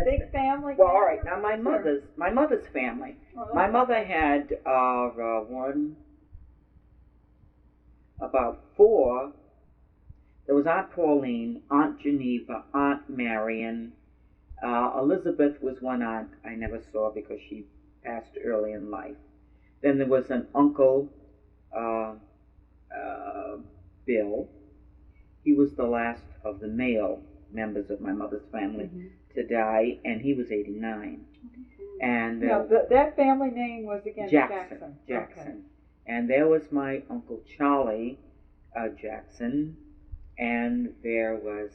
big family? Well, all right. Now my mother's family. Oh, My mother had about four. There was Aunt Pauline, Aunt Geneva, Aunt Marion. Elizabeth was one aunt I never saw because she passed early in life. Then there was an uncle, Bill. He was the last of the male members of my mother's family to die, and he was 89. And that family name was again Jackson. Okay. And there was my Uncle Charlie Jackson, and there was,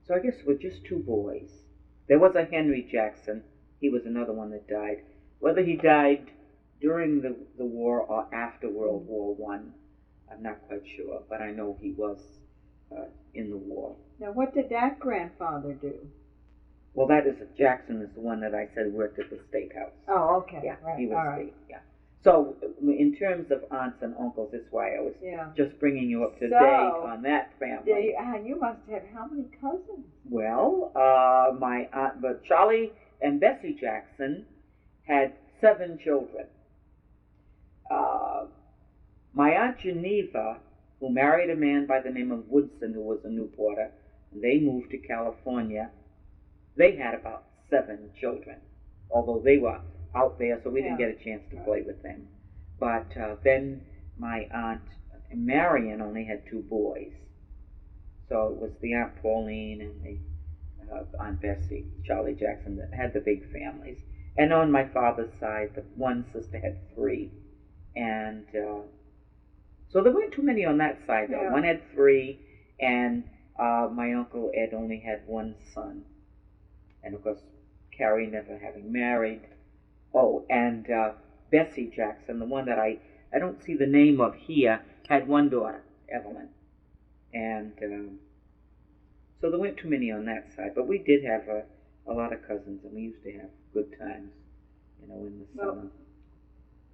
so I guess it was just two boys. There was a Henry Jackson. He was another one that died. Whether he died during the war or after World War One, I'm not quite sure, but I know he was in the war. Now, what did that grandfather do? Well, that is Jackson is the one that I said worked at the State House. Oh, okay. Yeah, right. he was all right. state. Yeah. So, in terms of aunts and uncles, that's why I was just bringing you up to date on that family. You must have how many cousins? Well, my aunt, but Charlie and Bessie Jackson had 7 children. My Aunt Geneva, who married a man by the name of Woodson, who was a Newporter, and they moved to California, they had about 7 children, although they were out there, so we didn't get a chance to play with them. But then my Aunt Marion only had 2 boys. So it was the Aunt Pauline and the Aunt Bessie, Charlie Jackson, that had the big families. And on my father's side, the one sister had 3. And so there weren't too many on that side, though. One had 3, and my Uncle Ed only had 1 son. And of course, Carrie never having married. Oh, and Bessie Jackson, the one that I don't see the name of here, had 1 daughter, Evelyn. And so there weren't too many on that side. But we did have a lot of cousins, and we used to have good times, in the summer.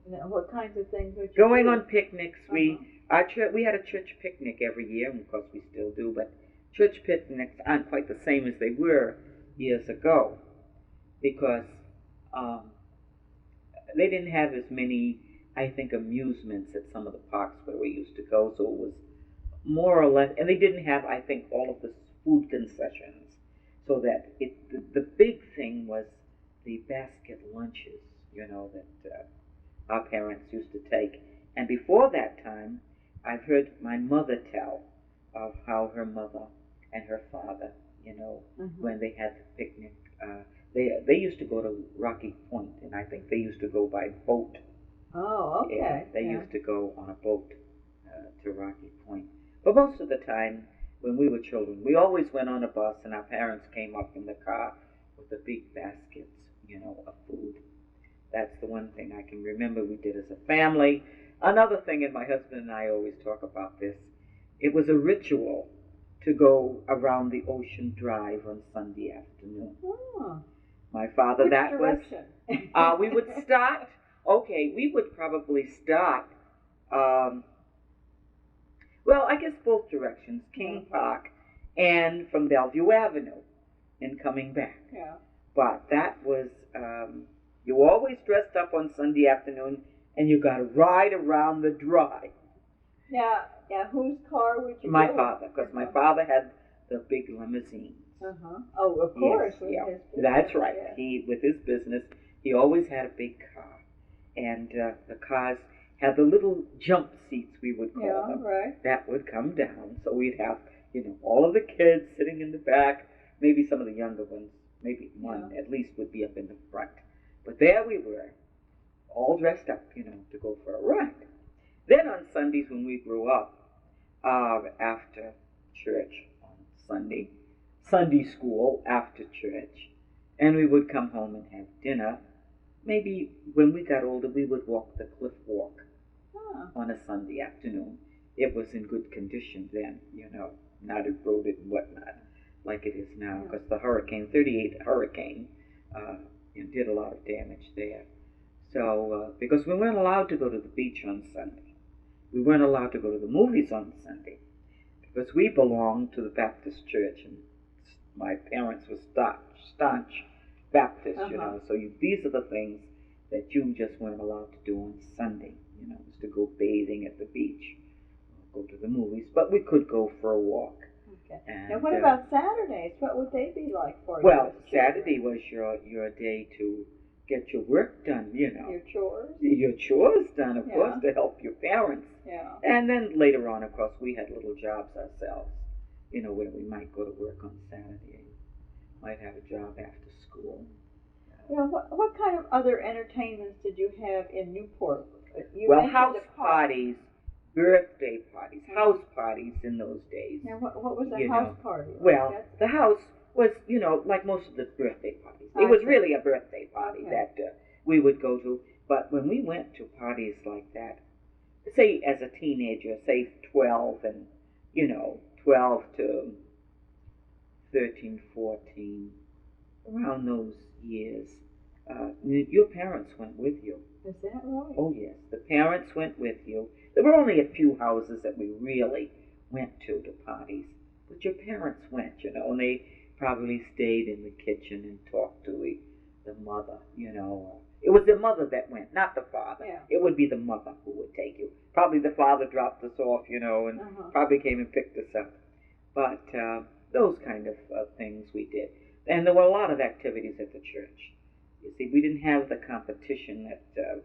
What kinds of things would you Going do? on picnics. We had a church picnic every year, and of course we still do, but church picnics aren't quite the same as they were years ago, because they didn't have as many, I think, amusements at some of the parks where we used to go, so it was more or less, and they didn't have, I think, all of the food concessions, so that the big thing was the basket lunches, that our parents used to take. And before that time, I've heard my mother tell of how her mother and her father, when they had the picnic, they used to go to Rocky Point, and I think they used to go by boat. Oh, okay. Yeah, they used to go on a boat to Rocky Point. But most of the time, when we were children, we always went on a bus, and our parents came up in the car with the big baskets, of food. That's the one thing I can remember we did as a family. Another thing, and my husband and I always talk about this, it was a ritual to go around the Ocean Drive on Sunday afternoon. Oh. My father, Which that direction? was, we would start, we would probably start, well, I guess both directions, King Park and from Bellevue Avenue, and coming back. Yeah. But that was, you were always dressed up on Sunday afternoon, and you got to ride around the drive. Now, whose car would you My go father, because my father had the big limousine. Oh, of course. Yes, yeah. That's right. Yeah. He, with his business, he always had a big car. And the cars had the little jump seats, we would call them, right. that would come down. So we'd have, all of the kids sitting in the back, maybe some of the younger ones, maybe one at least would be up in the front. But there we were, all dressed up, to go for a ride. Then on Sundays when we grew up, after church on Sunday school after church, and we would come home and have dinner. Maybe when we got older, we would walk the Cliff Walk on a Sunday afternoon. It was in good condition then, not eroded and whatnot like it is now, because the 38 hurricane, did a lot of damage there. So, because we weren't allowed to go to the beach on Sunday. We weren't allowed to go to the movies on Sunday, because we belonged to the Baptist church, and my parents were staunch Baptists, you Uh-huh. know. So these are the things that you just weren't allowed to do on Sunday, you know, was to go bathing at the beach, go to the movies, but we could go for a walk. Okay. And, Now, what about Saturdays? What would they be like for you? well, as children? Saturday was your day to get your work done, you know. Your chores? Your chores done, of Yeah. course, to help your parents. Yeah. And then later on, of course, we had little jobs ourselves, you know, where we might go to work on Saturday, might have a job after school. Yeah. What kind of other entertainments did you have in Newport? You Well, mentioned house a park. parties, birthday parties, Mhm. house parties in those days. Now, what was a You house know, party? Well, That's- the house was, you know, like most of the birthday parties. It I was see. really a birthday party Okay. that we would go to. But when we went to parties like that, say as a teenager, say 12 and, you know, 12 to 13, 14, around those years, your parents went with you. Is that right? Oh, yes, the parents went with you. There were only a few houses that we really went to parties, but your parents went, you know, and they probably stayed in the kitchen and talked to the mother, you know. It was the mother that went, not the father. Yeah. It would be the mother who would take you. Probably the father dropped us off, you know, and Uh-huh. probably came and picked us up. But those kind of things we did. And there were a lot of activities at the church. You see, we didn't have the competition that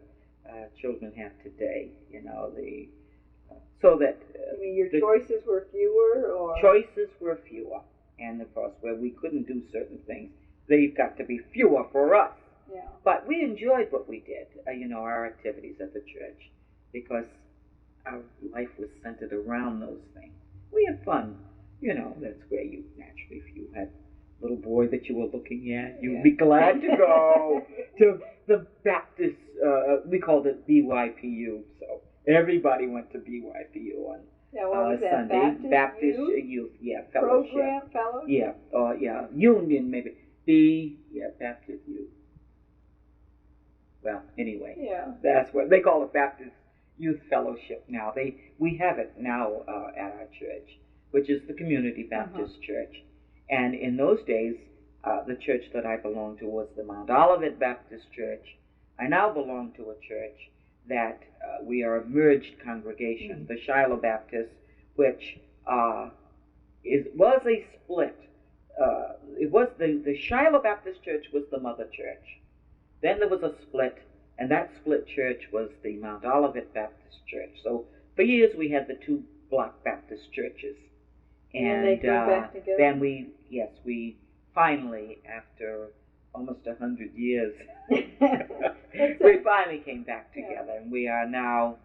children have today, you know, so that You mean your the choices were fewer, or? choices were fewer. And of course, where we couldn't do certain things, they've got to be fewer for us. Yeah. But we enjoyed what we did, you know, our activities at the church, because our life was centered around those things. We had fun, you know. That's where you naturally, if you had a little boy that you were looking at, you'd be glad to go to the Baptist. We called it BYPU, so everybody went to BYPU on Yeah, what was that? Sunday. Baptist Youth Youth, yeah, fellowship. Program, fellowship? Yeah, Union maybe. Baptist Youth. Well, anyway, Yeah. that's what they call it, Baptist Youth Fellowship now. We have it now at our church, which is the Community Baptist Church. And in those days, the church that I belonged to was the Mount Olivet Baptist Church. I now belong to a church that we are a merged congregation, the Shiloh Baptist, which was a split. It was the Shiloh Baptist Church was the mother church. Then there was a split, and that split church was the Mount Olivet Baptist Church. So for years we had the two block Baptist churches. And they go back together? Then we finally, after almost 100 years, we finally came back together, and we are now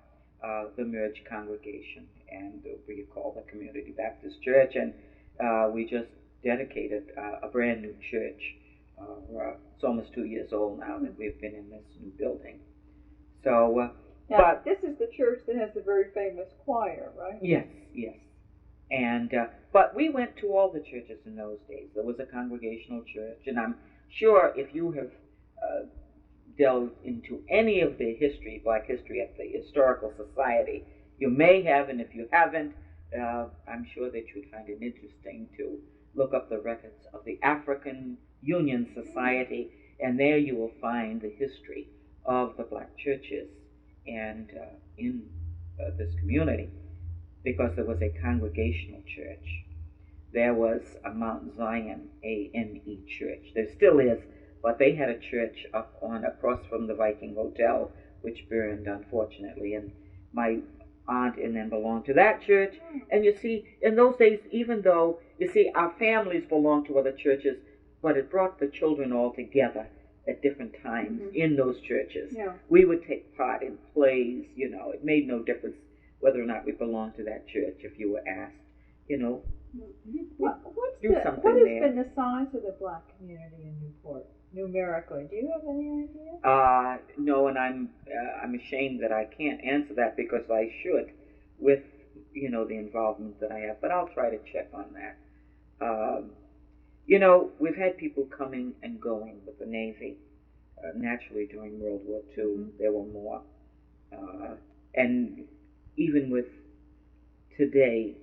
the merged congregation, and we call the Community Baptist Church, and we just dedicated a brand new church. It's almost 2 years old now that we've been in this new building. So, now, but this is the church that has the very famous choir, right? yes. And but we went to all the churches in those days. There was a congregational church, and I'm sure if you have delved into any of the history, Black history at the Historical Society, you may have, and if you haven't, I'm sure that you'd find it interesting to look up the records of the African Union Society, and there you will find the history of the black churches and in this community, because there was a congregational church. There was a Mount Zion AME church. There still is, but they had a church up on across from the Viking Hotel, which burned, unfortunately, and my aunt and them belonged to that church. And you see, in those days, even though, you see, our families belonged to other churches, but it brought the children all together at different times in those churches. Yeah. We would take part in plays, you know. It made no difference whether or not we belonged to that church if you were asked, you know. What do has something there. been the size of the black community in Newport, numerically? Do you have any idea? No, and I'm ashamed that I can't answer that, because I should, with, you know, the involvement that I have, but I'll try to check on that. You know, we've had people coming and going with the Navy. Naturally, during World War II, there were more. And even with today,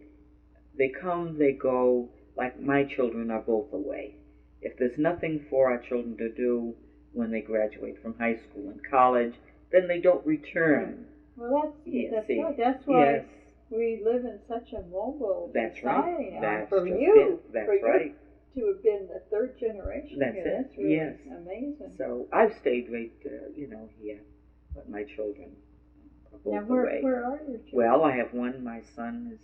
they come, they go, like my children are both away. If there's nothing for our children to do when they graduate from high school and college, then they don't return. Well, that's right. That's why yes. we live in such a mobile That's society right. now. That's for just you, it. That's for right. You to have been the third generation That's here, it. that's really yes. amazing. So I've stayed right, here, but my children are both now, away. Where are your children? Well, I have one. My son is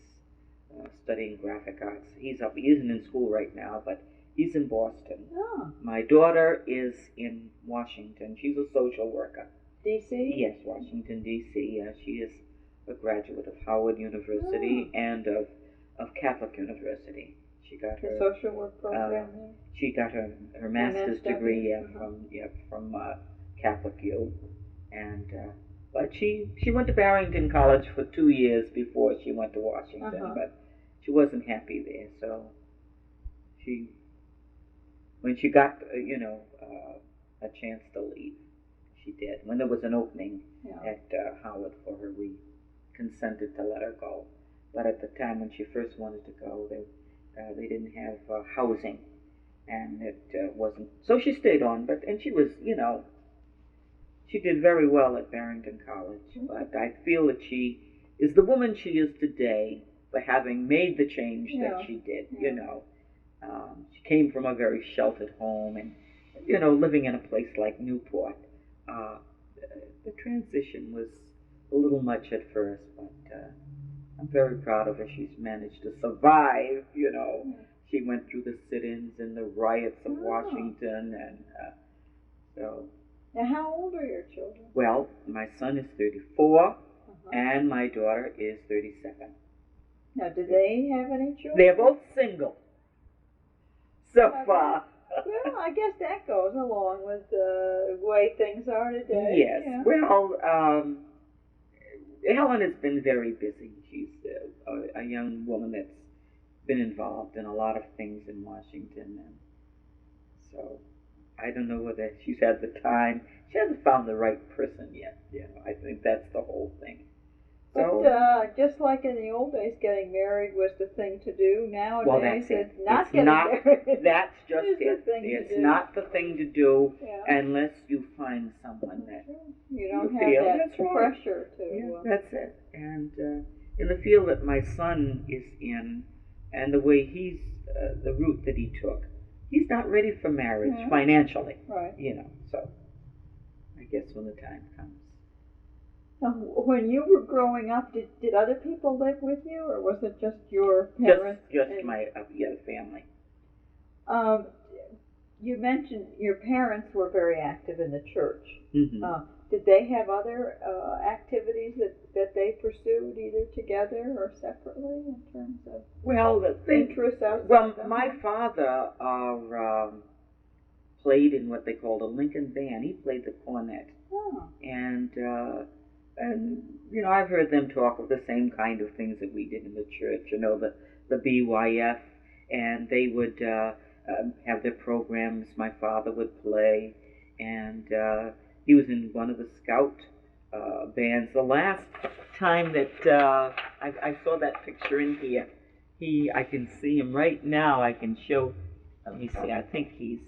studying graphic arts. He isn't in school right now, but he's in Boston. Oh. My daughter is in Washington. She's a social worker. D.C.? Yes, Washington, D.C. She is a graduate of Howard University and of Catholic University. She got her social work program there? She got her master's degree from Catholic U, and but she went to Barrington College for 2 years before she went to Washington, but she wasn't happy there. So when she got a chance to leave, she did. When there was an opening at Howard for her, we consented to let her go. But at the time when she first wanted to go, they didn't have housing, and it wasn't. So she stayed on, and she was, she did very well at Barrington College. But I feel that she is the woman she is today for having made the change that she did. She came from a very sheltered home, and living in a place like Newport. The transition was a little much at first, but I'm very proud of her. She's managed to survive, She went through the sit-ins and the riots of Washington, and so. Now, how old are your children? Well, my son is 34, and my daughter is 37. Now, do they have any children? They're both single, so far. Well, I guess that goes along with the way things are today. Yes. Yeah. Well, Helen has been very busy. She's a young woman that's been involved in a lot of things in Washington, and so I don't know whether she's had the time. She hasn't found the right person yet. I think that's the whole thing. But just like in the old days, getting married was the thing to do. Nowadays, it's not getting married. That's just it. It's not the thing to do unless you find someone that you don't feel have that's that pressure to. Yeah, that's it. And in the field that my son is in, and the way he's the route that he took, he's not ready for marriage financially. Right. So I guess when the time comes. When you were growing up, did other people live with you, or was it just your parents? Just my family. You mentioned your parents were very active in the church. Mm-hmm. Did they have other activities that they pursued, either together or separately, in terms of interests outside? Well, my father played in what they called a Lincoln band. He played the cornet, and I've heard them talk of the same kind of things that we did in the church. The BYF, and they would have their programs. My father would play, and he was in one of the scout bands. The last time that I saw that picture in here, I can see him right now. I can show. Let me see. I think he's.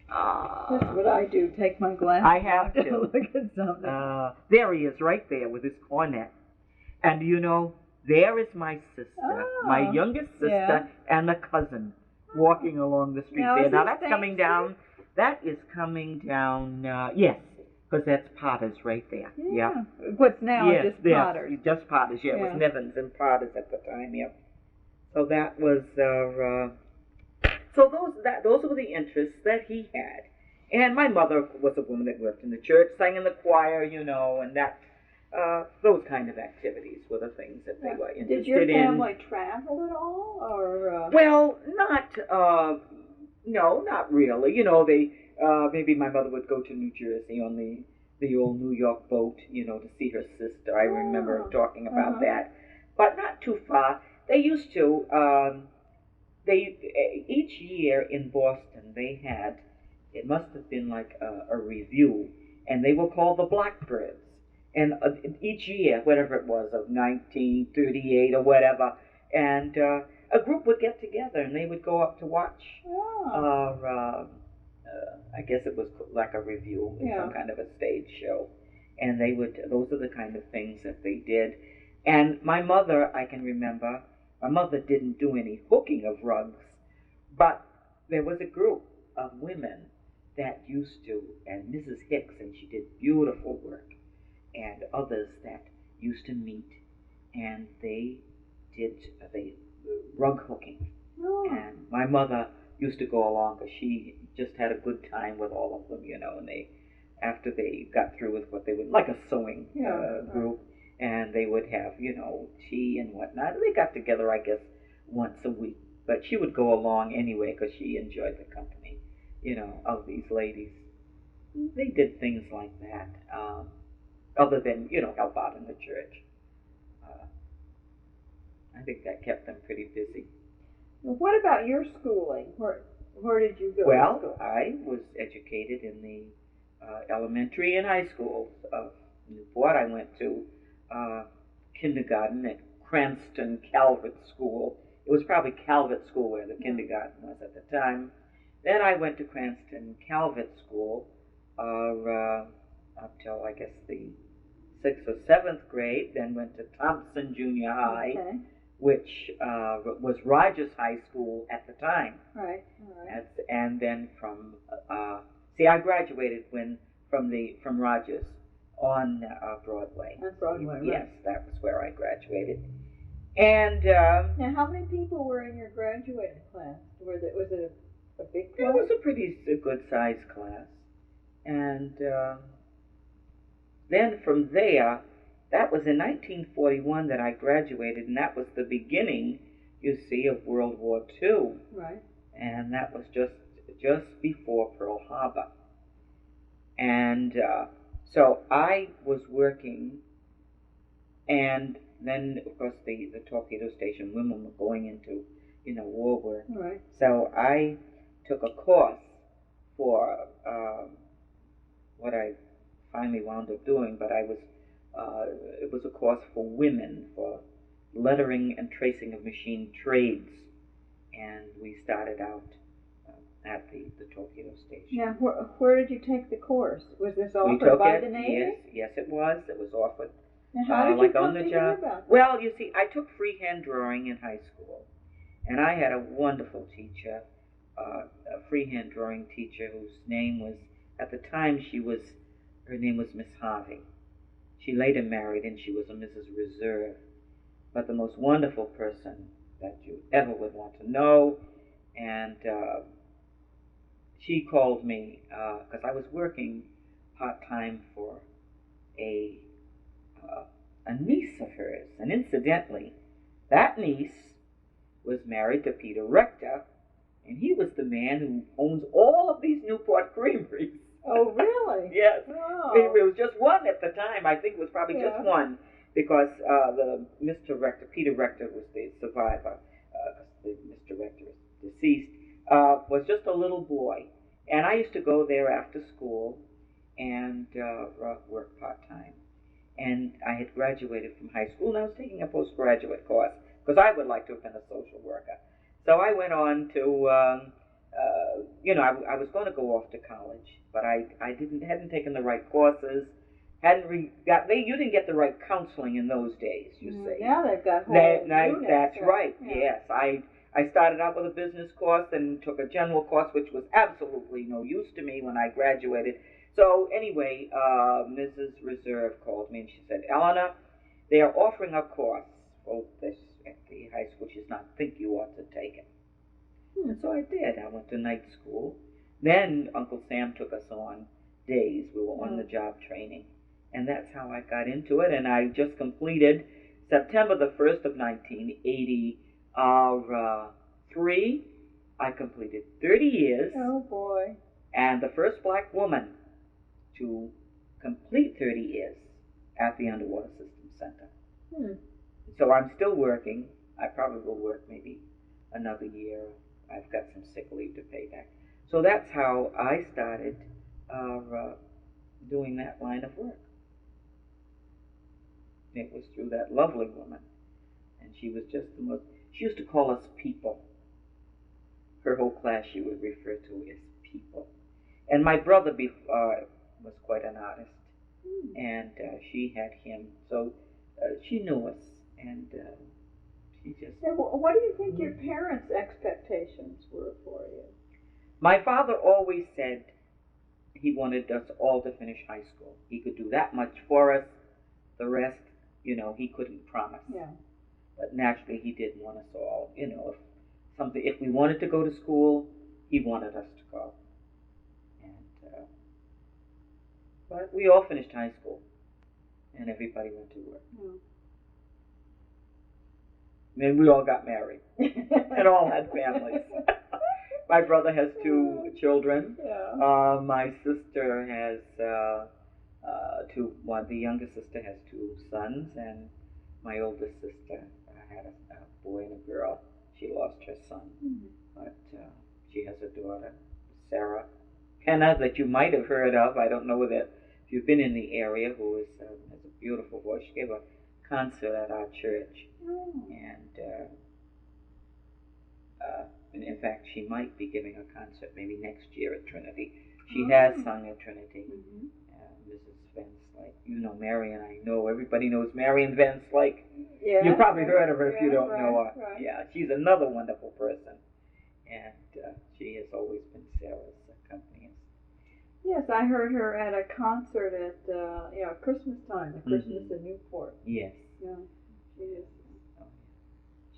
That's what I do. Take my glasses. I have to look at something. There he is, right there with his cornet, and there is my sister, my youngest sister, and a cousin walking along the street there. Now that's coming down. That is coming down. Yes, because that's Potter's right there. Yeah. What's now just Potter's. Yes, just Potter's. Yeah, it was Nevins and Potter's at the time. Yeah. So that was. So those were the interests that he had, and my mother was a woman that worked in the church, sang in the choir, and that. Those kind of activities were the things that they were interested in. Did your family travel at all, or? Well, no, not really. They maybe my mother would go to New Jersey on the old New York boat, to see her sister. I remember talking about that, but not too far. They used to. Each year in Boston they had. It must have been like a review, and they were called the Blackbirds. And each year, whatever it was, of 1938 or whatever, and a group would get together and they would go up to watch Oh. I guess it was like a review, Yeah. some kind of a stage show. And they would, those are the kind of things that they did. And my mother, I can remember, my mother didn't do any hooking of rugs, but there was a group of women that used to, and Mrs. Hicks, and she did beautiful work, and others that used to meet, and they did the rug hooking. Oh. And my mother used to go along because she just had a good time with all of them, and they, after they got through with what they would, like a sewing group, and they would have, tea and whatnot. They got together, I guess, once a week, but she would go along anyway because she enjoyed the company, of these ladies. They did things like that, other than, help out in the church. I think that kept them pretty busy. Well, what about your schooling? Where did you go Well, to school? I was educated in the elementary and high schools of Newport. I went to kindergarten at Cranston Calvert School. It was probably Calvert School where the kindergarten was at the time. Then I went to Cranston Calvert School up till, I guess, the 6th or 7th grade. Then went to Thompson Junior High, which was Rogers High School at the time. Right. And then from, I graduated from Rogers on Broadway. On Broadway, yes, that was where I graduated. And now, how many people were in your graduating class? Was it a big class? It was a pretty good-sized class. And then from there, that was in 1941 that I graduated, and that was the beginning, you see, of World War II. Right. And that was just before Pearl Harbor. And so I was working, and then, of course, the torpedo station women were going into, war work. Right. So I took a course for what I finally wound up doing, but it was a course for women, for lettering and tracing of machine trades, and we started out at the torpedo station. Now, where did you take the course? Was this offered by the Navy? Yes, it was. It was offered. Now, how did you come to hear about that? Well, you see, I took freehand drawing in high school, and I had a wonderful teacher, a freehand drawing teacher whose name was, at the time, her name was Miss Harvey. She later married, and she was a Mrs. Reserve, but the most wonderful person that you ever would want to know. And she called me because I was working part-time for a niece of hers. And incidentally, that niece was married to Peter Rector, and he was the man who owns all of these Newport creameries. Oh, really? Yes. Oh. It was just one at the time. I think it was probably just one, because the Mr. Rector, Peter Rector, was the survivor. Mr. Rector is deceased. Was just a little boy, and I used to go there after school and work part-time. And I had graduated from high school, and I was taking a postgraduate course because I would like to have been a social worker. So I went on to, I was going to go off to college, but I hadn't taken the right courses. You didn't get the right counseling in those days, you see. Now they've got whole units. That's right. Yeah. Yes, I started out with a business course, then took a general course, which was absolutely no use to me when I graduated. So anyway, Mrs. Reserve called me and she said, Eleanor, they are offering a course for this at the high school. She does not think you ought to take it. And so I did. I went to night school. Then Uncle Sam took us on days. We were on the job training. And that's how I got into it. And I just completed September the 1st of 1983. I completed 30 years. Oh, boy. And the first black woman to complete 30 years at the Underwater Systems Center. So I'm still working. I probably will work maybe another year. I've got some sick leave to pay back. So that's how I started doing that line of work. It was through that lovely woman. And she was just the most, She used to call us people. Her whole class she would refer to as people. And my brother was quite an artist, and she had him, so she knew us, and she just. So what do you think your parents' expectations were for you? My father always said he wanted us all to finish high school. He could do that much for us. The rest, he couldn't promise. Yeah. But naturally, he did want us all. If we wanted to go to school, he wanted us to go. And but we all finished high school, and everybody went to work. And we all got married, and all had families. My brother has 2 children. Yeah. My sister has two. One, the youngest sister has 2 sons, and my oldest sister had a boy and a girl. She lost her son, but she has a daughter, Sarah Penna, that you might have heard of. I don't know whether if you've been in the area, who has a beautiful voice. She gave a concert at our church, and in fact, she might be giving a concert maybe next year at Trinity. She has sung at Trinity. Mrs. Van Slyke. Marion, I know. Everybody knows Marion Van Slyke. Yeah, you probably heard of her if you don't know her. Right. Yeah, she's another wonderful person. And she has always been Sarah's accompanist. Yes, I heard her at a concert at Christmas time, the Christmas in Newport. Yes. Yeah,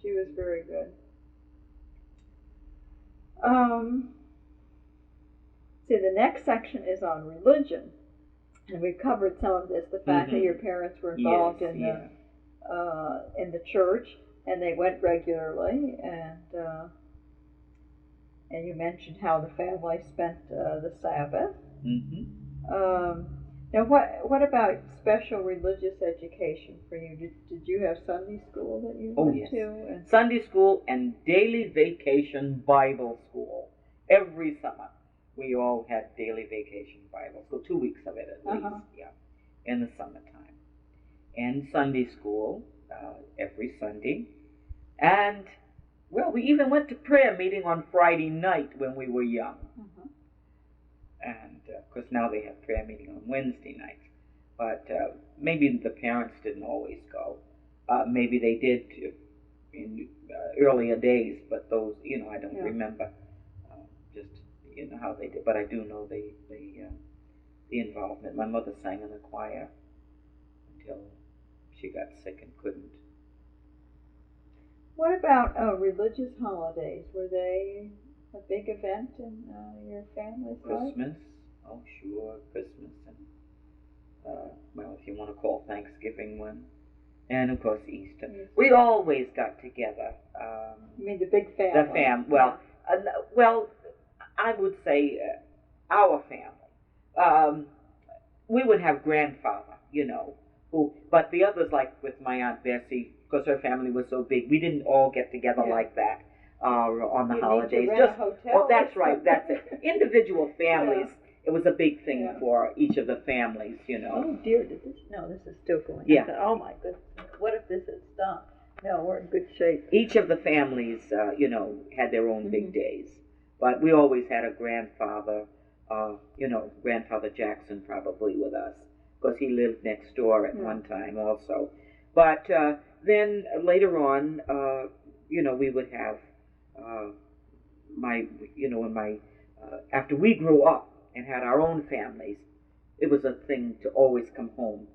she was very good. See, the next section is on religion, and we've covered some of this. The fact that your parents were involved in the church, and they went regularly, and you mentioned how the family spent the Sabbath. Now, what about special religious education for you? Did you have Sunday school that you went to? And Sunday school and daily vacation Bible school. Every summer, we all had daily vacation Bible school, 2 weeks of it at least, in the summertime. And Sunday school every Sunday. And, we even went to prayer meeting on Friday night when we were young. And, of course, now they have prayer meeting on Wednesday night. But maybe the parents didn't always go. Maybe they did in earlier days, but those, I don't remember just, how they did. But I do know the involvement. My mother sang in the choir until she got sick and couldn't. What about religious holidays? Were they a big event in your family's life? Christmas, oh sure, Christmas, and if you want to call Thanksgiving one, and of course Easter. We always got together. You mean the big family? I would say our family. We would have grandfather, but the others, like with my Aunt Bessie, because her family was so big, we didn't all get together like that. On the holidays, that's right. That's it. Individual families. It was a big thing for each of the families, Oh dear, this is still going. Yeah. Oh my goodness, what if this had stopped? No, we're in good shape. Each of the families, had their own big days, but we always had a grandfather, Grandfather Jackson probably with us, because he lived next door at one time also. But then later on, we would have. After we grew up and had our own families, it was a thing to always come home,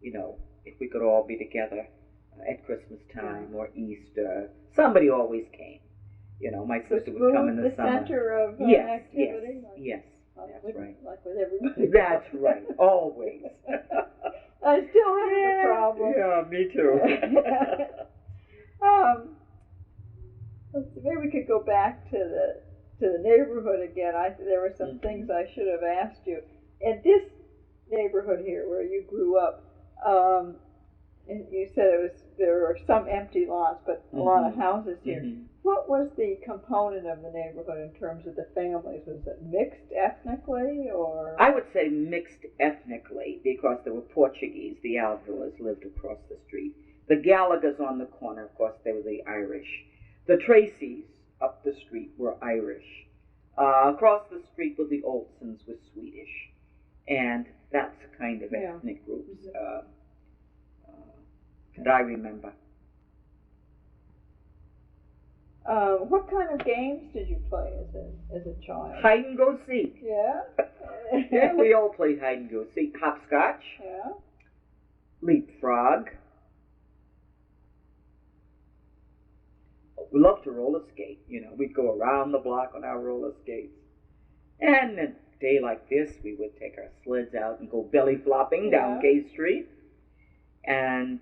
if we could all be together at Christmas time or Easter. Somebody always came. My sister would come in the summer. The center of activity? Yes, that's right. Like with everybody. That's right, always. I still have the problem. Yeah, me too. Maybe we could go back to the neighborhood again. There were some things I should have asked you. In this neighborhood here where you grew up, you said there were some empty lots, but a lot of houses here. What was the component of the neighborhood in terms of the families? Was it mixed ethnically, or? I would say mixed ethnically, because there were Portuguese. The Alvilas lived across the street. The Gallaghers on the corner, of course, they were the Irish. The Tracys up the street were Irish. Across the street were the Olsons, were Swedish. And that's the kind of ethnic groups that I remember. What kind of games did you play as a child? Hide and go seek. Yeah. Yeah, we all played hide and go seek. Hopscotch. Yeah. Leapfrog. We loved to roller skate. You know, we'd go around the block on our roller skates. And a day like this, we would take our sleds out and go belly flopping down Gay Street. And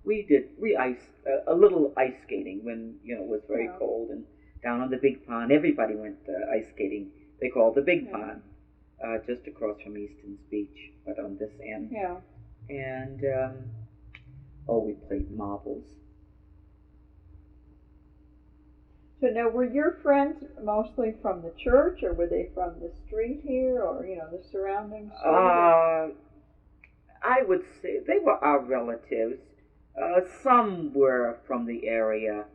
we ice a little ice skating when it was very cold, and down on the big pond. Everybody went ice skating. They called the big pond, just across from Easton's Beach, but on this end. Yeah. And we played marbles. So now, were your friends mostly from the church, or were they from the street here, or the surrounding street? I would say they were our relatives. Some were from the area,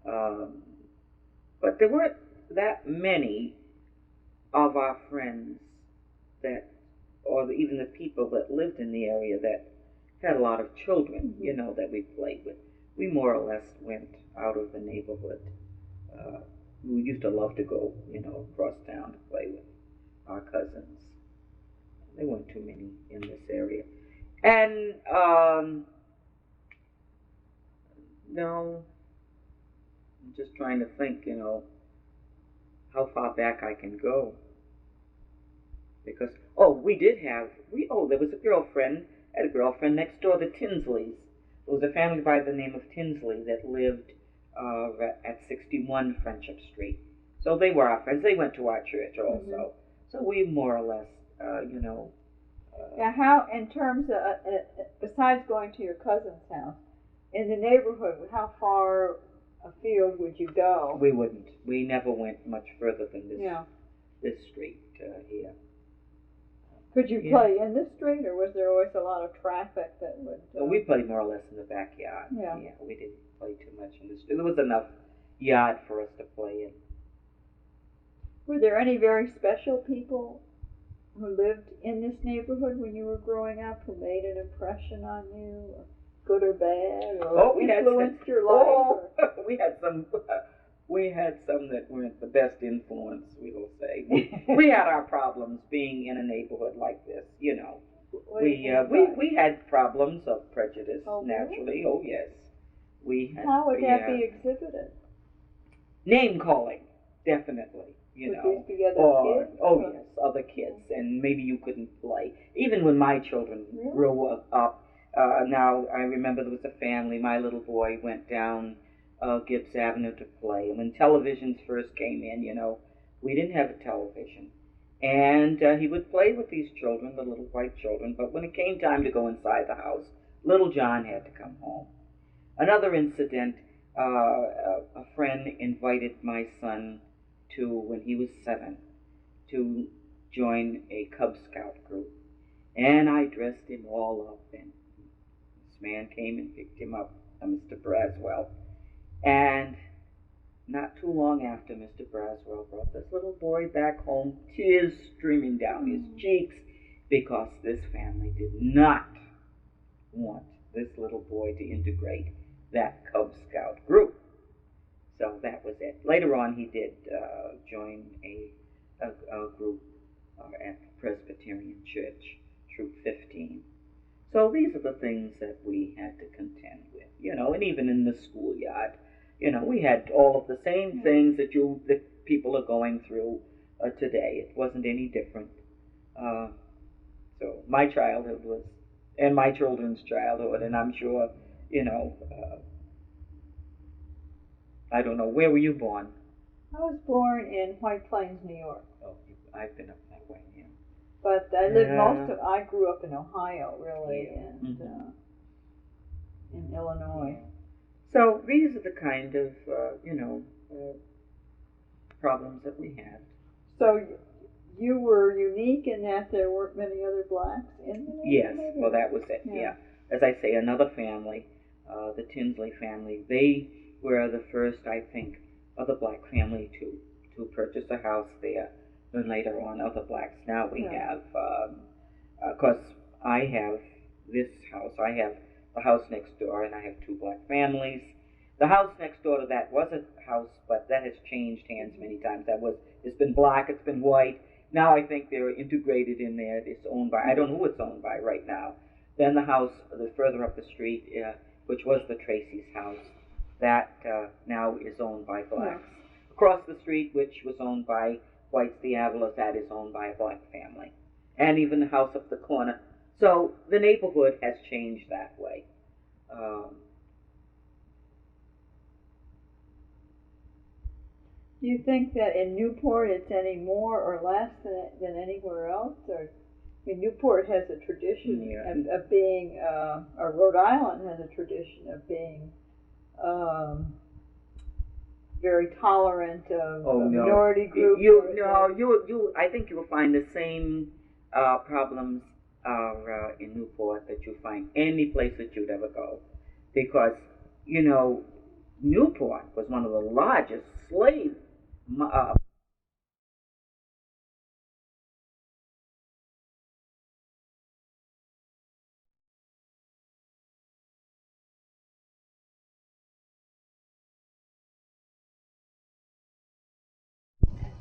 but there weren't that many of our friends or even the people that lived in the area that had a lot of children, that we played with. We more or less went out of the neighborhood. We used to love to go, across town to play with our cousins. There weren't too many in this area. And, no, I'm just trying to think, how far back I can go. Because, there was a girlfriend, I had a girlfriend next door, the Tinsleys. There was a family by the name of Tinsley that lived at 61 Friendship Street. So they were our friends. They went to our church also. Mm-hmm. So we more or less, Now, how, in terms of, besides going to your cousin's house, in the neighborhood, how far afield would you go? We wouldn't. We never went much further than this street here. Could you play in the street, or was there always a lot of traffic that would... No, we played more or less in the backyard. Yeah, we didn't play too much in the street. There was enough yard for us to play in. Were there any very special people who lived in this neighborhood when you were growing up who made an impression on you, good or bad, or influenced your life? We had some that weren't the best influence, we will say. We had our problems being in a neighborhood like this, We had problems of prejudice, naturally. Really? Oh, yes. How would that be exhibited? Name calling, definitely. Would these be other kids? Oh, yes, other kids, and maybe you couldn't play. Even when my children grew up, now I remember there was a family, my little boy went down Gibbs Avenue to play, and when televisions first came in, we didn't have a television, and he would play with these children, the little white children, but when it came time to go inside the house, little John had to come home. Another incident, a friend invited my son when he was 7, to join a Cub Scout group. And I dressed him all up, and this man came and picked him up, Mr. Braswell. And not too long after Mr. Braswell brought this little boy back home, tears streaming down his cheeks, because this family did not want this little boy to integrate that Cub Scout group. So that was it. Later on, he did join a group at the Presbyterian Church, Troop 15. So these are the things that we had to contend with, and even in the schoolyard, we had all of the same things that people are going through today. It wasn't any different. So my childhood and my children's childhood, and I'm sure, I don't know, where were you born? I was born in White Plains, New York. Oh, I've been up that way, yeah. But I grew up in Ohio, really, and in Illinois. So these are the kind of, problems that we had. So you were unique in that there weren't many other blacks in the neighborhood? Yes, well, that was it, yeah. As I say, another family. the Tinsley family. They were the first, I think, other black family to purchase a house there. And later on, other blacks. Now we have, of course, I have this house. I have the house next door, and I have two black families. The house next door to that was a house, but that has changed hands many times. It's been black, it's been white. Now I think they're integrated in there. It's owned by, I don't know who it's owned by right now. Then the house further up the street, which was the Tracy's house, that now is owned by blacks. Across the street, which was owned by whites, the Avalos, that is owned by a black family. And even the house up the corner. So the neighborhood has changed that way. Do you think that in Newport it's any more or less than anywhere else? Or, I mean, Newport has a tradition of being, or Rhode Island has a tradition of being very tolerant of minority groups. I think you'll find the same problems in Newport that you find any place that you'd ever go, because Newport was one of the largest slave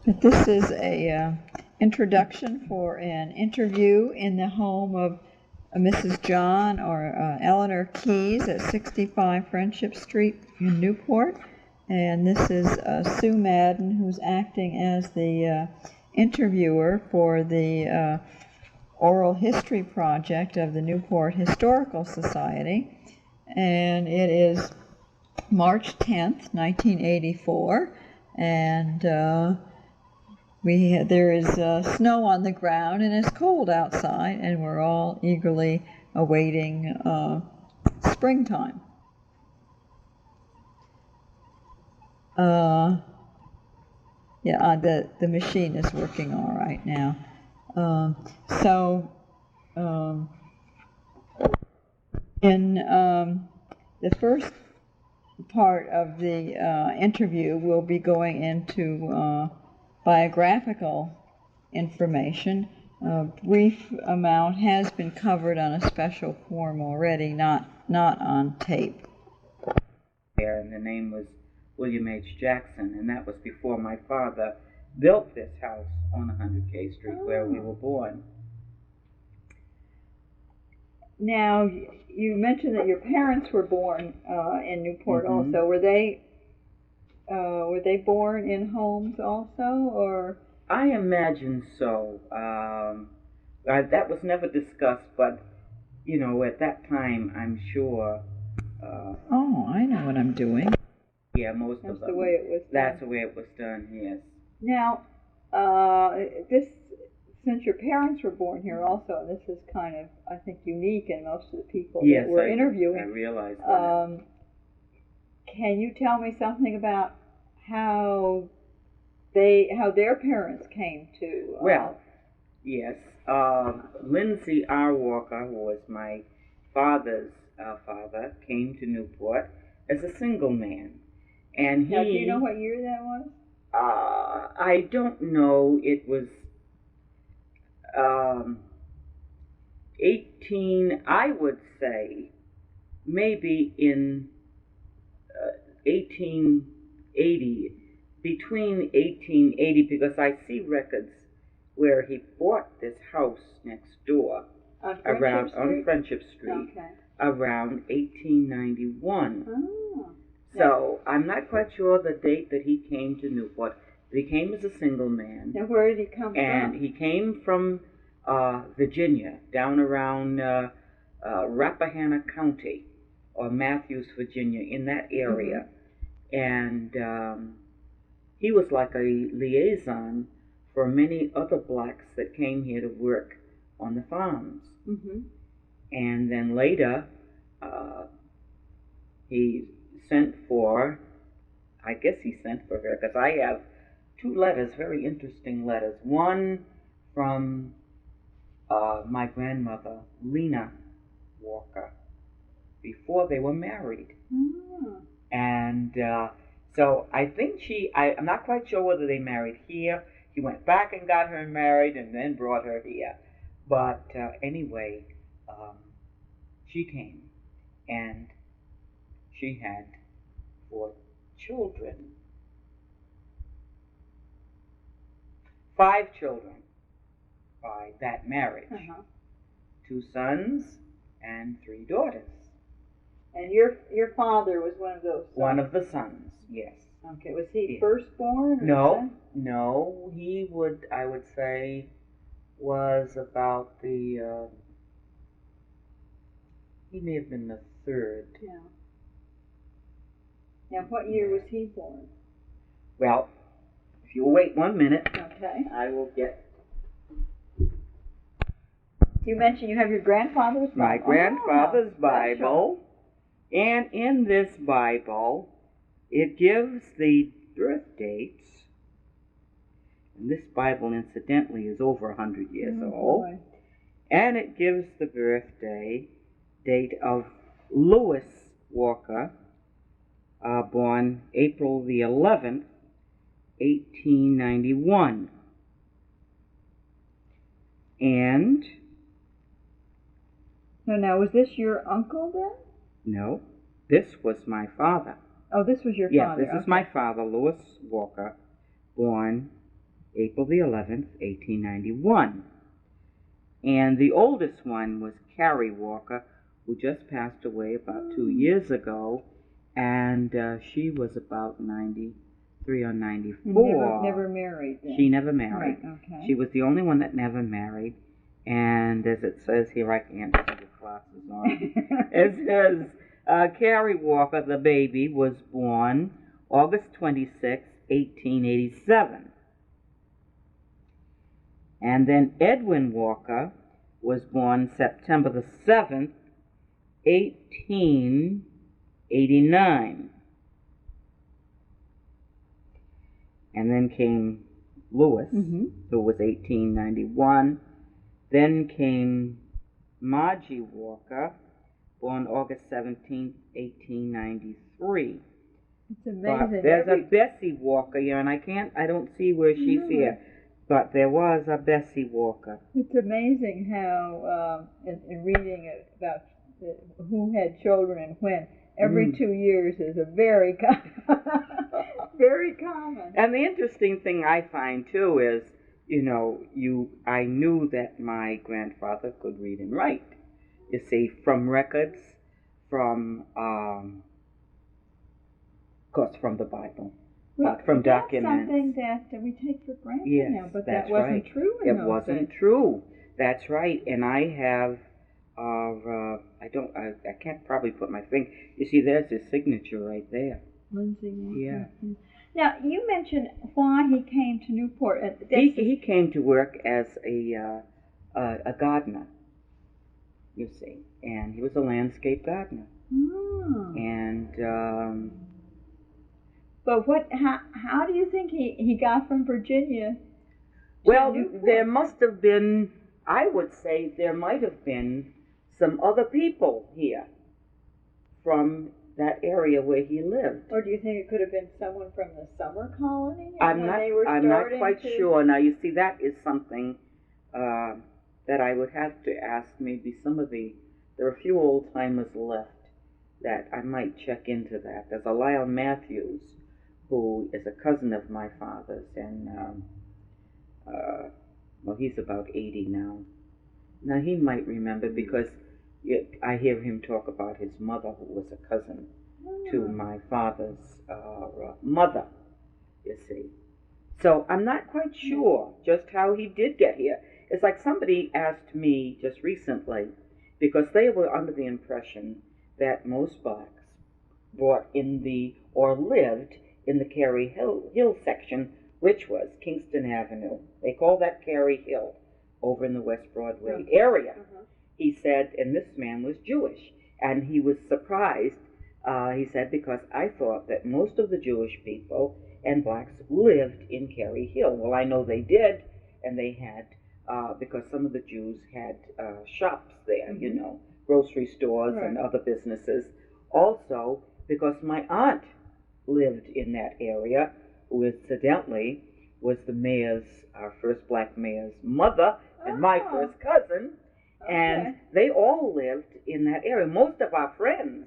But this is a introduction for an interview in the home of Mrs. John or Eleanor Keys at 65 Friendship Street in Newport. And this is Sue Madden, who's acting as the interviewer for the oral history project of the Newport Historical Society. And it is March 10th, 1984. And there is snow on the ground and it's cold outside, and we're all eagerly awaiting springtime. The machine is working all right now. In the first part of the interview, we'll be going into biographical information. A brief amount has been covered on a special form already, not on tape. And the name was William H. Jackson, and that was before my father built this house on 100K Street where we were born. Now, you mentioned that your parents were born in Newport also. Were they born in homes also, or? I imagine so. That was never discussed, but at that time, I'm sure. I know what I'm doing. Yeah, most of them. That's the way it was done. That's the way it was done, yes. Now, since your parents were born here also, this is kind of, I think, unique in most of the people that we're interviewing. I realize that. Can you tell me something about how their parents came to? Well, yes. Lindsay R. Walker, who was my father's father, came to Newport as a single man. And now, do you know what year that was? I don't know. It was 18, I would say, maybe in 1880, between 1880, because I see records where he bought this house next door on Friendship Street around 1891. Oh. So I'm not quite sure the date that he came to Newport, but he came as a single man. And where did he come from? And he came from Virginia, down around Rappahannock County, or Matthews, Virginia, in that area. And he was like a liaison for many other blacks that came here to work on the farms. And then later, he sent for her, because I have two letters, very interesting letters. One from my grandmother, Lena Walker, before they were married. Mm. And so I think I'm not quite sure whether they married here. He went back and got her married and then brought her here. But anyway, she came and she had 4 children. 5 children by that marriage. 2 sons and 3 daughters. And your father was one of those sons? One of the sons, yes. Okay, was he firstborn? No, he would, I would say, was about the, he may have been the 3rd. Yeah. Now, what year was he born? Well, if you'll wait 1 minute, okay, I will get. You mentioned you have your grandfather's Bible. My grandfather's Bible. And in this Bible, it gives the birth dates. And this Bible, incidentally, is over 100 years old. Boy. And it gives the birthday date of Lewis Walker, born April the 11th, 1891. And... So now, was this your uncle then? No, this was my father. Oh, this was your father. Yeah, this is my father, Lewis Walker, born April the 11th, 1891. And the oldest one was Carrie Walker, who just passed away about 2 years ago, and she was about 93 or 94. Never married then? She never married. Right, okay. She was the only one that never married. And as it says here, I can't see the glasses on. It says, Carrie Walker, the baby, was born August 26, 1887. And then Edwin Walker was born September the 7th, 1889. And then came Lewis, who was 1891. Then came Margie Walker, born August 17, 1893. It's amazing. But there's a Bessie Walker here, and I don't see where she's here. But there was a Bessie Walker. It's amazing how, in reading about who had children and when, every 2 years is a very very common. And the interesting thing I find, too, is, I knew that my grandfather could read and write. You see, from records, from, of course, from the Bible, from documents. That's something that we take for granted now, but that wasn't true in those days. It wasn't true. That's right. And I have, I can't probably put my finger. You see, there's his signature right there. Lindsay. Yeah. Now, you mentioned why he came to Newport. He came to work as a gardener, you see, and he was a landscape gardener. And but how do you think he got from Virginia to well, Newport? There must have been, I would say there might have been some other people here from that area where he lived. Or do you think it could have been someone from the summer colony? I'm not quite sure. Now, you see, that is something that I would have to ask maybe there are a few old timers left that I might check into that. There's a Lyle Matthews, who is a cousin of my father's, and well, he's about 80 now. Now, he might remember because I hear him talk about his mother, who was a cousin to my father's mother, you see. So I'm not quite sure just how he did get here. It's like somebody asked me just recently, because they were under the impression that most blacks lived in the Cary Hill section, which was Kingston Avenue. They call that Cary Hill, over in the West Broadway area. He said, and this man was Jewish, and he was surprised, he said, because I thought that most of the Jewish people and blacks lived in Cary Hill. Well, I know they did, and they had, because some of the Jews had shops there, grocery stores and other businesses. Also, because my aunt lived in that area, who incidentally was the mayor's, our first black mayor's mother, and my first cousin, and they all lived in that area. Most of our friends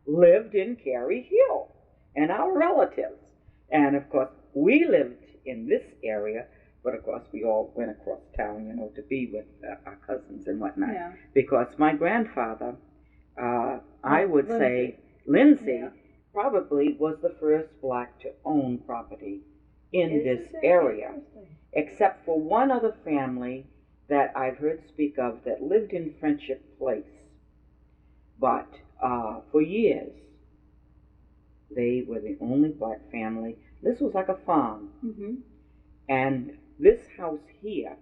lived in Cary Hill, and our relatives. And of course, we lived in this area, but of course we all went across town, you know, to be with our cousins and whatnot. Yeah. Because my grandfather, I would say, Lindsay, probably was the first black to own property in this area, except for one other family that I've heard speak of that lived in Friendship Place. But for years, they were the only black family. This was like a farm. Mm-hmm. And this house here,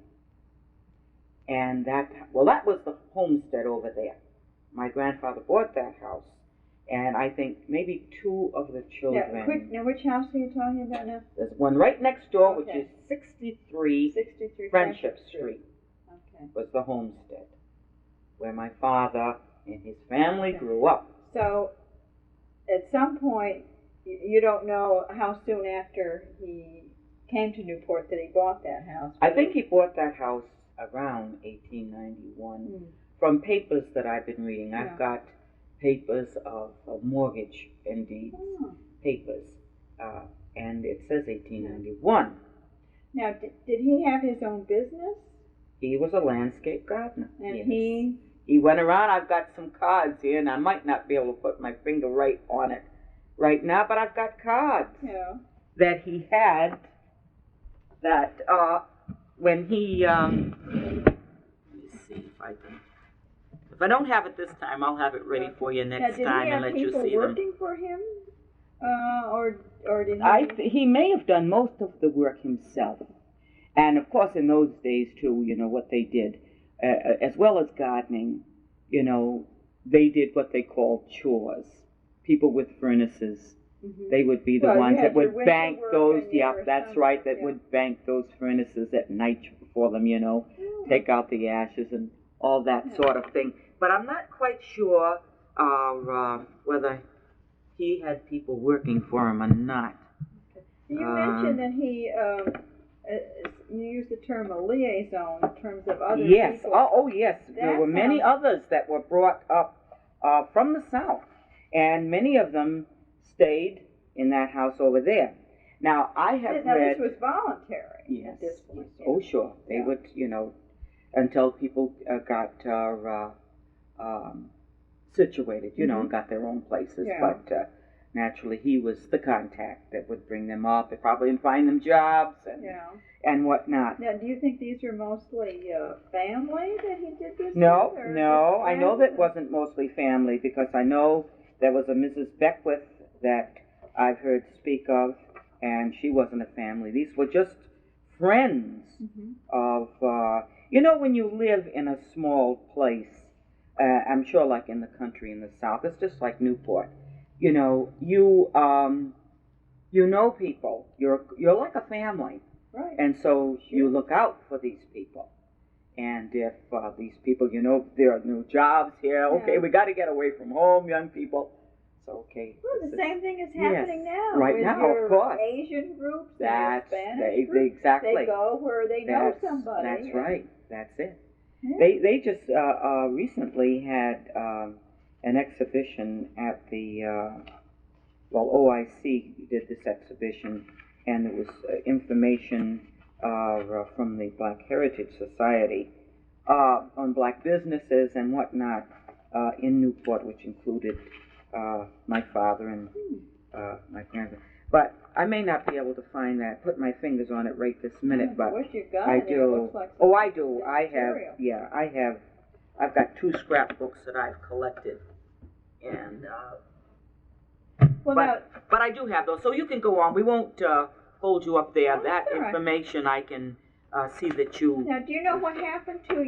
and that was the homestead over there. My grandfather bought that house, and I think maybe two of the children. Now, which house are you talking about now? There's one right next door, which is 63 Friendship Street. Okay. Was the homestead where my father and his family grew up. So, at some point, you don't know how soon after he came to Newport that he bought that house. I think he bought that house around 1891. From papers that I've been reading, I've got papers of mortgage and deeds papers, and it says 1891. Now, did he have his own business? He was a landscape gardener. And he went around. I've got some cards here, and I might not be able to put my finger right on it right now, but I've got cards that he had that when he, let me see if I can. If I don't have it this time, I'll have it ready for you next time and let you see them. Did he have people working for him, or did he? He may have done most of the work himself, and of course, in those days too, you know what they did, as well as gardening. You know, they did what they called chores. People with furnaces, they would be the ones that would bank those. That's right. That would bank those furnaces at night for them. You know, take out the ashes and all that sort of thing. But I'm not quite sure whether he had people working for him or not. You mentioned that he, you used the term a liaison in terms of other people. Oh, yes. There were many others that were brought up from the South, and many of them stayed in that house over there. Now, I have read... this was voluntary at this point. Yes. Oh, sure. They would, you know, until people got situated, you know, and got their own places. But naturally, he was the contact that would bring them up and probably find them jobs and whatnot. Now, do you think these are mostly family that he did this with? No. I know that wasn't mostly family, because I know there was a Mrs. Beckwith that I've heard speak of, and she wasn't a family. These were just friends of... you know, when you live in a small place, I'm sure like in the country in the South, it's just like Newport. You know, you know people. You're like a family. Right. And so you look out for these people. And if these people, you know, there are no jobs here, okay, we got to get away from home, young people. So, okay. Well, the same thing is happening now. Right with now, your of course. Asian groups and Spanish groups. Exactly. They go where they know somebody. That's right. That's it. Yeah. They just recently had an exhibition at the OIC did this exhibition, and it was information from the Black Heritage Society on black businesses and whatnot in Newport, which included my father and my grandfather. But I may not be able to find that, put my fingers on it right this minute, but what you got I there do. looks like I do. I've got 2 scrapbooks that I've collected, and but I do have those. So you can go on. We won't hold you up there. That information I can see that you. Now, do you know what happened to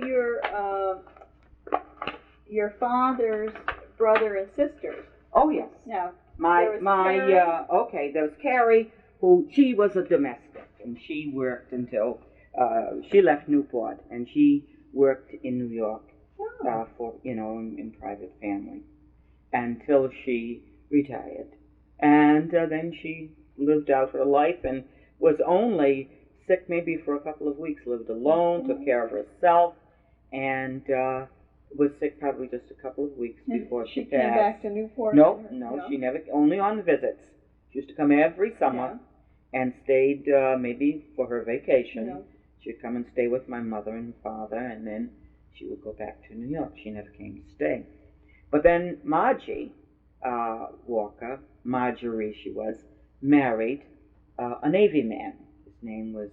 your father's brother and sisters? Oh yes. Now, there was Carrie, who she was a domestic, and she worked until she left Newport, and she worked in New York, for, in private family until she retired. And then she lived out her life and was only sick maybe for a couple of weeks, lived alone, took care of herself, and was sick probably just a couple of weeks before she passed. She came back to Newport? No, she never, only on visits. She used to come every summer and stayed maybe for her vacation. She'd come and stay with my mother and father, and then she would go back to New York. She never came to stay. But then Margie Walker, Marjorie she was, married a Navy man. His name was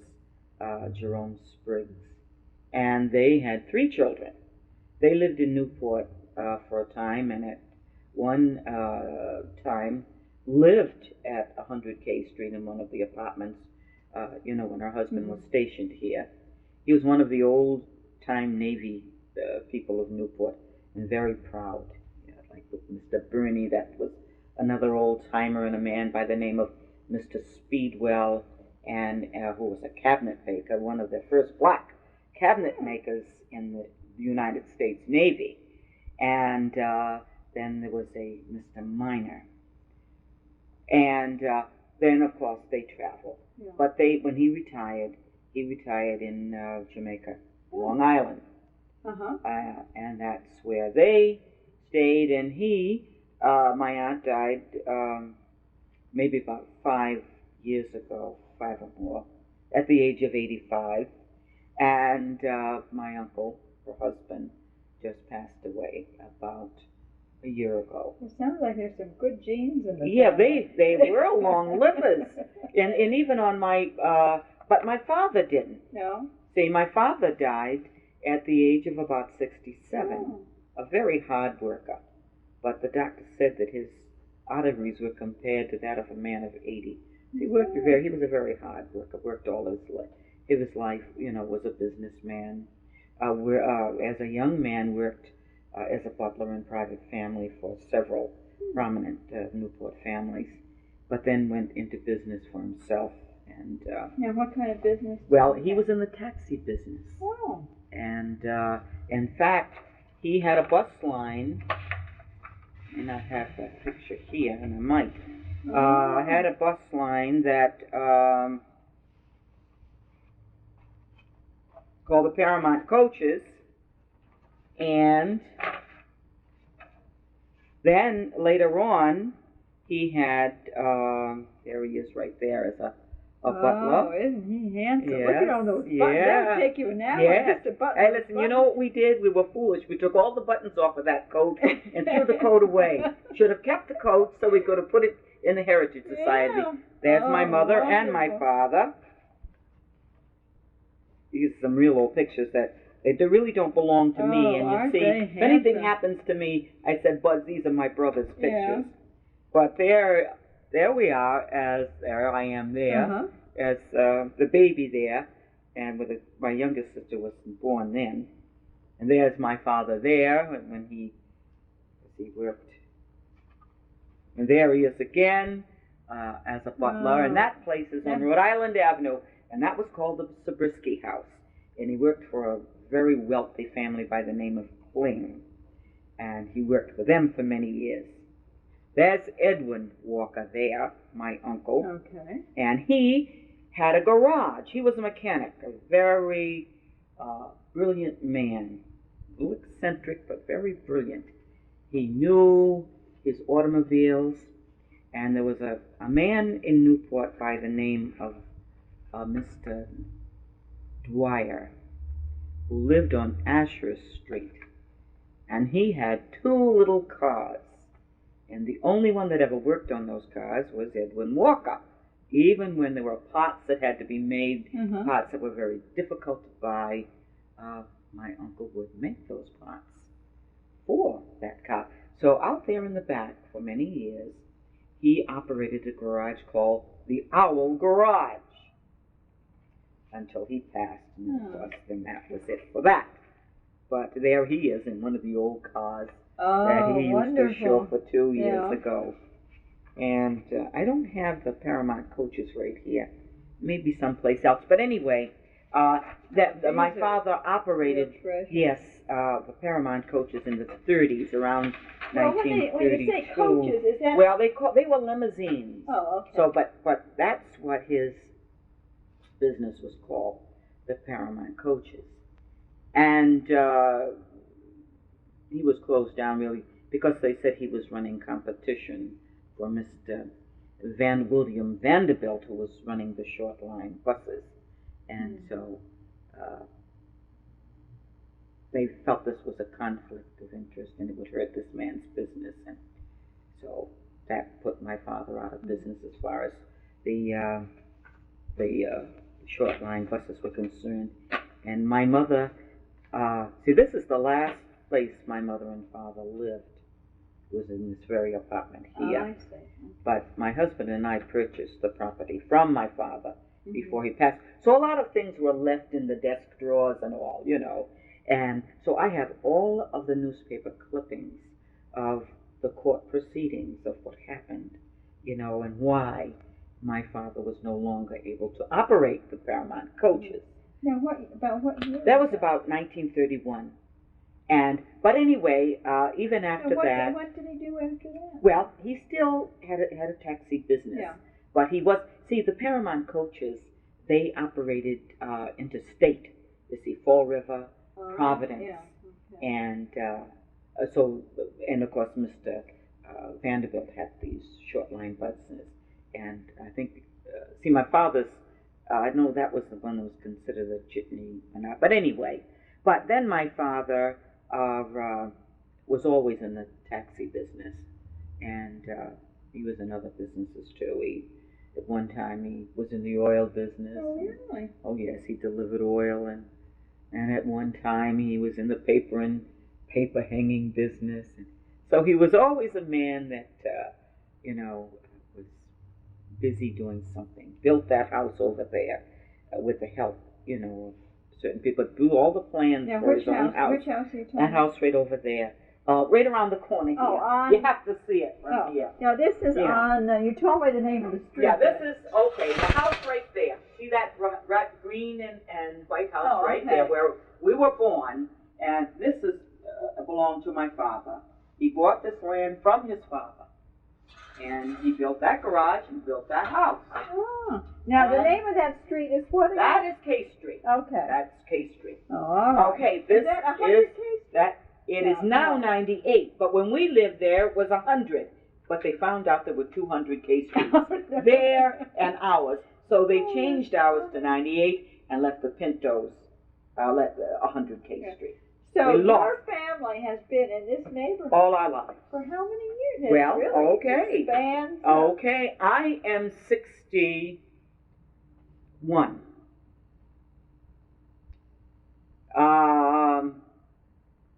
Jerome Spriggs. And they had 3 children. They lived in Newport for a time, and at one time lived at 100 K Street in one of the apartments, when her husband was stationed here. He was one of the old-time Navy people of Newport, and very proud. Like with Mr. Burney, that was another old-timer, and a man by the name of Mr. Speedwell, and who was a cabinet maker, one of the first black cabinet makers in the United States Navy. And then there was a Mr. Miner. And then, of course, they traveled. But when he retired in Jamaica, Long Island. And that's where they stayed. And my aunt died maybe about 5 years ago, 5 or more, at the age of 85. And my uncle, her husband, just passed away about a year ago. It sounds like there's some good genes in the family. they were long livers. and even on my, but my father didn't. No? See, my father died at the age of about 67, a very hard worker. But the doctor said that his arteries were compared to that of a man of 80. He was a very hard worker, worked all his life. His life, was a businessman. As a young man, worked as a butler in private family for several prominent Newport families, but then went into business for himself. And now, what kind of business? Well, he was in the taxi business. Oh. And in fact, he had a bus line, and I have that picture here, and I might. Had a bus line that called the Paramount Coaches, and then later on he had there he is right there as a butler. Oh, isn't he handsome? Yes. Look at all those buttons. That would take you an hour just to button. Hey, listen, you know what we did? We were foolish. We took all the buttons off of that coat and threw the coat away. Should have kept the coat so we could have put it in the Heritage Society. There's my mother and my father. These are some real old pictures that they really don't belong to me. And you see, if anything happens to me, I said, Buzz, these are my brother's pictures. But there we are, there I am there, as the baby there, and my youngest sister was born then. And there's my father there when he worked. And there he is again as a butler, and that place is on Rhode Island Avenue, and that was called the Zabriskie House. And he worked for a very wealthy family by the name of Kling, and he worked for them for many years. There's Edwin Walker there, my uncle. Okay. And he had a garage. He was a mechanic, a very brilliant man. A little eccentric, but very brilliant. He knew his automobiles. And there was a man in Newport by the name of Mr. Dwyer, who lived on Ashurst Street. And he had 2 little cars. And the only one that ever worked on those cars was Edwin Walker. Even when there were parts that had to be made, parts that were very difficult to buy, my uncle would make those parts for that car. So out there in the back for many years, he operated a garage called the Owl Garage until he passed. And of course, then that was it for that. But there he is in one of the old cars that he used to show for 2 years ago. And I don't have the Paramount Coaches right here. Maybe someplace else. But anyway, My father operated, yes, the Paramount coaches in the 30s, around 1932. When you say coaches, is that? Well, they were limousines. Oh, okay. So, but that's what his business was called, the Paramount coaches, and he was closed down really because they said he was running competition for Mr. William Vanderbilt, who was running the short line buses. And so they felt this was a conflict of interest and it would hurt this man's business. And so that put my father out of business as far as the short line buses were concerned. And my mother, see, this is the last place my mother and father lived. It was in this very apartment here. Oh, I see. But my husband and I purchased the property from my father before he passed. So a lot of things were left in the desk drawers and all, you know. And so I have all of the newspaper clippings of the court proceedings of what happened, you know, and why my father was no longer able to operate the Paramount coaches. Now, about what year? That was about 1931. But anyway, even after that. What did he do after that? Well, he still had a taxi business. Yeah. But he was, see, the Paramount coaches, they operated interstate. You see, Fall River, Providence. Yeah. Okay. And so, and of course, Mr. Vanderbilt had these short line buses. And I think, see, my father's, I know that was the one that was considered a jitney. But anyway, but then my father was always in the taxi business. And he was in other businesses too. At one time, he was in the oil business. Oh, really? Oh, yes, he delivered oil. And at one time, he was in the paper and paper hanging business. And so he was always a man that, you know, was busy doing something. Built that house over there with the help, you know, of certain people. Drew all the plans for his own house. Which house are you talking about? That house right over there. Right around the corner here. Oh, you have to see it from here. Now this is on, you told me the name of the street. Yeah, this is, okay, the house right there. See that green and white house there where we were born, and this is belonged to my father. He bought this land from his father, and he built that garage and built that house. Oh. Now the name of that street is what again? That is K Street. Okay. That's K Street. Oh, all right. Okay, this is that 100 K Street? That. It is now 98, but when we lived there, it was 100. But they found out there were 200 K Streets there and ours. So they changed ours to 98 and left the Pintos, let 100 K Street. So your family has been in this neighborhood all our lives. For how many years? Well, really okay. Spans okay, I am 61.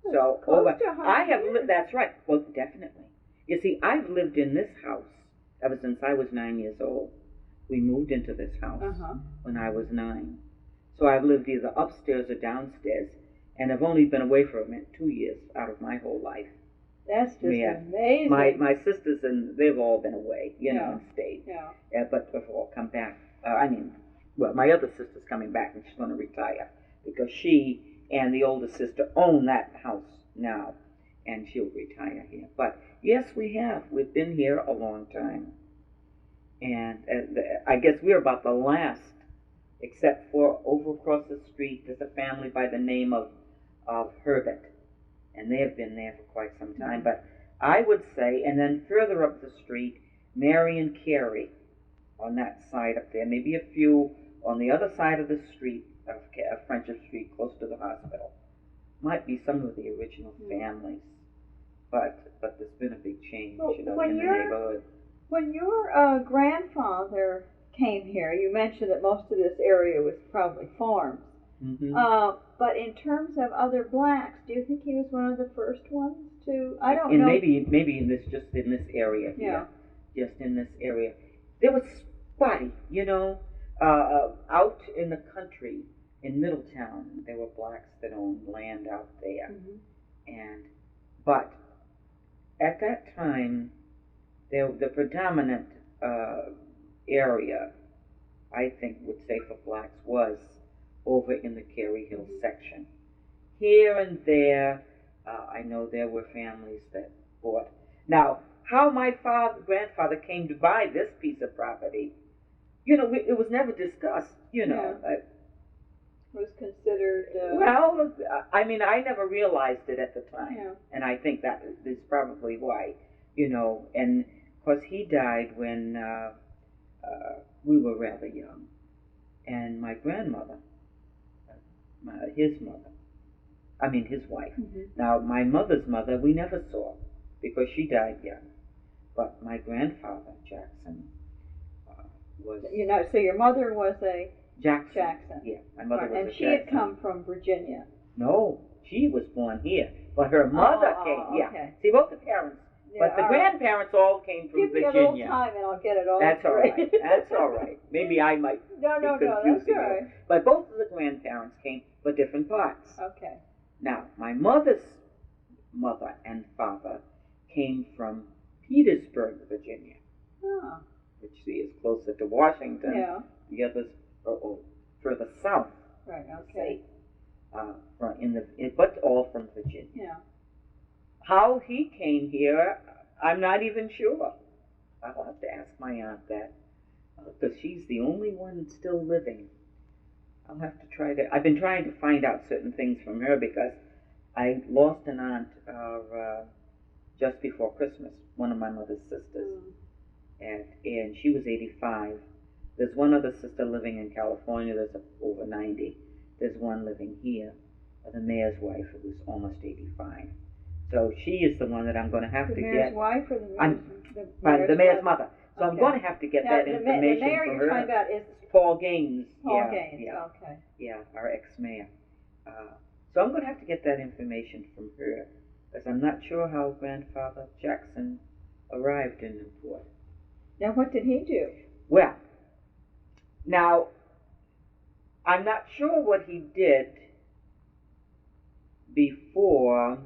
So I have lived. That's right. Well, definitely. You see, I've lived in this house ever since I was 9 years old. We moved into this house when I was 9. So I've lived either upstairs or downstairs, and I've only been away from it 2 years out of my whole life. That's just amazing. My sisters and they've all been away, you know, and stayed. Yeah. But they've all come back. My other sister's coming back, and she's going to retire because she and the older sister own that house now, and she'll retire here. But yes, we have. We've been here a long time. And I guess we're about the last, except for over across the street, there's a family by the name of Herbert. And they have been there for quite some time. But I would say, and then further up the street, Mary and Carrie on that side up there. Maybe a few on the other side of the street, of Friendship Street, close to the hospital. Might be some of the original families, but there's been a big change, in the neighborhood. When your grandfather came here, you mentioned that most of this area was probably farms. But in terms of other blacks, do you think he was one of the first ones to? I don't know. Maybe in this area. Yeah. Just in this area, there was spotty, you know, out in the country. In Middletown, there were blacks that owned land out there, but at that time, the predominant area, I think, would say for blacks was over in the Cary Hill section. Here and there, I know there were families that bought. Now, how my grandfather came to buy this piece of property, it was never discussed, Yeah. Was considered. Well, I mean, I never realized it at the time, Yeah. and I think that is probably why, and of course he died when we were rather young, and my grandmother, his wife. Mm-hmm. Now, my mother's mother we never saw because she died young, but my grandfather Jackson was. So your mother was a Jackson. Yeah, my mother was a Jackson. And she had come from Virginia. No, she was born here, but her mother came. Yeah, okay. See, both the parents, but the grandparents all came from Virginia. Give me a little time, and I'll get it all That's straight. all right. That's all right. Maybe I might No, be that's confusing all right. you. But both of the grandparents came for different parts. Okay. Now, my mother's mother and father came from Petersburg, Virginia, which is closer to Washington. Yeah. The others are further south. Right. Okay. But all from Virginia. Yeah. How he came here, I'm not even sure. I'll have to ask my aunt that, because she's the only one still living. I'll have to I've been trying to find out certain things from her because I lost an aunt just before Christmas, one of my mother's sisters, and she was 85. There's one other sister living in California that's over 90. There's one living here, the mayor's wife, who was almost 85. So she is the one that I'm going to have to get. The mayor's wife or the mayor's mother. So I'm going to have to get that information the mayor from you're her. talking about is Paul Gaines. Paul Gaines. Yeah. Okay. Yeah, our ex-mayor. So I'm going to have to get that information from her because I'm not sure how Grandfather Jackson arrived in Newport. Now, what did he do? Well, now, I'm not sure what he did before.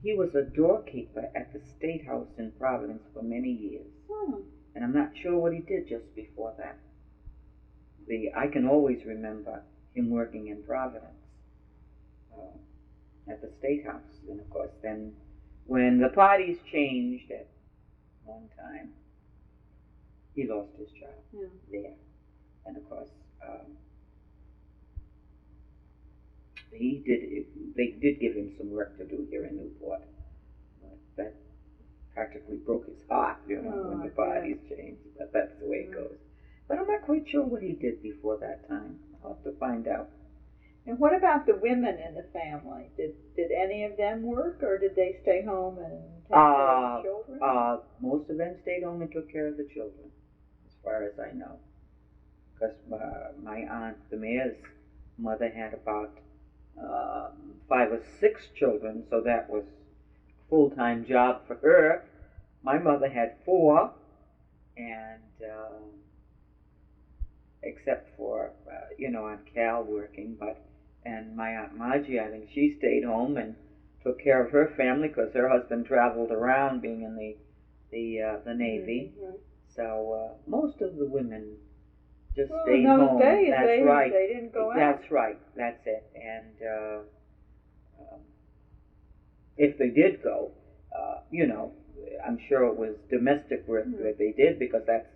He was a doorkeeper at the State House in Providence for many years. And I'm not sure what he did just before that. I can always remember him working in Providence at the State House. And of course, then when the parties changed at one time, he lost his job there. And of course, they did give him some work to do here in Newport. But that practically broke his heart, when the parties changed. But that's the way it goes. But I'm not quite sure what he did before that time. I'll have to find out. And what about the women in the family? Did any of them work, or did they stay home and take care of the children? Most of them stayed home and took care of the children, as far as I know. Because my aunt, the mayor's mother, had about 5 or 6 children, so that was a full-time job for her. My mother had 4, and except for Aunt Cal working, and my Aunt Margie, I think she stayed home and took care of her family because her husband traveled around, being in the Navy. Right. So most of the women just stayed in those home. days, That's right. They didn't go out. That's right. That's it. And if they did go, I'm sure it was domestic work that they did because that's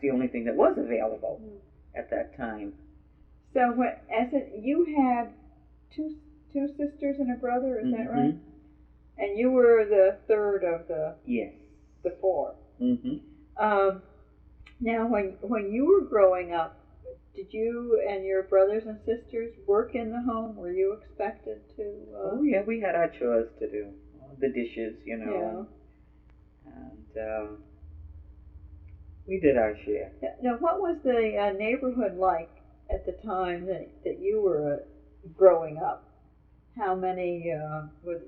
the only thing that was available at that time. So you had two sisters and a brother, is that right? And you were the third of the 4. Now, when you were growing up, did you and your brothers and sisters work in the home? Were you expected to? Oh yeah, we had our chores to do, the dishes, and we did our share. Now, what was the neighborhood like at the time that you were growing up? How many were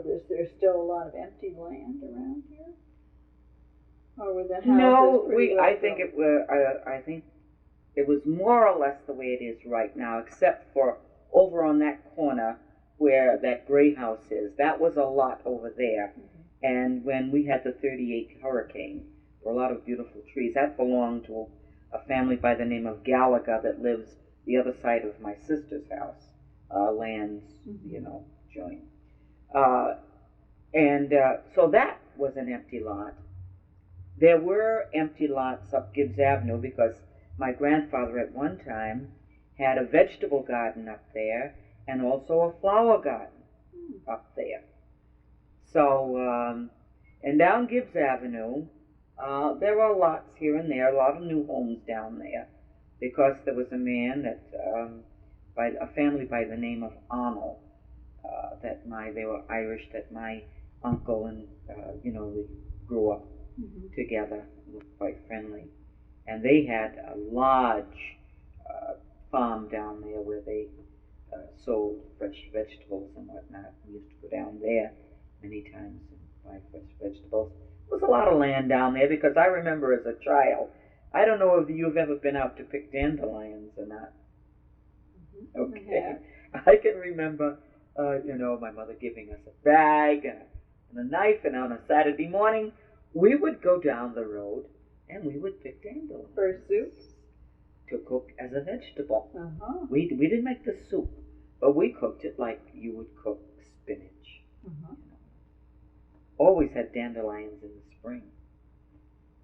there still a lot of empty land around here? Or were the houses pretty well I think it was more or less the way it is right now, except for over on that corner where that gray house is. That was a lot over there. And when we had the 38 hurricane, there were a lot of beautiful trees. That belonged to a family by the name of Gallagher that lives the other side of my sister's house. Lands, joint. So that was an empty lot. There were empty lots up Gibbs Avenue because my grandfather at one time had a vegetable garden up there and also a flower garden up there. So, and down Gibbs Avenue, there are lots here and there, a lot of new homes down there, because there was a man that, a family by the name of Arnold, they were Irish, that my uncle and, we grew up together, were quite friendly. And they had a large farm down there where they sold fresh vegetables and whatnot. We used to go down there many times and buy fresh vegetables. There was a lot of land down there because I remember as a child, I don't know if you've ever been out to pick dandelions or not. Okay. Yeah. I can remember, my mother giving us a bag and a knife, and on a Saturday morning, we would go down the road and we would pick dandelions. For soup? To cook as a vegetable. Uh-huh. We didn't make the soup, but we cooked it like you would cook spinach. Uh-huh. Always had dandelions in the spring,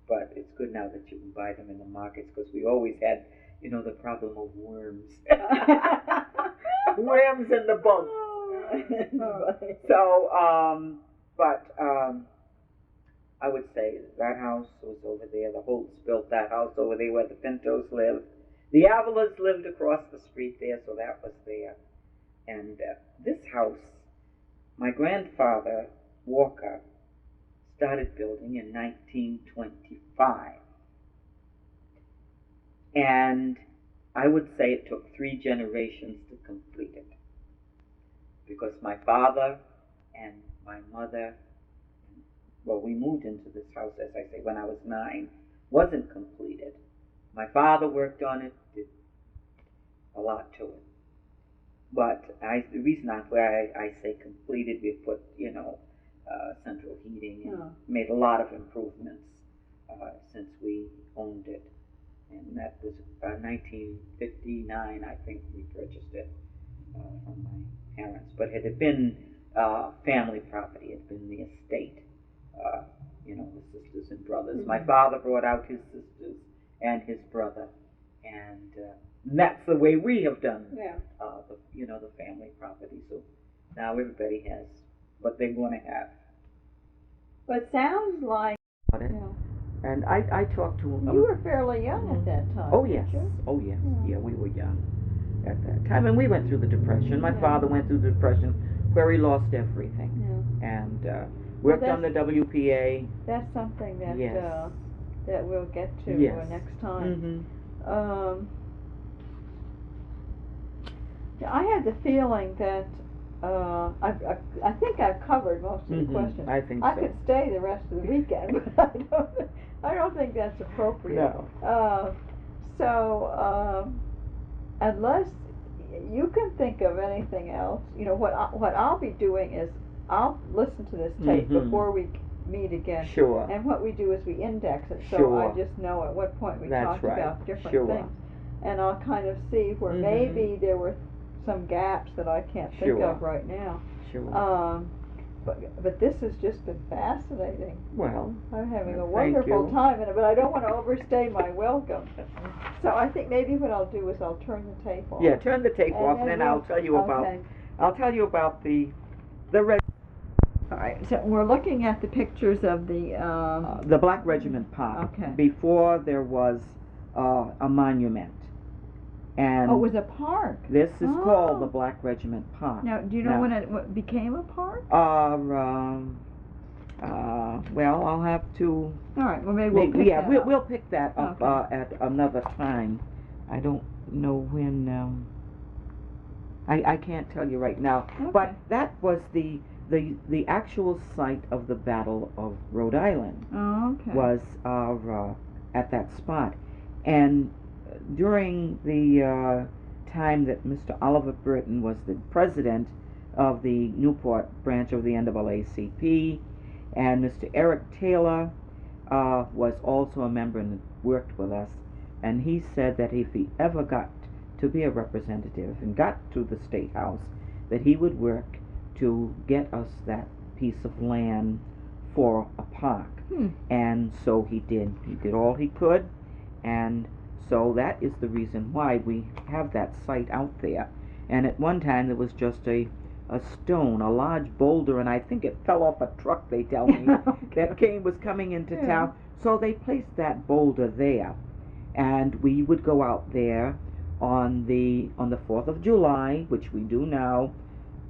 but it's good now that you can buy them in the markets, because we always had, the problem of worms. Worms and the bugs. So, I would say that house was over there. The Holtz built that house over there where the Pintos lived. The Avalas lived across the street there, so that was there. And this house, my grandfather, Walker, started building in 1925. And I would say it took 3 generations to complete it. Because my father and my mother, we moved into this house, as I say, when I was 9, wasn't completed. My father worked on it, did a lot to it. But the reason why I say completed, we put, central heating and made a lot of improvements since we owned it. And that was 1959, I think we purchased it from my parents. But it had been family property, it had been the estate. The sisters and brothers. Mm-hmm. My father brought out his sisters and his brother, and that's the way we have done. Yeah. The family property. So now everybody has what they want to have. But it sounds like. And I talked to him. You were fairly young at that time. Oh yes. Oh yes. Yeah, we were young at that time, and we went through the Depression. My father went through the Depression, where he lost everything, and. Worked on the WPA. That's something that that we'll get to next time. Mm-hmm. I had the feeling that I think I've covered most of the questions. I think I could stay the rest of the weekend, but I don't think that's appropriate. No. So unless you can think of anything else, what I'll be doing is, I'll listen to this tape before we meet again. Sure. And what we do is we index it, so sure. I just know at what point we talked about different sure. things. And I'll kind of see where maybe there were some gaps that I can't think of right now. Sure. But this has just been fascinating. Well, I'm having a wonderful time in it, but I don't want to overstay my welcome. So I think maybe what I'll do is I'll turn the tape off. Yeah, turn the tape off, and then I'll tell you about the red. All right, so we're looking at the pictures of the Black Regiment Park. Okay. Before there was a monument. And it was a park. This is called the Black Regiment Park. Now, do you know when it became a park? Well, I'll have to. All right. Well, maybe we'll pick that up. We'll pick that up at another time. I don't know when. I can't tell you right now. Okay. But that was the actual site of the Battle of Rhode Island. Oh, okay. Was at that spot, and during the time that Mr. Oliver Burton was the president of the Newport branch of the NAACP, and Mr. Eric Taylor was also a member and worked with us. and he said that if he ever got to be a representative and got to the State House, that he would work to get us that piece of land for a park. And so he did. He did all he could, and so that is the reason why we have that site out there. And at one time there was just a stone, a large boulder, and I think it fell off a truck, they tell me, that was coming into town. So they placed that boulder there, and we would go out there on the 4th of July, which we do now,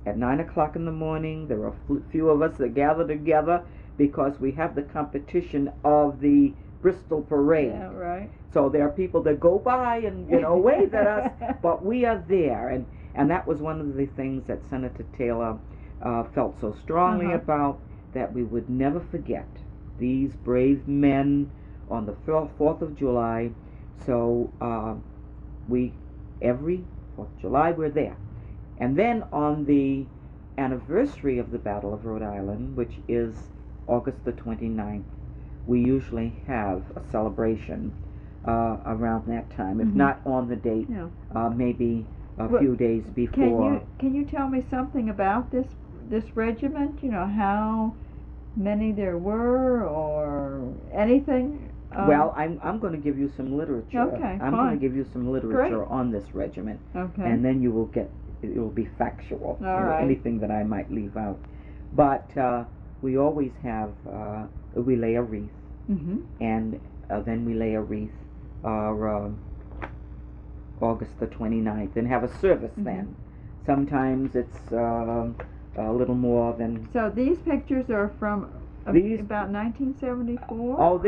at 9 o'clock in the morning. There are a few of us that gather together because we have the competition of the Bristol Parade. Yeah, right. So there are people that go by and, wave at us, but we are there. And that was one of the things that Senator Taylor felt so strongly about, that we would never forget these brave men on the 4th of July. So every 4th of July, we're there. And then on the anniversary of the Battle of Rhode Island, which is August the 29th, we usually have a celebration around that time, if not on the date, maybe a few days before. Can you tell me something about this regiment? How many there were, or anything? Well, I'm going to give you some literature. Okay, I'm going to give you some literature on this regiment, and then you will get. It will be factual. All right. Anything that I might leave out, but we always have. We lay a wreath, and then we lay a wreath August the 29th, and have a service then. Sometimes it's a little more than. So these pictures are from about 1974? Oh,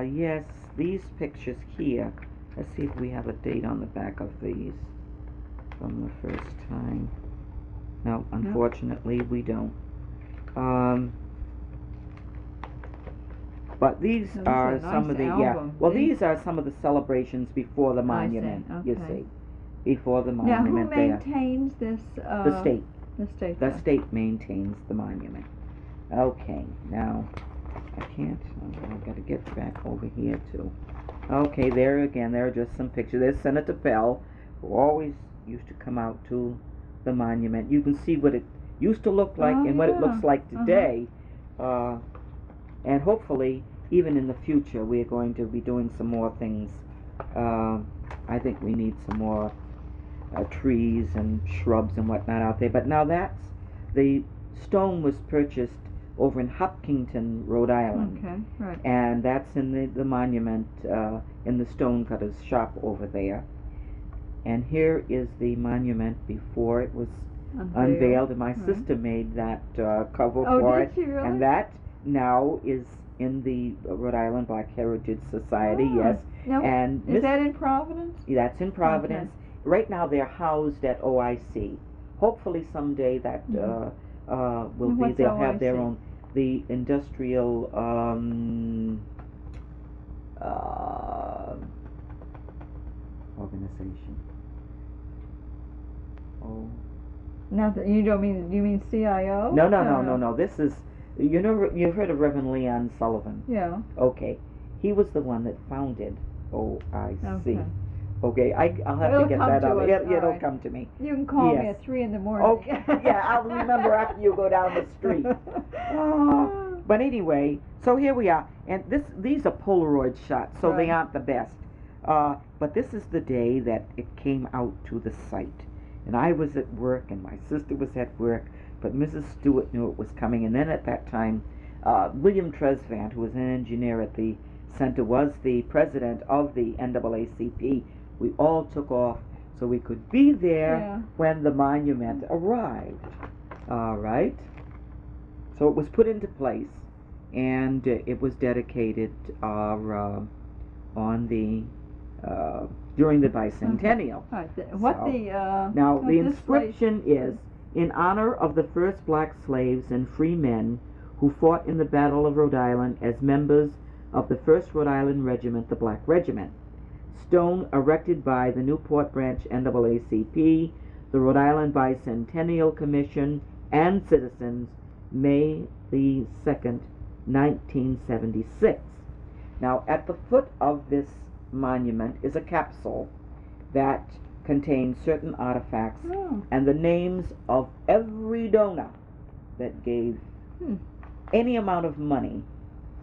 yes, these pictures here. Let's see if we have a date on the back of these from the first time. No, unfortunately we don't. But these are some of the these are some of the celebrations before the monument. You see, before the monument. Now, who maintains this? The state. The state. The state maintains the monument. Okay, now I can't. I've got to get back over here too. Okay, there again. There are just some pictures. There's Senator Bell, who always used to come out to the monument. You can see what it used to look like and what it looks like today. And hopefully, even in the future, we're going to be doing some more things. I think we need some more trees and shrubs and whatnot out there. But now the stone was purchased over in Hopkinton, Rhode Island. Okay, right. And that's in the monument, in the stonecutter's shop over there. And here is the monument before it was unveiled. And my sister made that cover for it. Did she really? And that now is in the Rhode Island Black Heritage Society, yes. Now, and is that in Providence? That's in Providence. Okay. Right now they're housed at OIC. Hopefully someday that will be. They'll OIC? Have their own, the industrial organization. Oh. Now you don't mean, you mean CIO? No. This is, you've heard of Reverend Leon Sullivan? Yeah. Okay. He was the one that founded OIC. Okay, I'll have to get that out. It'll come to me. You can call me at 3 in the morning. Okay, yeah, I'll remember after you go down the street. But anyway, so here we are, and these are Polaroid shots, so they aren't the best. But this is the day that it came out to the site, and I was at work, and my sister was at work, but Mrs. Stewart knew it was coming, and then at that time, William Tresvant, who was an engineer at the center, was the president of the NAACP. We all took off so we could be there when the monument arrived. All right. So it was put into place, and it was dedicated on the during the bicentennial. Now the inscription is in honor of the first black slaves and free men who fought in the Battle of Rhode Island as members of the 1st Rhode Island Regiment, the Black Regiment. Stone erected by the Newport Branch NAACP, the Rhode Island Bicentennial Commission, and citizens, May the 2nd, 1976. Now, at the foot of this monument is a capsule that contains certain artifacts Oh. and the names of every donor that gave any amount of money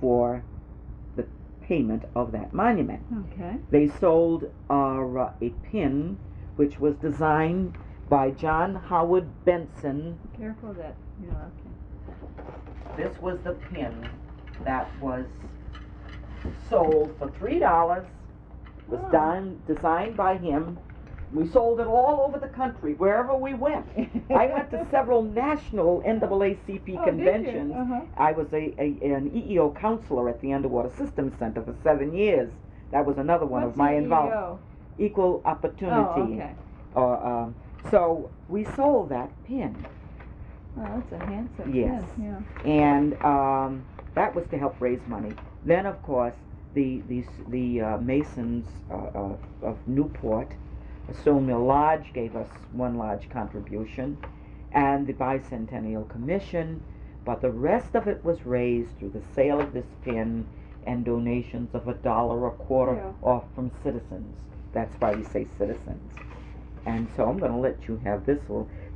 for the payment of that monument. Okay. They sold a pin which was designed by John Howard Benson. Careful of that. Yeah, okay. This was the pin that was sold for $3. Was designed by him. We sold it all over the country, wherever we went. I went to several national NAACP conventions. Did you? I was an EEO counselor at the Underwater Systems Center for 7 years. That was another one of my involvement. Oh, Equal opportunity. okay. So we sold that pin. Oh, that's a handsome Yes. pin. Yeah. And that was to help raise money. Then, of course, the Masons of Newport, Sawmill Lodge gave us one large contribution, and the Bicentennial Commission, but the rest of it was raised through the sale of this pin and donations of $1 a quarter off from citizens. That's why we say citizens. And so I'm going to let you have this.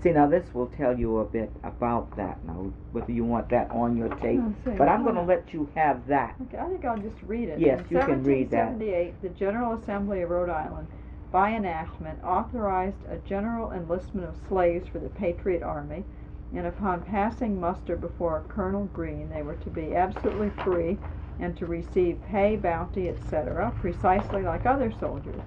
Now this will tell you a bit about that now, whether you want that on your tape. But I'm going to let you have that. Okay, I think I'll just read it. Yes, you can read that. In 1778, the General Assembly of Rhode Island, by enactment, authorized a general enlistment of slaves for the Patriot Army, and upon passing muster before Colonel Greene, they were to be absolutely free and to receive pay, bounty, etc., precisely like other soldiers.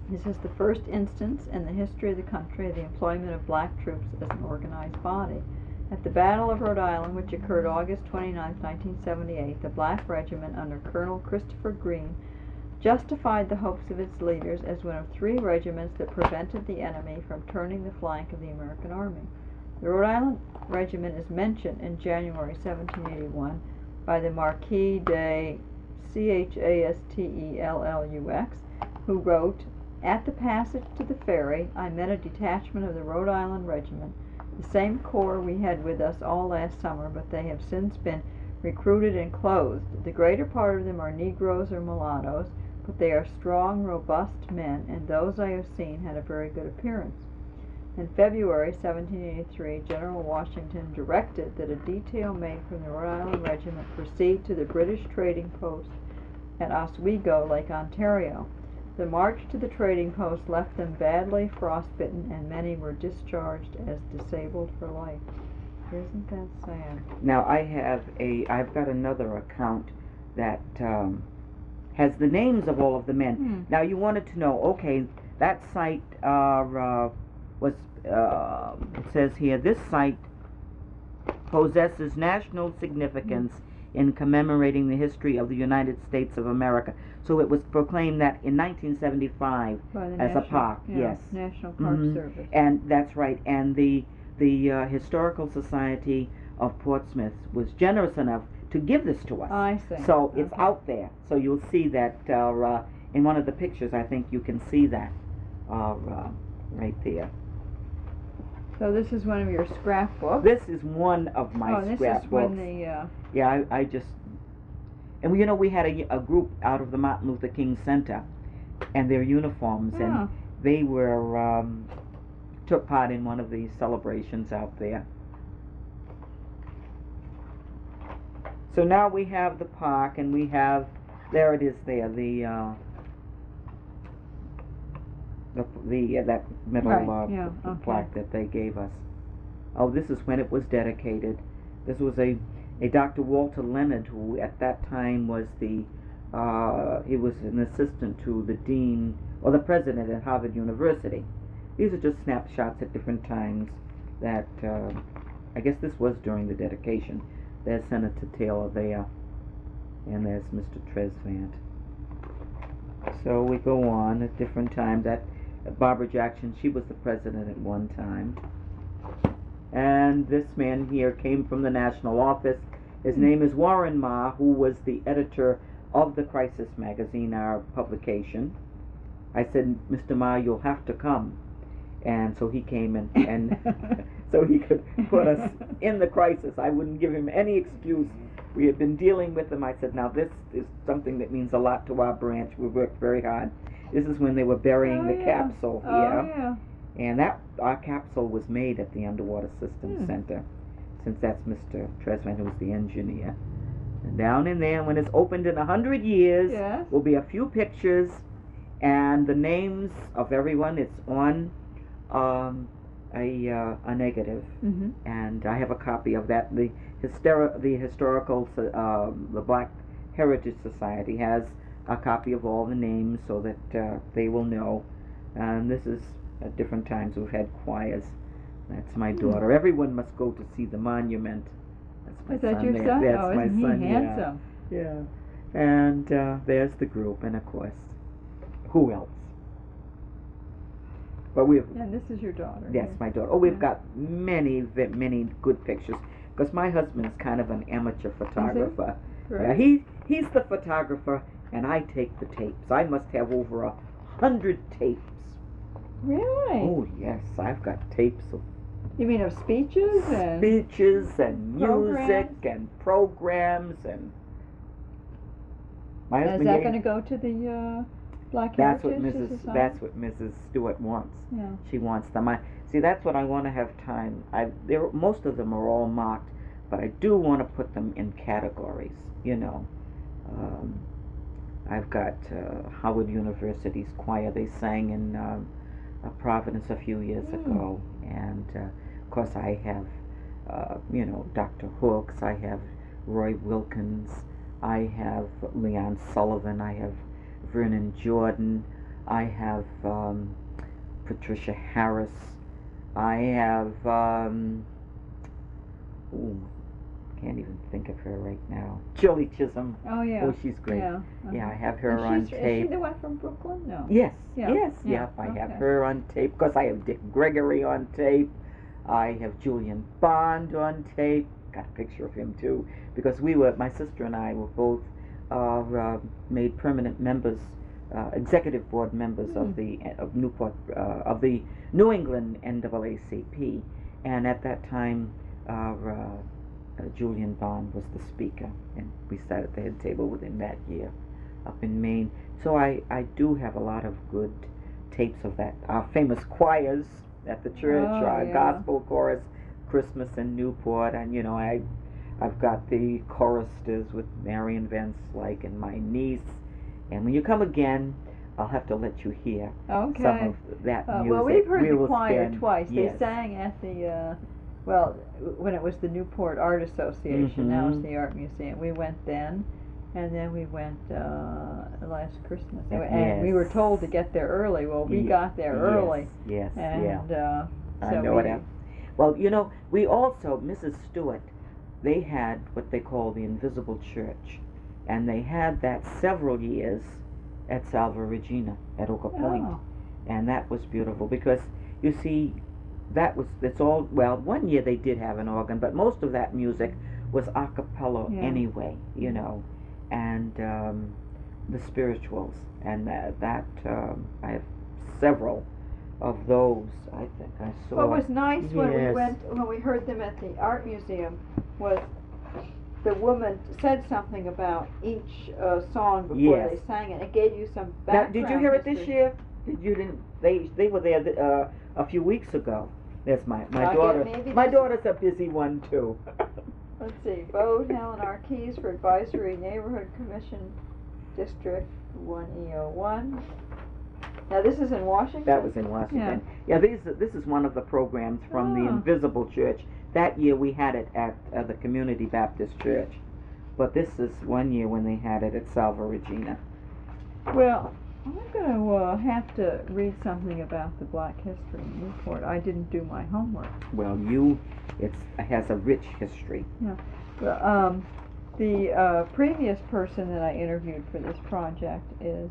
This is the first instance in the history of the country of the employment of black troops as an organized body. At the Battle of Rhode Island, which occurred August 29, 1978, the Black Regiment under Colonel Christopher Greene justified the hopes of its leaders as one of 3 regiments that prevented the enemy from turning the flank of the American Army. The Rhode Island Regiment is mentioned in January 1781 by the Marquis de Chastelux, who wrote, "At the passage to the ferry, I met a detachment of the Rhode Island Regiment, the same corps we had with us all last summer, but they have since been recruited and clothed. The greater part of them are Negroes or mulattoes, but they are strong, robust men, and those I have seen had a very good appearance." In February 1783, General Washington directed that a detail made from the Rhode Island Regiment proceed to the British trading post at Oswego, Lake Ontario. The march to the trading post left them badly frostbitten, and many were discharged as disabled for life. Isn't that sad? Now I've got another account that has the names of all of the men. Now you wanted to know, okay, that site was, it says here, this site possesses national significance in commemorating the history of the United States of America. So it was proclaimed that in 1975 as a park. Yes, National Park Service. And that's right. And the Historical Society of Portsmouth was generous enough to give this to us. I see. So it's out there. So you'll see that in one of the pictures. I think you can see that right there. So this is one of your scrapbooks. This is one of my scrapbooks. This is when the yeah, I just, and you know, we had a group out of the Martin Luther King Center, and their uniforms, and they were took part in one of these celebrations out there. So now we have the park, and we have, there it is there, that middle plaque that they gave us. Oh, this is when it was dedicated. This was a Dr. Walter Leonard, who at that time was he was an assistant to the dean or the president at Harvard University. These are just snapshots at different times that I guess this was during the dedication. There's Senator Taylor there, and there's Mr. Tresvant. So we go on at different times. That Barbara Jackson, she was the president at one time. And this man here came from the national office. His name is Warren Ma, who was the editor of the Crisis magazine, our publication. I said, "Mr. Ma, you'll have to come." And so he came and so he could put us in the Crisis. I wouldn't give him any excuse we had been dealing with them. I said, now this is something that means a lot to our branch. We worked very hard. This is when they were burying the capsule here. Oh, yeah. And our capsule was made at the Underwater Systems Center, since that's Mr. Tresvant, who was the engineer. And down in there, when it's opened in 100 years, will be a few pictures and the names of everyone. It's on a negative, and I have a copy of that. The historical, the Black Heritage Society has a copy of all the names so that they will know. And this is at different times we've had choirs. That's my daughter. Everyone must go to see the monument. That's my Is that son your there. son? That's oh, my isn't son. he handsome? Yeah. And there's the group, and of course, who else? But we've. And this is your daughter. Yes, my daughter. Oh, we've got many good pictures. Because my husband is kind of an amateur photographer. Right. He's the photographer, and I take the tapes. I must have over 100 tapes. Really? Oh yes, I've got tapes of. You mean of speeches and music and programs and. My husband. Is that going to go to the Black Heritage Society? That's what Mrs. Stewart wants. Yeah. She wants them. See, that's what I want to have time. Most of them are all marked, but I do want to put them in categories. You know, I've got Howard University's choir. They sang in Providence a few years ago, and of course I have, Dr. Hooks. I have Roy Wilkins. I have Leon Sullivan. I have Vernon Jordan. I have Patricia Harris. I have can't even think of her right now. Julie Chisholm. Oh yeah. Oh, she's great. Yeah. Yeah, I have her on tape. Is she the one from Brooklyn? No. Yes. Yeah. Yes. Yeah. I have her on tape. Of course, I have Dick Gregory on tape. I have Julian Bond on tape. Got a picture of him too, because my sister and I were both made permanent members, executive board members of the Newport of the New England NAACP, and at that time, Julian Bond was the speaker, and we sat at the head table with him that year, up in Maine. So I do have a lot of good tapes of that. Our famous choirs at the church, gospel chorus, Christmas in Newport, and I've got the choristers with Marion Van Slyke and my niece. And when you come again, I'll have to let you hear some of that music. Well, we've heard the choir twice. Yes. They sang at the when it was the Newport Art Association. Now it's the Art Museum. We went then, and then we went last Christmas. And we were told to get there early. Well, we got there early. Yes. And I know it. Well, we also, Mrs. Stewart, they had what they call the Invisible Church, and they had that several years at Salva Regina at Oka Point, and that was beautiful because you see, one year they did have an organ, but most of that music was a cappella anyway, and the spirituals, and that I have several of those. I think I saw. What was nice when we heard them at the art museum was the woman said something about each song before they sang it. It gave you some background. Now, did you hear it this history. year? They were there a few weeks ago. There's my daughter. My daughter's a busy one too. Let's see. Vote Eleanor Keys for Advisory Neighborhood Commission District 1E01. Now this is in Washington? That was in Washington. Yeah, this is one of the programs from the Invisible Church. That year we had it at the Community Baptist Church. But this is one year when they had it at Salva Regina. Well, I'm going to have to read something about the Black history in Newport. I didn't do my homework. Well, it has a rich history. Yeah. Well, the previous person that I interviewed for this project is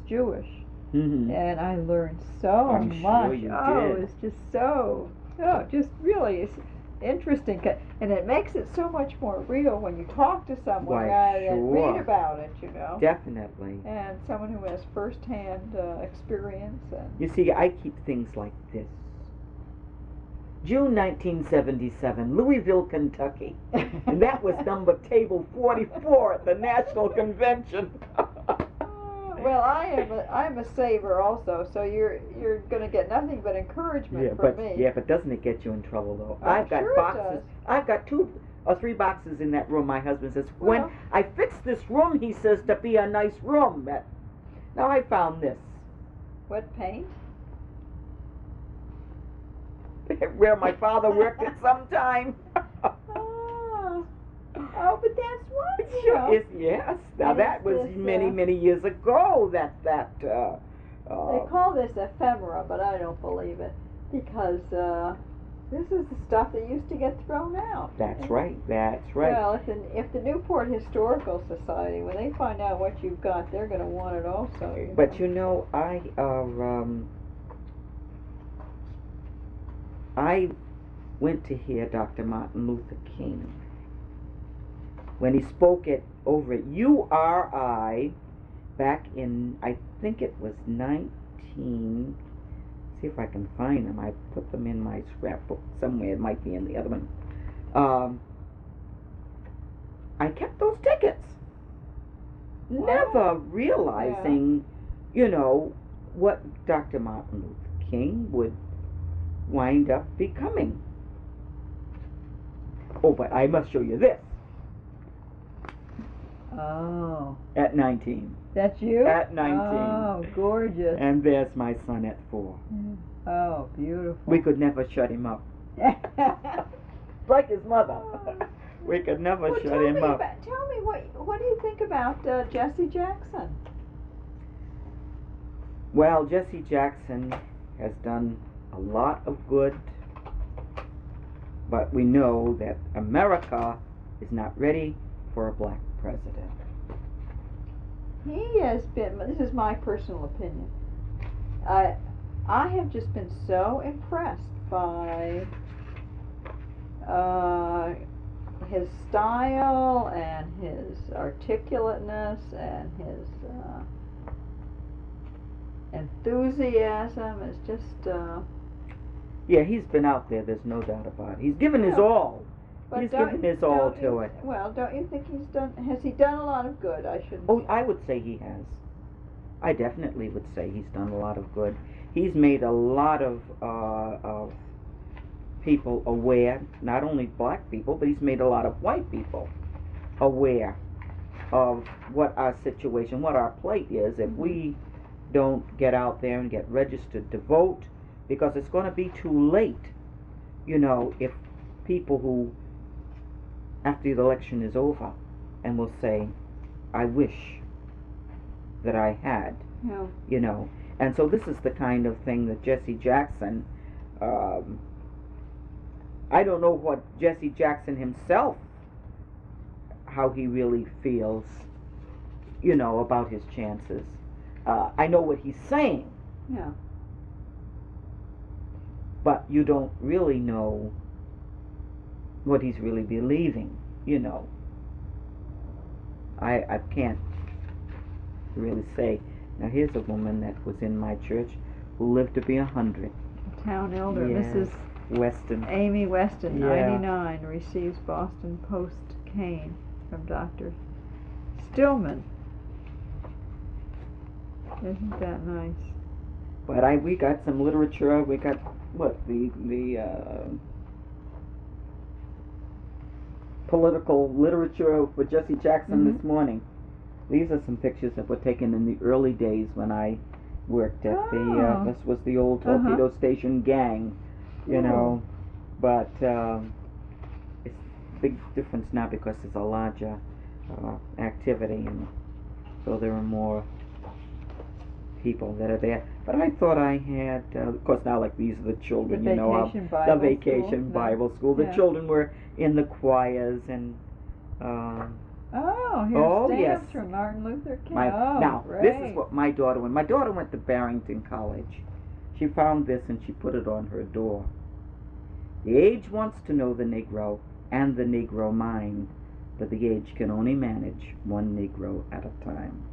Jewish, and I learned so much. Sure you did. It's just just really it's interesting, and it makes it so much more real when you talk to someone rather than read about it. Definitely. And someone who has first-hand experience. And you see, I keep things like this. June 1977, Louisville, Kentucky. And that was table 44 at the National Convention. Well, I'm a saver also, so you're going to get nothing but encouragement from me. Yeah, but doesn't it get you in trouble though? I've got boxes. I've got 2 or 3 boxes in that room. My husband says, when I fix this room, he says, to be a nice room. Now I found this. What paint? Where my father worked at some time. Oh, but that's wonderful. Sure is, yes. Now that was many years ago. They call this ephemera, but I don't believe it because this is the stuff that used to get thrown out. That's right. That's right. Well, if the Newport Historical Society, when they find out what you've got, they're going to want it also. But I went to hear Dr. Martin Luther King when he spoke over at URI back in, I think it was 19, see if I can find them. I put them in my scrapbook somewhere. It might be in the other one. I kept those tickets, never realizing, what Dr. Martin Luther King would wind up becoming. Oh, but I must show you this. Oh. At 19. That's you? At 19. Oh, gorgeous. And there's my son at 4. Oh, beautiful. We could never shut him up. Like his mother. We could never shut him up. Tell me, what do you think about Jesse Jackson? Well, Jesse Jackson has done a lot of good, but we know that America is not ready for a black president. He has been, this is my personal opinion, I have just been so impressed by his style and his articulateness and his enthusiasm. Is just yeah, he's been out there, there's no doubt about it. He's given his all. But he's given his all to it. Well, don't you think has he done a lot of good? I shouldn't. Oh, I would say he has. I definitely would say he's done a lot of good. He's made a lot of people aware, not only black people, but he's made a lot of white people aware of what our situation, what our plight is if we don't get out there and get registered to vote, because it's going to be too late, if people who, after the election is over, and will say, I wish that I had, and so this is the kind of thing that Jesse Jackson, I don't know what Jesse Jackson himself, how he really feels, about his chances. I know what he's saying. Yeah. But you don't really know what he's really believing, I can't really say. Now here's a woman that was in my church who lived to be 100. Town elder, Mrs. Weston. Amy Weston, 99, receives Boston Post cane from Dr. Stillman. Isn't that nice? But we got some literature. We got the political literature for Jesse Jackson this morning. These are some pictures that were taken in the early days when I worked at this was the old Torpedo Station gang, but it's a big difference now because there's a larger activity, and so there are more people that are there. But I thought I had, of course now, like, these are the children, the vacation Bible school. The children were in the choirs and here's stamps from Martin Luther King. Now, great. This is what my daughter, when my daughter went to Barrington College, she found this and she put it on her door. The age wants to know the Negro and the Negro mind, but the age can only manage one Negro at a time.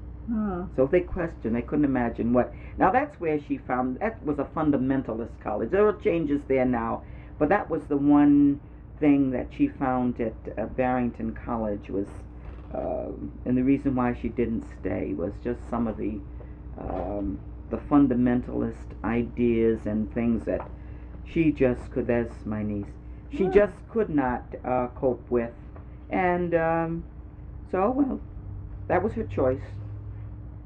So if they questioned, they couldn't imagine what. Now that's where she found, that was a fundamentalist college. There are changes there now, But that was the one thing that she found at Barrington College was, and the reason why she didn't stay was just some of the fundamentalist ideas and things that she just could. That's my niece. She just could not cope with, and so well, that was her choice.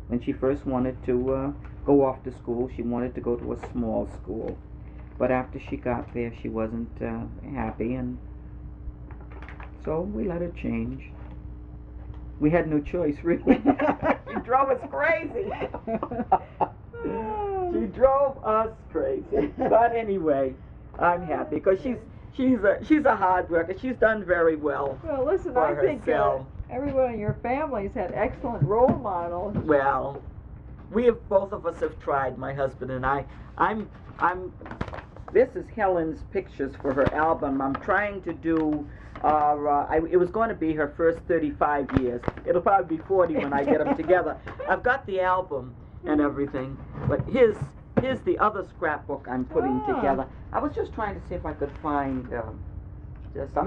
When she first wanted to go off to school, she wanted to go to a small school. But after she got there, she wasn't happy, and so we let her change. We had no choice, really. She drove us crazy. She drove us crazy. But anyway, I'm happy because she's a hard worker. She's done very well. Well, listen, I think everyone in your family's had excellent role models. Well, both of us have tried, my husband and I. This is Helen's pictures for her album. I'm trying to do, it was going to be her first 35 years. It'll probably be 40 when I get them together. I've got the album and everything, but here's the other scrapbook I'm putting together. I was just trying to see if I could find, I'm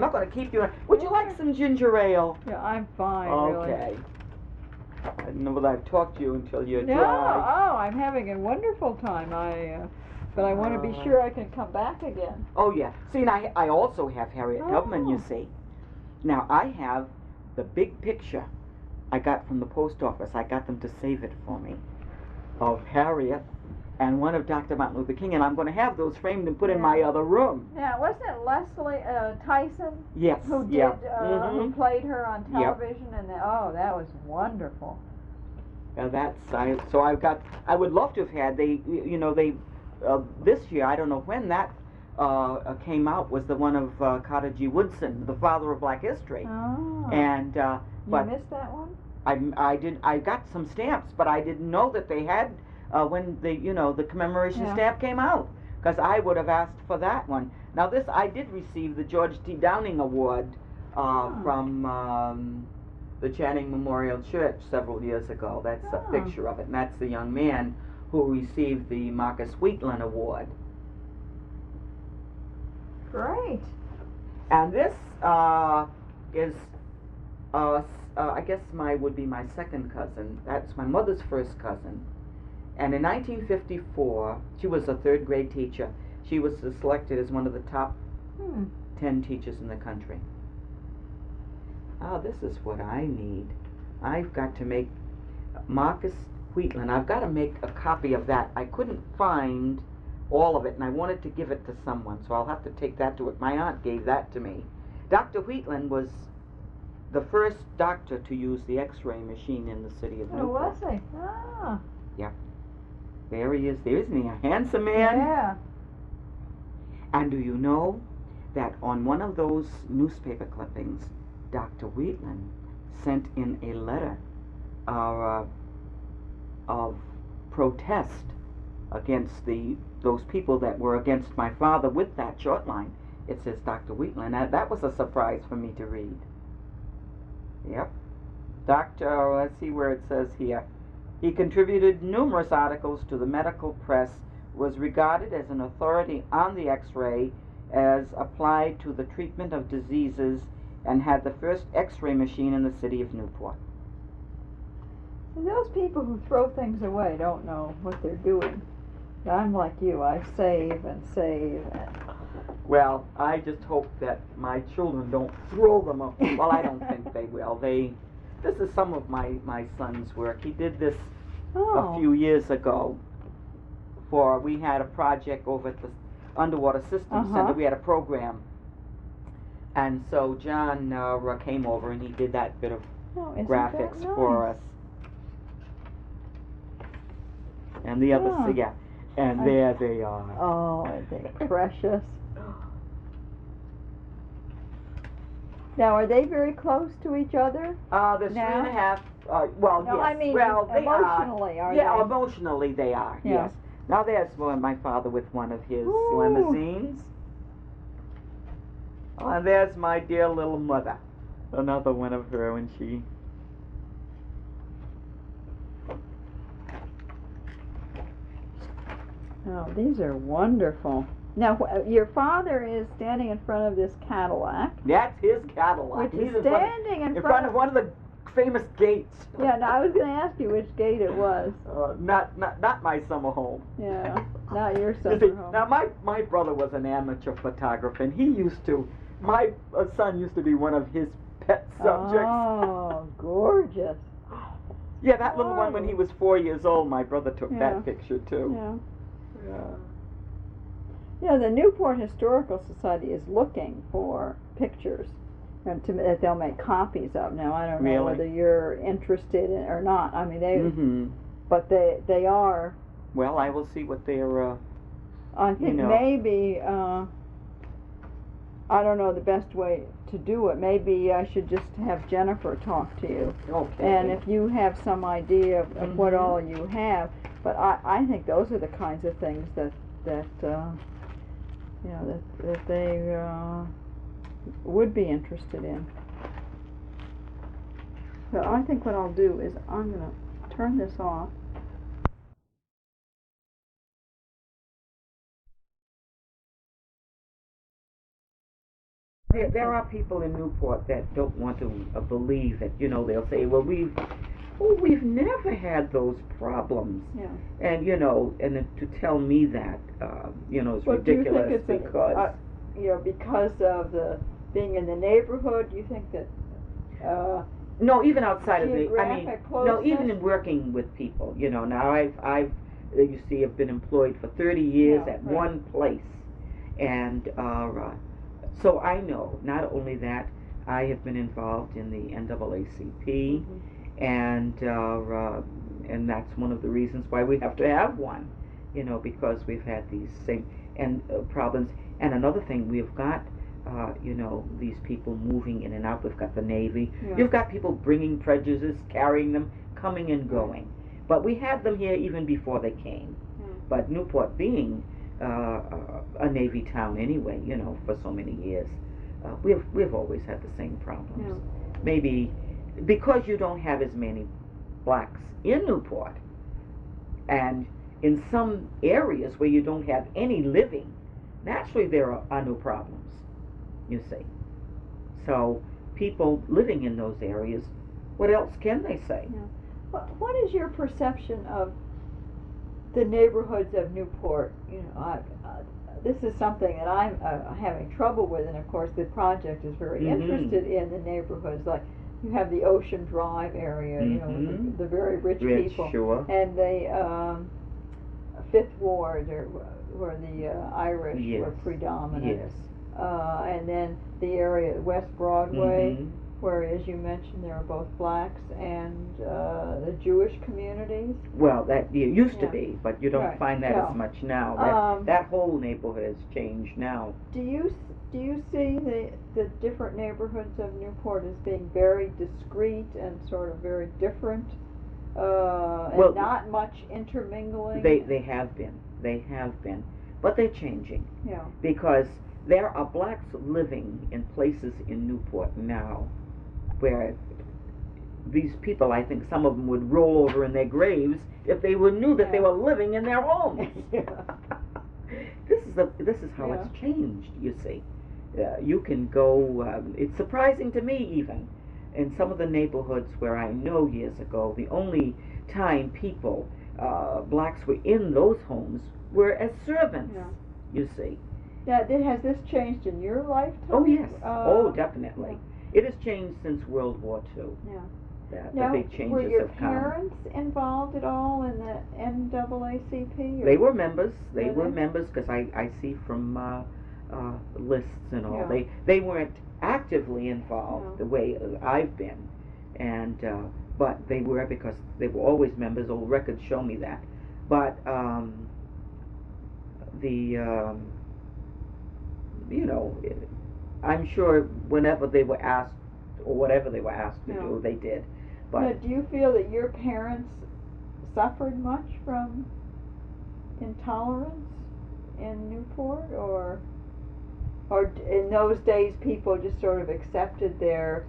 not going to keep you. Would you like some ginger ale? Yeah, I'm fine, okay. Really. I don't know whether I've talked to you until you're dry. Oh, I'm having a wonderful time. But I want to be sure I can come back again. Oh, yeah. See, and I also have Harriet Tubman, you see. Now, I have the big picture I got from the post office. I got them to save it for me, of Harriet and one of Dr. Martin Luther King, and I'm going to have those framed and put in my other room. Now, wasn't it Leslie Tyson? Yes. Who did, who played her on television? Yep. And that was wonderful. Now I would love to have had, this year, I don't know when that came out, was the one of Carter G. Woodson, the father of Black history. Oh. And, you missed that one? I got some stamps, but I didn't know that they had, when the commemoration stamp came out, because I would have asked for that one. Now I did receive the George T. Downing Award from the Channing Memorial Church several years ago. That's a picture of it, and that's the young man who received the Marcus Wheatland Award. Great. And this is, I guess would be my second cousin. That's my mother's first cousin. And in 1954, she was a third grade teacher. She was selected as one of the top 10 teachers in the country. Oh, this is what I need. I've got to make Marcus Wheatland. I've got to make a copy of that. I couldn't find all of it, and I wanted to give it to someone, so I'll have to take that to it. My aunt gave that to me. Dr. Wheatland was the first doctor to use the X-ray machine in the city of Newport. Oh, was he? Ah. Yeah. There he is. There, isn't he? A handsome man. Yeah. And do you know that on one of those newspaper clippings, Dr. Wheatland sent in a letter of protest against those people that were against my father with that short line. It says Dr. Wheatland. That was a surprise for me to read. Yep. Let's see where it says here. He contributed numerous articles to the medical press, was regarded as an authority on the X-ray as applied to the treatment of diseases, and had the first X-ray machine in the city of Newport. And those people who throw things away don't know what they're doing. I'm like you. I save and save. Well, I just hope that my children don't throw them away. Well, I don't think they will. This is some of my son's work. He did this a few years ago. We had a project over at the Underwater Systems Center. We had a program. And so John came over and he did that bit of graphics for us. And the others, and there they are. Oh, are they precious? Now, are they very close to each other? They're 3.5. Well, no, yes. I mean, well, they emotionally, are they? they? Emotionally they are. Yeah. Yes. Now there's my father with one of his limousines. Oh, and there's my dear little mother. Another one of her when she. Oh, these are wonderful. Now, your father is standing in front of this Cadillac. That's his Cadillac. Which He's is standing in front of one of the famous gates. Yeah, no, I was going to ask you which gate it was. Not my summer home. Yeah, not your summer home. Now, my brother was an amateur photographer, and he used to, my son used to be one of his pet subjects. Oh, gorgeous. Yeah, that little one when he was 4 years old, my brother took that picture too. Yeah. Yeah, the Newport Historical Society is looking for pictures that they'll make copies of. Now, I don't know whether you're interested in or not. I mean, but they are. Well, I will see what they're. I think maybe. I don't know the best way to do it. Maybe I should just have Jennifer talk to you. Okay. And if you have some idea of what all you have, but I think those are the kinds of things that they would be interested in. So I think what I'll do is I'm going to turn this off. There are people in Newport that don't want to believe it. They'll say, well, we've never had those problems. Yeah. And, and to tell me that, is ridiculous. Do you think it's because... because of the being in the neighborhood, you think that... no, even outside of closeness? even in working with people. Now I've been employed for 30 years at one place. And... so I know, not only that, I have been involved in the NAACP, and that's one of the reasons why we have to have one, because we've had these same problems. And another thing, we've got, these people moving in and out. We've got the Navy. Yeah. You've got people bringing prejudices, carrying them, coming and going. But we had them here even before they came. But Newport being a Navy town anyway, for so many years, we've always had the same problems. Yeah. Maybe because you don't have as many blacks in Newport, and in some areas where you don't have any living, naturally there are no problems, you see. So people living in those areas, what else can they say? Yeah. What is your perception of the neighborhoods of Newport? This is something that I'm having trouble with, and of course the project is very interested in the neighborhoods. Like you have the Ocean Drive area, with the very rich people, sure. And the Fifth Ward, where the Irish were predominant. Yes. And then the area West Broadway, where, as you mentioned, there are both blacks and the Jewish communities. Well, that used to be, but you don't find that as much now. That whole neighborhood has changed now. Do you see the different neighborhoods of Newport as being very discrete and sort of very different, and not much intermingling? They have been, but they're changing. Yeah. Because there are blacks living in places in Newport now where these people, I think some of them would roll over in their graves if they knew that they were living in their homes. This is how it's changed, you see. You can go, it's surprising to me even, in some of the neighborhoods where I know years ago, the only time people, blacks were in those homes were as servants, you see. Yeah, has this changed in your lifetime? Oh, yes. Definitely. It has changed since World War II. Yeah. The big changes were your have come. parents involved at all in the NAACP? They were members. They were members because I see from lists and all. Yeah. They weren't actively involved the way I've been, and but they were because they were always members. Old records show me that. But I'm sure whenever they were asked, or whatever they were asked to do, they did. But now, do you feel that your parents suffered much from intolerance in Newport, or in those days people just sort of accepted their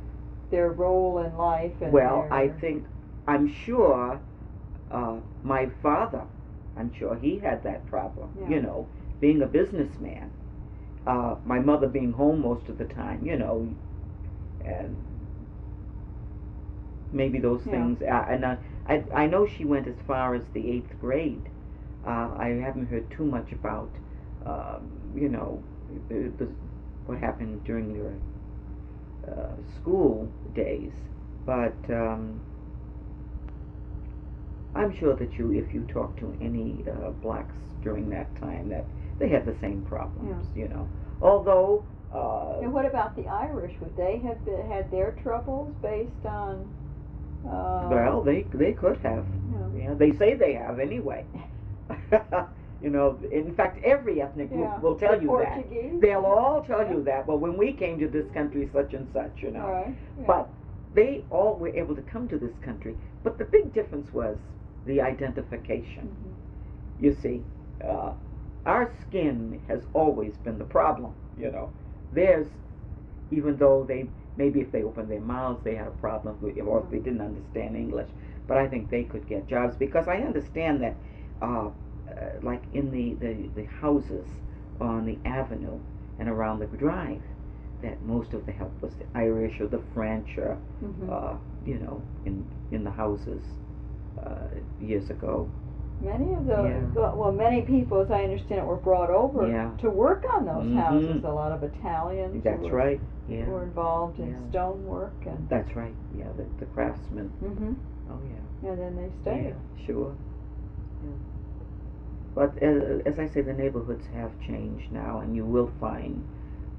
role in life? And I'm sure my father, I'm sure he had that problem, being a businessman, my mother being home most of the time, you know, and maybe those things. And I know she went as far as the 8th grade. I haven't heard too much about, you know, what happened during your school days, but I'm sure that if you talk to any blacks during that time, that they had the same problems, you know. Although. And what about the Irish? Would they have had their troubles based on? Well, they could have. Yeah, they say they have anyway. You know, in fact, every ethnic group will tell you Portuguese? that. They'll all tell you that. Well, when we came to this country, such and such, you know. Right. But they all were able to come to this country. But the big difference was the identification. Mm-hmm. You see, our skin has always been the problem, you know. Theirs, even though maybe if they opened their mouths, they had a problem, or if they didn't understand English. But I think they could get jobs, because I understand that, like in the houses on the avenue and around the drive, that most of the help was the Irish or the French, or you know, in the houses years ago. Many of the many people, as I understand it, were brought over to work on those houses. A lot of Italians. That's right. Yeah. Were involved in stonework and. That's right. Yeah, the craftsmen. Oh yeah. And then they stayed. Yeah, sure. Yeah. But as I say, the neighborhoods have changed now, and you will find.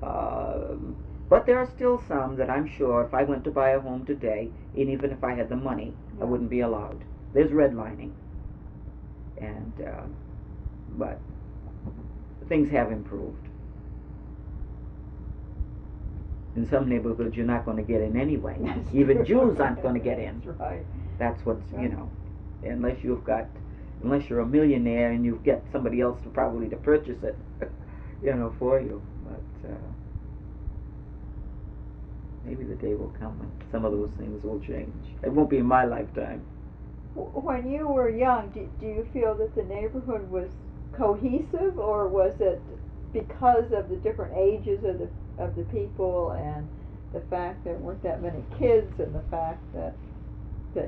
But there are still some that I'm sure, if I went to buy a home today, and even if I had the money, I wouldn't be allowed. There's redlining. And but things have improved. In some neighborhoods, you're not going to get in anyway. Even Jews aren't going to get in. That's right. That's what's you know, unless you're a millionaire and you get somebody else to purchase it, you know, for you. But maybe the day will come when some of those things will change. It won't be in my lifetime. When you were young, do you feel that the neighborhood was cohesive, or was it because of the different ages of the people, and the fact there weren't that many kids, and the fact that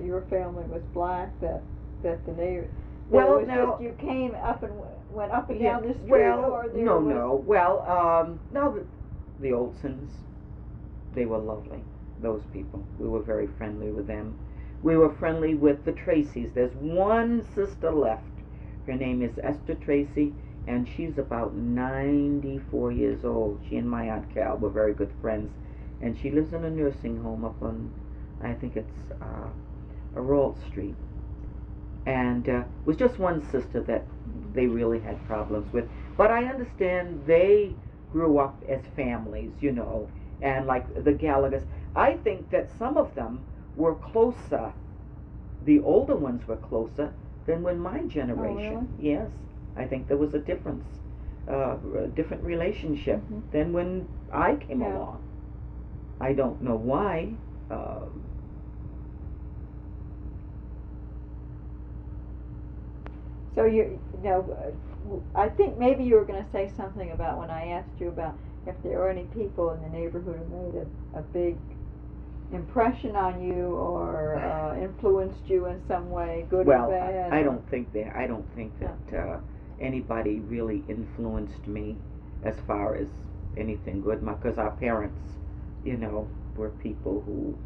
your family was black, that the neighbor just you came up and went up and down the street, or there was... No. Well, no, the Olsons, they were lovely. Those people, we were very friendly with them. We were friendly with the Tracys. There's one sister left. Her name is Esther Tracy, and she's about 94 years old. She and my Aunt Cal were very good friends, and she lives in a nursing home up on, I think it's Rolt Street. And it was just one sister that they really had problems with. But I understand they grew up as families, you know, and like the Gallaghers. I think that some of them were closer, the older ones were closer than when my generation. Oh, really? Yes, I think there was a difference, a different relationship than when I came along. I don't know why. So you know, I think maybe you were going to say something about when I asked you about if there were any people in the neighborhood who made a big impression on you, or influenced you in some way, good or bad. I don't think that anybody really influenced me as far as anything good, because our parents, you know, were people who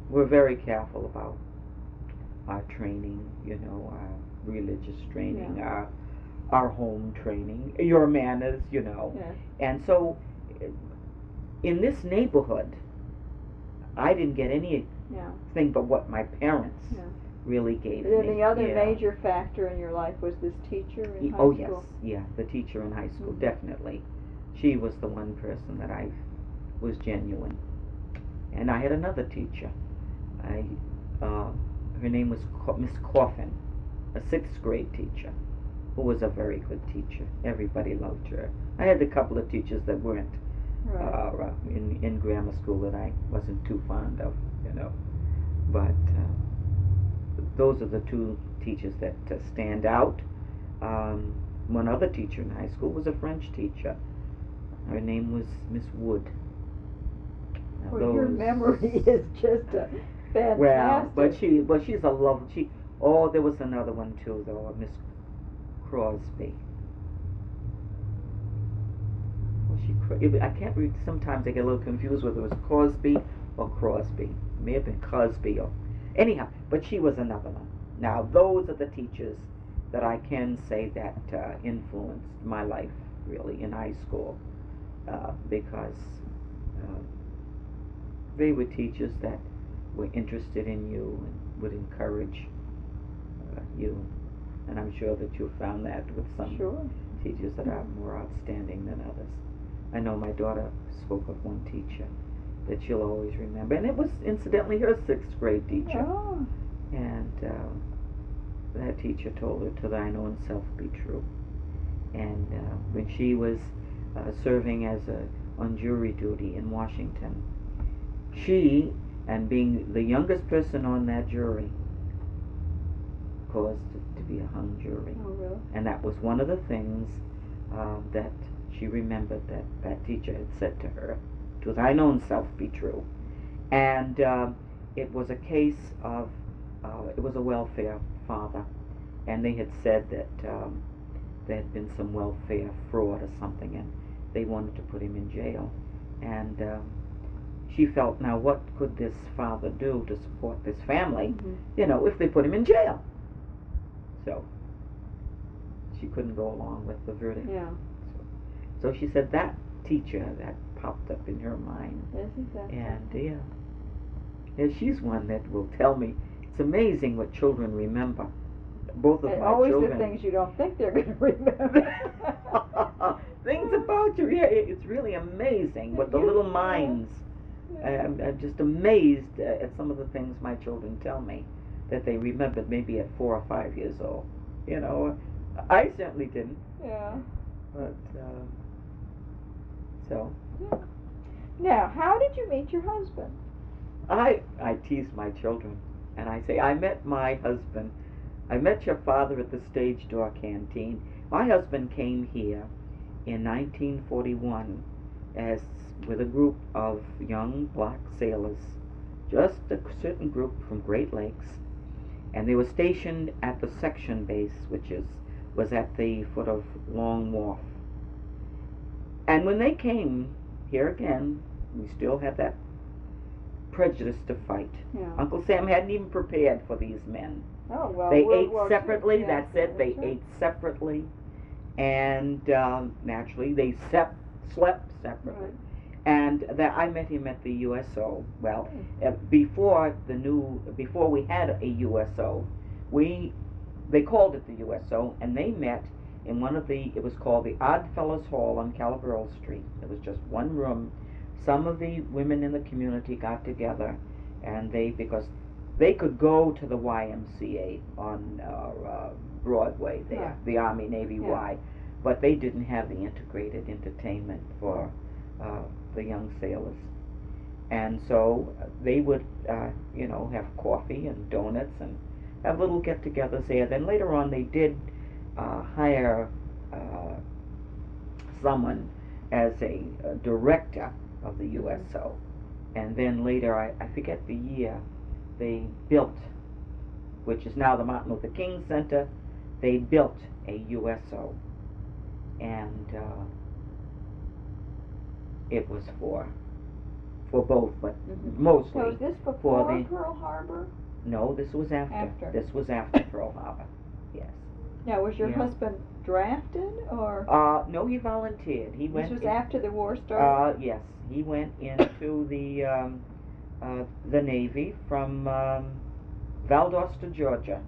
were very careful about our training, you know, our religious training, our home training, your manners, you know. And so in this neighborhood, I didn't get anything but what my parents really gave me. And then the other major factor in your life was this teacher in high school? Oh, yes, the teacher in high school, definitely. She was the one person that I was genuine. And I had another teacher. Her name was Miss Coffin, a 6th grade teacher, who was a very good teacher. Everybody loved her. I had a couple of teachers that weren't. In grammar school that I wasn't too fond of, you know. But those are the two teachers that stand out. One other teacher in high school was a French teacher. Her name was Miss Wood. Now Well, your memory is just fantastic. Well, but she's a lovely. There was another one too, though, Miss Crosby. I can't read. Sometimes I get a little confused whether it was Crosby or Crosby. It may have been Cosby or anyhow. But she was another one. Now those are the teachers that I can say that influenced my life really in high school, because they were teachers that were interested in you and would encourage you. And I'm sure that you found that with some teachers that are more outstanding than others. I know my daughter spoke of one teacher that she'll always remember, and it was incidentally her 6th grade teacher. Oh. And that teacher told her, "To thine own self be true." And when she was serving as on jury duty in Washington, she, and being the youngest person on that jury, caused it to be a hung jury. Oh, really? And that was one of the things that she remembered that teacher had said to her, "To thine own self be true." And it was a case of, it was a welfare father, and they had said that there had been some welfare fraud or something, and they wanted to put him in jail. And she felt, now what could this father do to support this family, if they put him in jail? So she couldn't go along with the verdict. Yeah. So she said that teacher, that popped up in her mind. Isn't that And yeah, she's one that will tell me, it's amazing what children remember. Both of my always children. The things you don't think they're going to remember. Things about you, yeah, it's really amazing what the little minds. I'm just amazed at some of the things my children tell me that they remembered maybe at 4 or 5 years old. I certainly didn't. Yeah. But so. Yeah. Now, how did you meet your husband? I tease my children, and I say, I met my husband. I met your father at the Stage Door Canteen. My husband came here in 1941 with a group of young black sailors, just a certain group from Great Lakes, and they were stationed at the section base, which was at the foot of Long Wharf. And when they came here again, we still had that prejudice to fight. Yeah. Uncle Sam hadn't even prepared for these men. Oh, well, they World ate War separately. II. That's it. They ate separately, and naturally they slept separately. Right. And that I met him at the USO. Well, before we had a USO, they called it the USO, and they met in it was called the Odd Fellows Hall on Calaveras Street. It was just one room. Some of the women in the community got together, and because they could go to the YMCA on Broadway there, the Army Navy Y, but they didn't have the integrated entertainment for the young sailors. And so they would, have coffee and donuts and have little get-togethers there. Then later on they did hire someone as a director of the USO. And then later, I forget the year, they built, which is now the Martin Luther King Center, they built a USO. And it was for both, but mostly. So is this before Pearl Harbor? No, this was after. This was after Pearl Harbor, yes. Now, was your husband drafted, or? No, he volunteered. This was after the war started? Yes. He went into the Navy from Valdosta, Georgia.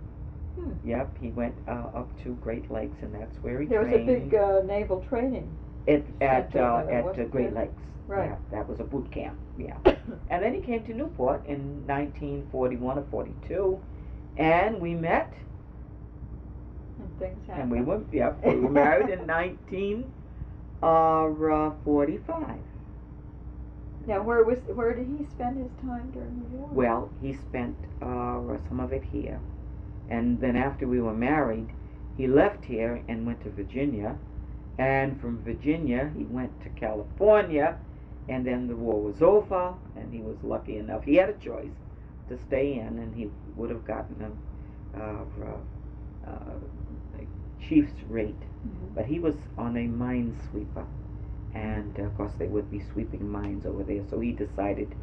Yep, he went up to Great Lakes, and that's where he trained. There was a big naval training at Great there? Lakes. Right. Yeah, that was a boot camp. Yeah. And then he came to Newport in 1941 or 42, and we met. And things happened. And we were married in 1945. Now, where did he spend his time during the war? Well, he spent some of it here, and then after we were married, he left here and went to Virginia, and from Virginia he went to California, and then the war was over, and he was lucky enough. He had a choice to stay in, and he would have gotten a chief's rate, but he was on a mine sweeper, and of course they would be sweeping mines over there, so he decided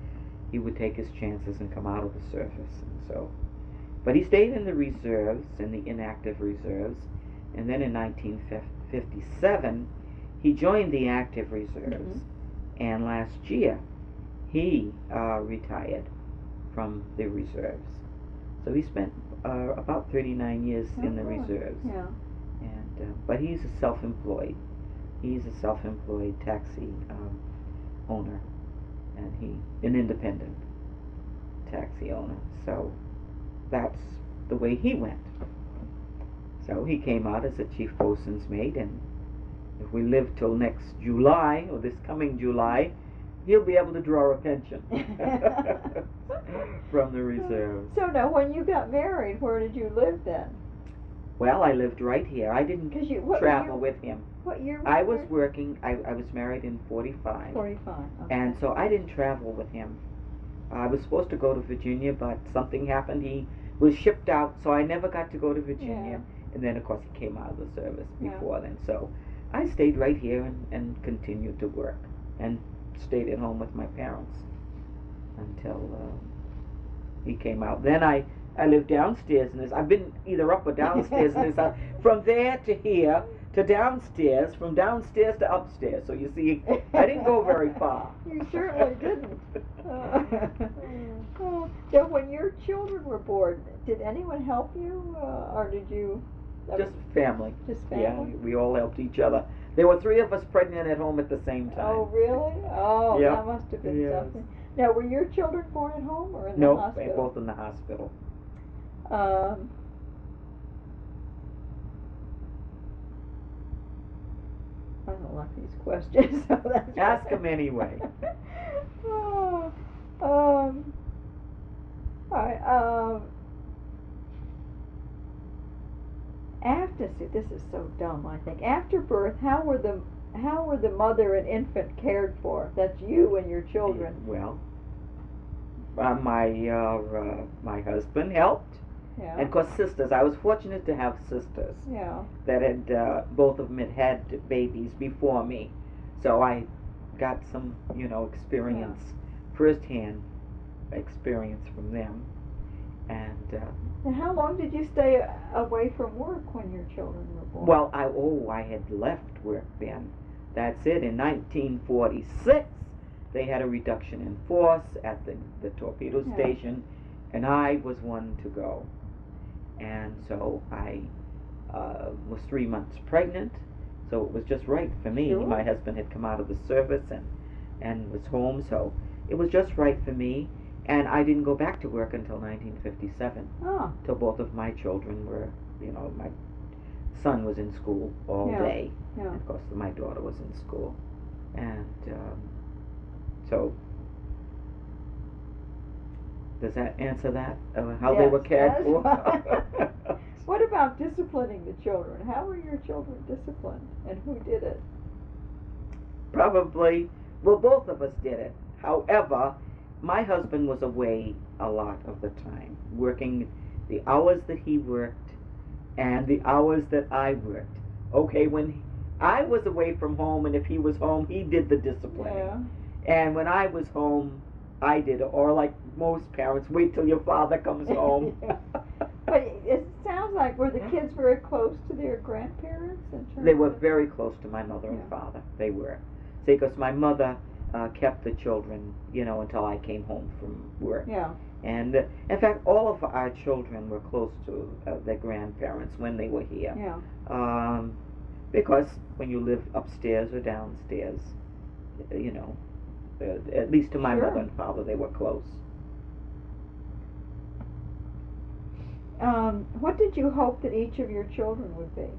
he would take his chances and come out of the service. And so, but he stayed in the reserves, in the inactive reserves, and then in 1957 he joined the active reserves, and last year he retired from the reserves. So he spent about 39 years in the reserves. Yeah. And but he's a self-employed. He's a self-employed taxi owner, and an independent taxi owner. So that's the way he went. So he came out as a chief bosun's mate, and if we live till next July, or this coming July, he'll be able to draw a pension from the reserves. So now, when you got married, where did you live then? Well, I lived right here. I didn't travel with him. What year? I was working. I was married in 45. 45. Okay. And so I didn't travel with him. I was supposed to go to Virginia, but something happened. He was shipped out, so I never got to go to Virginia. Yeah. And then, of course, he came out of the service before then. So I stayed right here and continued to work and stayed at home with my parents until he came out. Then I lived downstairs in this. I've been either up or downstairs in this house. From there to here to downstairs, from downstairs to upstairs. So you see, I didn't go very far. You certainly didn't. So when your children were born, did anyone help you, or did you? Just family. Just family? Yeah, we all helped each other. There were 3 of us pregnant at home at the same time. Oh, really? Oh, Yep. that must have been Yes. something. Now, were your children born at home or in the hospital? No, both in the hospital. I don't like these questions, so that's Ask them anyway. All right. After, see, this is so dumb. I think after birth, how were the mother and infant cared for? That's you and your children. Well, my husband helped. Yeah. And of course, sisters. I was fortunate to have sisters Yeah. that had both of them had babies before me, so I got some, experience, firsthand experience from them. And Now, how long did you stay away from work when your children were born? well, I had left work then. That's it. In 1946, they had a reduction in force at the torpedo station, and I was one to go. And so I was 3 months pregnant, so it was just right for me. Sure. My husband had come out of the service and was home, so it was just right for me. And I didn't go back to work until 1957, till both of my children were, my son was in school all day, and of course my daughter was in school. And so, does that answer that? How they were cared for? What about disciplining the children? How were your children disciplined, and who did it? Probably, well, both of us did it. However, my husband was away a lot of the time, working the hours that he worked and the hours that I worked. Okay, when I was away from home, and if he was home, he did the disciplining. Yeah. And when I was home, I did it. Or like most parents, wait till your father comes home. But it sounds like, were the kids very close to their grandparents? In terms They were of... very close to my mother and father. They were. See, because my mother kept the children, until I came home from work. Yeah. And in fact, all of our children were close to their grandparents when they were here. Yeah. Because when you live upstairs or downstairs, at least to my Sure. mother and father, they were close. What did you hope that each of your children would be?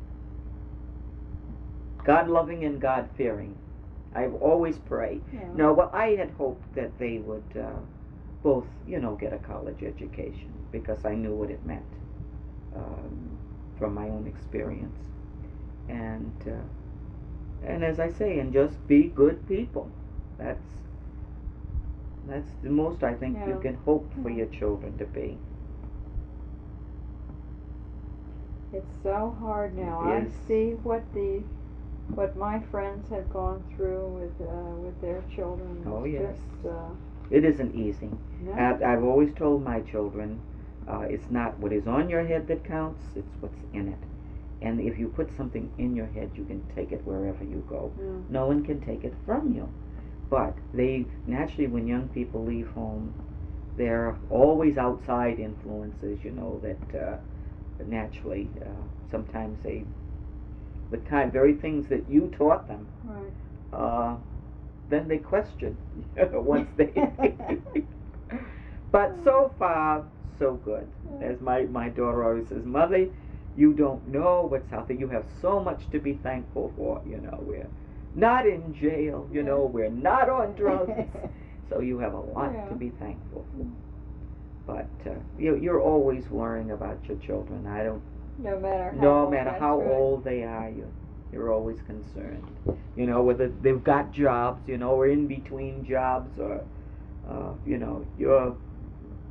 God-loving and God-fearing. I've always prayed. Yeah. No, well, I had hoped that they would both, get a college education, because I knew what it meant. from my own experience. And as I say, and just be good people. That's the most I think you can hope for your children to be. It's so hard now. I see what my friends have gone through with their children. Oh yes. Just, it isn't easy. no. I've always told my children, it's not what is on your head that counts, it's what's in it. And if you put something in your head, you can take it wherever you go. No one can take it from you. But they naturally, when young people leave home, there are always outside influences, that naturally sometimes the very things that you taught them, right. then they question once they. But so far, so good. As my daughter always says, Mother, you don't know what's out there. You have so much to be thankful for. We're not in jail. We're not on drugs. So you have a lot to be thankful for. But you're always worrying about your children. No matter how old they are, you're always concerned. Whether they've got jobs, or in between jobs, or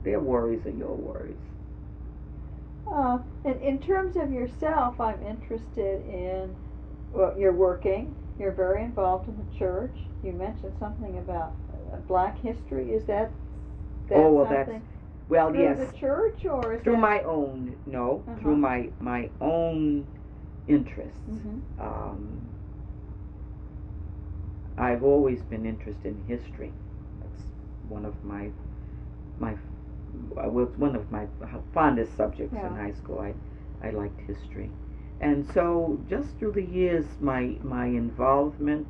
their worries are your worries. And in terms of yourself, I'm interested in, well, you're working, you're very involved in the church. You mentioned something about Black history. Is that something? Well, through yes. the church, or is through that my own through my own interests. I've always been interested in history. That's one of my fondest subjects in high school. I liked history, and so just through the years, my involvement,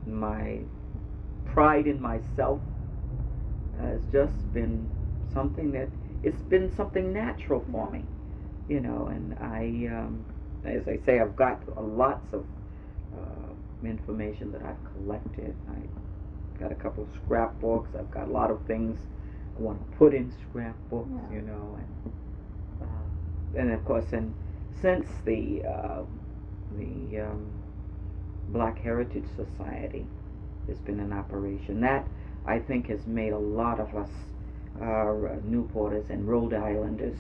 my pride in myself has just been something it's been something natural for me, and I, as I say, I've got lots of information that I've collected. I've got a couple of scrapbooks. I've got a lot of things I want to put in scrapbooks, and of course, since the Black Heritage Society has been in operation, that I think has made a lot of us Newporters and Rhode Islanders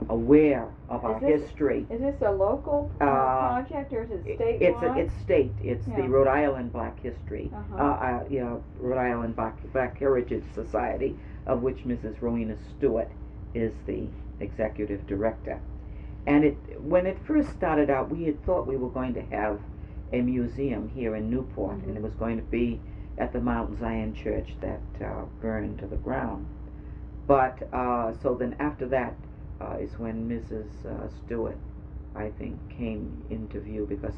aware of our history. Is this a local project, or is it statewide? It's state. It's the Rhode Island Black History, Rhode Island Black Heritage Society, of which Mrs. Rowena Stewart is the executive director. And when it first started out, we had thought we were going to have a museum here in Newport, and it was going to be at the Mount Zion Church that burned to the ground. But so then after that is when Mrs. Stewart, I think, came into view, because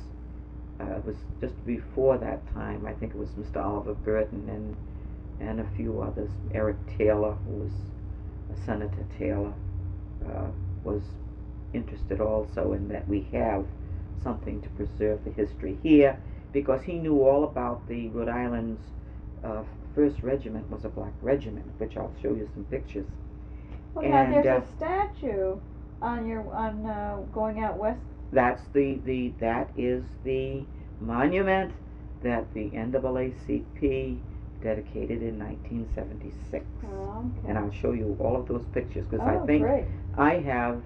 it was just before that time. I think it was Mr. Oliver Burton and a few others. Eric Taylor, who was Senator Taylor, was interested also in that we have something to preserve the history here, because he knew all about the Rhode Island's first regiment was a black regiment, which I'll show you some pictures. Well, now there's a statue on going out west. That is the monument that the NAACP dedicated in 1976. Oh, okay. And I'll show you all of those pictures, because I think great. I have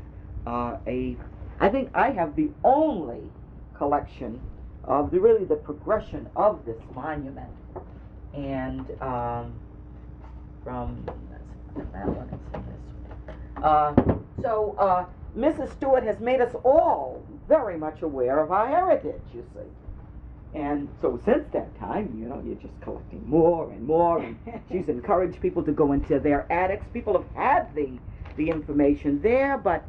the only collection of the progression of this monument. And from that one, it's in this one. So Mrs. Stewart has made us all very much aware of our heritage, you see. And so since that time, you're just collecting more and more. And she's encouraged people to go into their attics. People have had the information there, but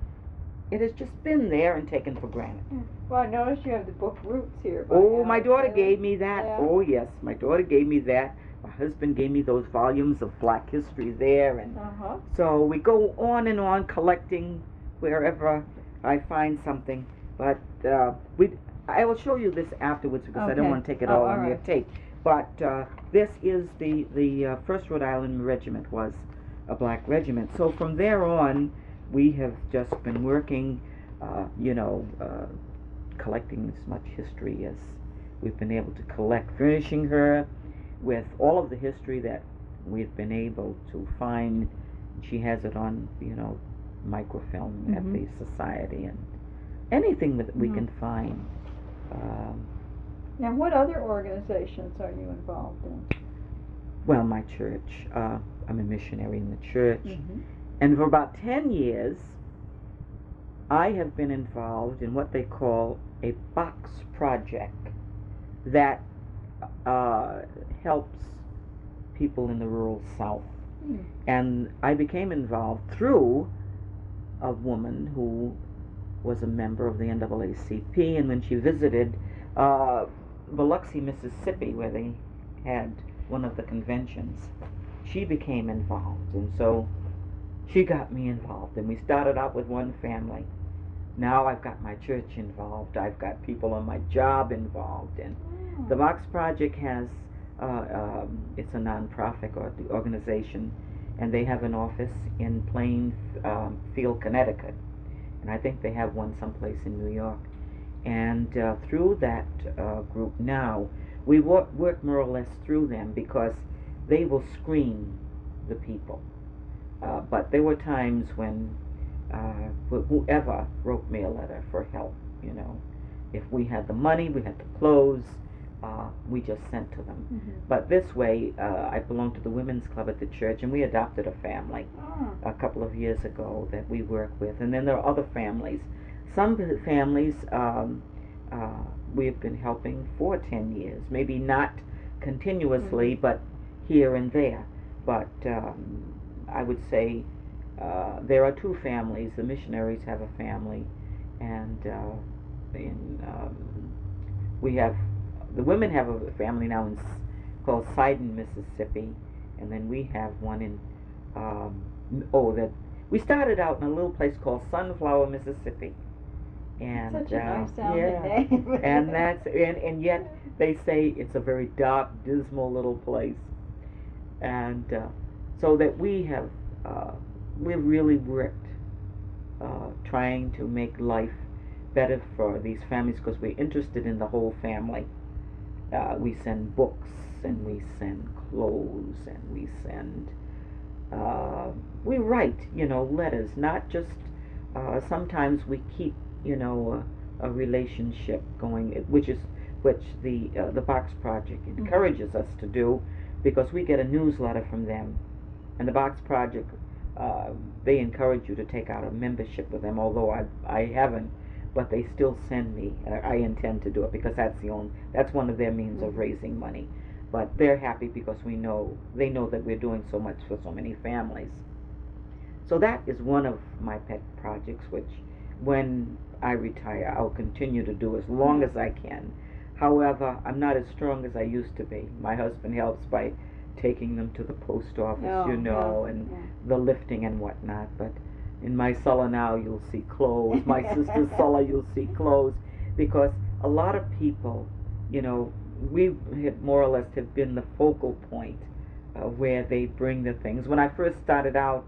it has just been there and taken for granted. Well, I noticed you have the book Roots here. Oh, my daughter gave me that. Yeah. Oh, yes, my daughter gave me that. My husband gave me those volumes of Black history there. And so we go on and on collecting wherever I find something. But I will show you this afterwards, because I don't want to take it all on your tape. But this is the 1st Rhode Island Regiment was a black regiment. So from there on, we have just been working, collecting as much history as we've been able to collect, furnishing her with all of the history that we've been able to find. She has it on, microfilm at the society, and anything that we can find. Now, what other organizations are you involved in? Well, my church. I'm a missionary in the church. And for about 10 years, I have been involved in what they call a box project that helps people in the rural South. And I became involved through a woman who was a member of the NAACP, and when she visited Biloxi, Mississippi, where they had one of the conventions, she became involved, and so she got me involved, and we started out with one family. Now I've got my church involved, I've got people on my job involved, and the Box Project has, it's a non-profit organization, and they have an office in Plainfield, Connecticut, and I think they have one someplace in New York. And through that group now, we work more or less through them because they will screen the people. But there were times when whoever wrote me a letter for help, if we had the money, we had the clothes, we just sent to them. But this way, I belong to the women's club at the church, and we adopted a family a couple of years ago that we work with. And then there are other families. Some families we've been helping for 10 years, maybe not continuously, but here and there. But I would say there are two families. The missionaries have a family, and we have, the women have a family now called Sidon, Mississippi, and then we have one in that we started out in a little place called Sunflower, Mississippi. And such a nice sounding name. And that's and yet they say it's a very dark, dismal little place. And so that we've really worked trying to make life better for these families because we're interested in the whole family. We send books, and we send clothes, and we send we write letters, not just sometimes we keep a relationship going, which the Box Project encourages us to do, because we get a newsletter from them, and the Box Project they encourage you to take out a membership with them, although I haven't, but they still send me. I intend to do it because that's one of their means of raising money. But they're happy because they know that we're doing so much for so many families. So that is one of my pet projects, which when I retire I'll continue to do as long as I can. However, I'm not as strong as I used to be. My husband helps by taking them to the post office, and the lifting and whatnot. But in my cellar now you'll see clothes. My sister's cellar you'll see clothes, because a lot of people, we had more or less have been the focal point where they bring the things. When I first started out,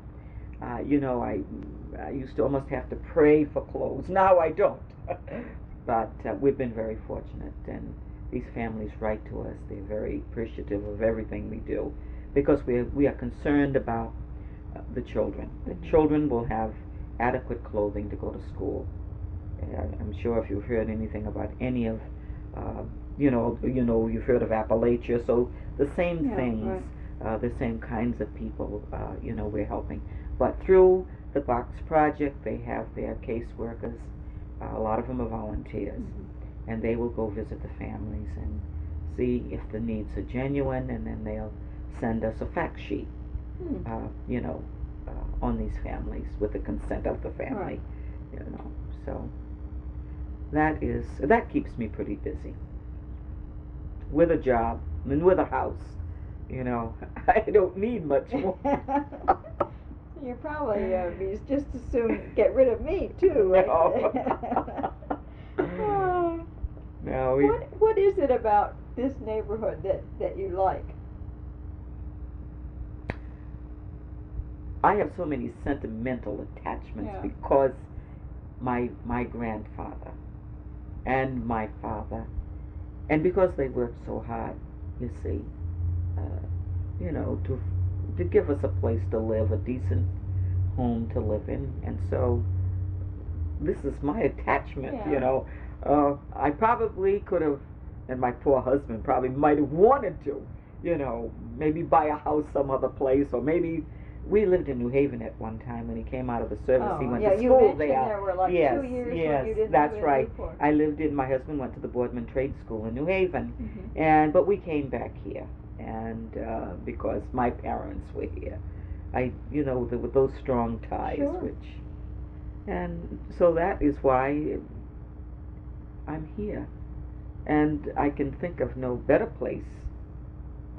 I used to almost have to pray for clothes. Now I don't. But we've been very fortunate, and these families write to us. They're very appreciative of everything we do, because we are concerned about the children. The children will have adequate clothing to go to school. I'm sure if you've heard anything about any of you've heard of Appalachia, so the same things, the same kinds of people, we're helping. But through the Box Project, they have their caseworkers. A lot of them are volunteers, and they will go visit the families and see if the needs are genuine, and then they'll send us a fact sheet, on these families with the consent of the family, So that keeps me pretty busy. With a job and with a house, I don't need much more. You probably just as soon get rid of me too. No. What is it about this neighborhood that you like? I have so many sentimental attachments because my grandfather and my father, and because they worked so hard, you see, to give us a place to live, a decent home to live in, and so this is my attachment. I probably could have, and my poor husband probably might have wanted to, maybe buy a house some other place, or maybe we lived in New Haven at one time when he came out of the service. He went to school there. There were like 2 years when you didn't that's live in right. Newport. I lived in. My husband went to the Boardman Trade School in New Haven, but we came back here, and because my parents were here, there were those strong ties, and so that is why I'm here, and I can think of no better place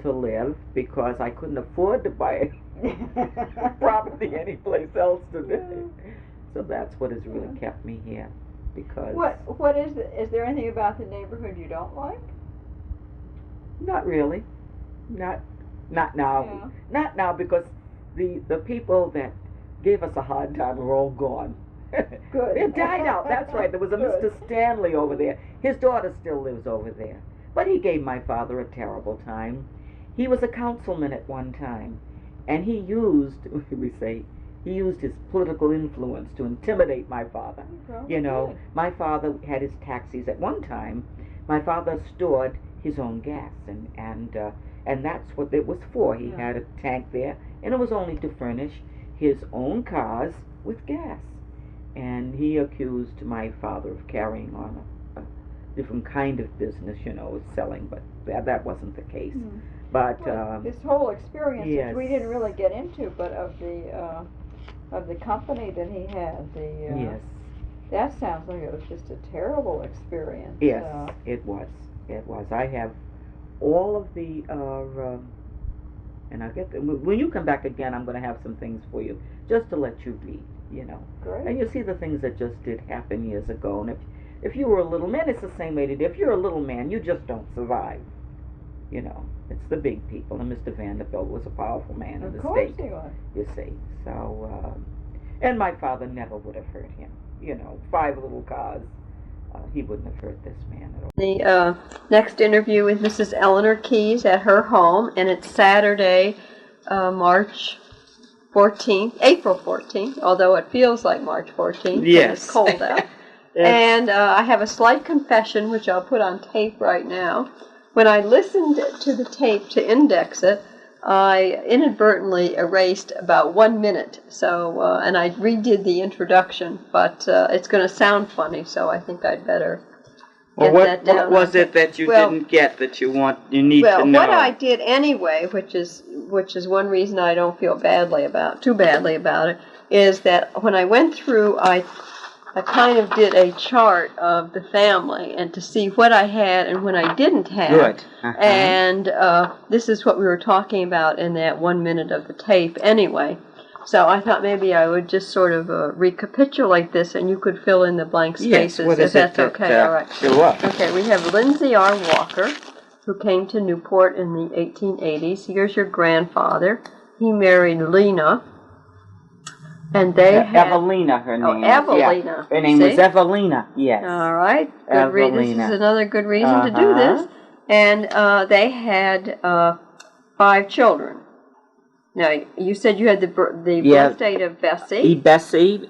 to live because I couldn't afford to buy property anyplace else today. So that's what has really kept me here. Because what is there anything about the neighborhood you don't like? Not really. Not now. Not now, because the people that gave us a hard time are all gone. Good. They died out. That's right. There was a Mr. Stanley over there. His daughter still lives over there. But he gave my father a terrible time. He was a councilman at one time, and he used his political influence to intimidate my father. My father had his taxis at one time. My father stored his own gas, and that's what it was for. He had a tank there, and it was only to furnish his own cars with gas. And he accused my father of carrying on a different kind of business, selling, but that wasn't the case. But this whole experience, which we didn't really get into, but of the company that he had, that sounds like it was just a terrible experience. Yes, it was. It was. I have all of the, and I'll get when you come back again, I'm going to have some things for you just to let you read. Great. And you see the things that just did happen years ago. And if you were a little man, it's the same way today. If you're a little man, you just don't survive. It's the big people, and Mr. Vanderbilt was a powerful man in the state. Of course he was. You see, so and my father never would have hurt him. 5 little cars, he wouldn't have hurt this man at all. The next interview with Mrs. Eleanor Keys at her home, and it's Saturday, March 14th, April 14th, although it feels like March 14th. Yes. It's cold out. And I have a slight confession, which I'll put on tape right now. When I listened to the tape to index it, I inadvertently erased about 1 minute. So, and I redid the introduction, but it's going to sound funny, so I think I'd better get that down. What was it that you didn't get that you need to know? Well, what I did anyway, which is one reason I don't feel too badly about it, is that when I went through, I kind of did a chart of the family and to see what I had and what I didn't have. Good. And this is what we were talking about in that 1 minute of the tape anyway. So I thought maybe I would just sort of recapitulate this and you could fill in the blank spaces if that's okay. All right. Sure. Okay, we have Lindsay R. Walker, who came to Newport in the 1880s. Here's your grandfather. He married Lena. And they had Evelina, her name. Evelina. Her name was Evelina, yes. All right. This is another good reason to do this. And they had 5 children. Now, you said you had the birth date of Bessie. Bessie,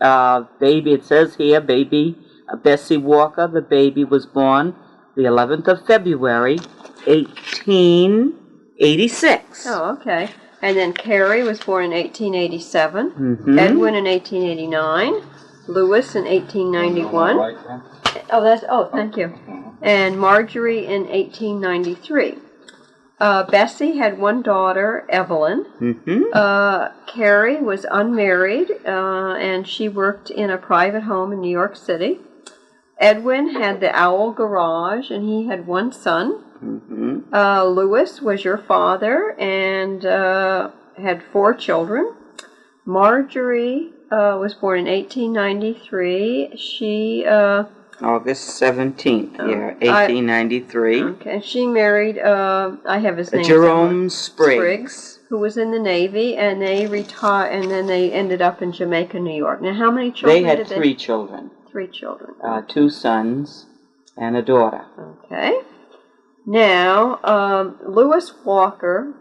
baby, it says here, baby, Bessie Walker, the baby was born the 11th of February, 1886. Oh, okay. And then Carrie was born in 1887, Edwin in 1889, Louis in 1891. Thank you. And Marjorie in 1893. Bessie had 1 daughter, Evelyn. Carrie was unmarried, and she worked in a private home in New York City. Edwin had the Owl Garage, and he had 1 son. Louis was your father and had 4 children. Marjorie was born in 1893. She August 17th, 1893. Okay, she married. I have his name. Jerome Spriggs. who was in the Navy, and they retired, and then they ended up in Jamaica, New York. Now, how many children did they? They had 3 children. 3 children. 2 sons and a daughter. Okay. Now, Lewis Walker,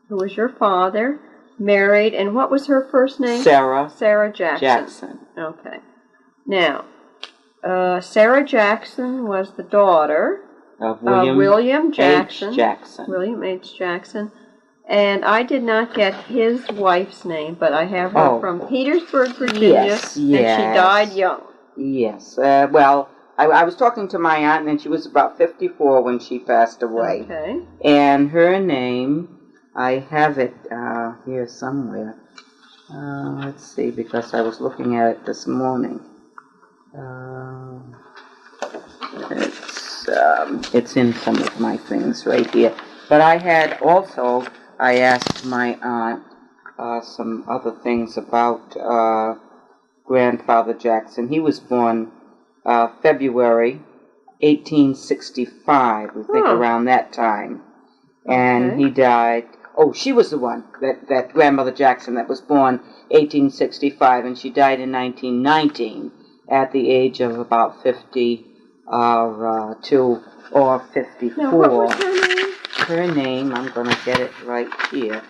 who was your father, married, and what was her first name? Sarah Jackson. Okay. Now, Sarah Jackson was the daughter of William Jackson. H. Jackson. William H. Jackson. And I did not get his wife's name, but I have her from Petersburg, Virginia, yes. and she died young. Yes. Well, I was talking to my aunt, and she was about 54 when she passed away. Okay. And her name, I have it here somewhere. Let's see, because I was looking at it this morning. It's in some of my things right here. But I asked my aunt some other things about grandfather Jackson. He was born February 1865, I think around that time. And he died, she was the one, that grandmother Jackson that was born 1865, and she died in 1919 at the age of about 52 or 54. Now, what was her name? Her name, I'm going to get it right here.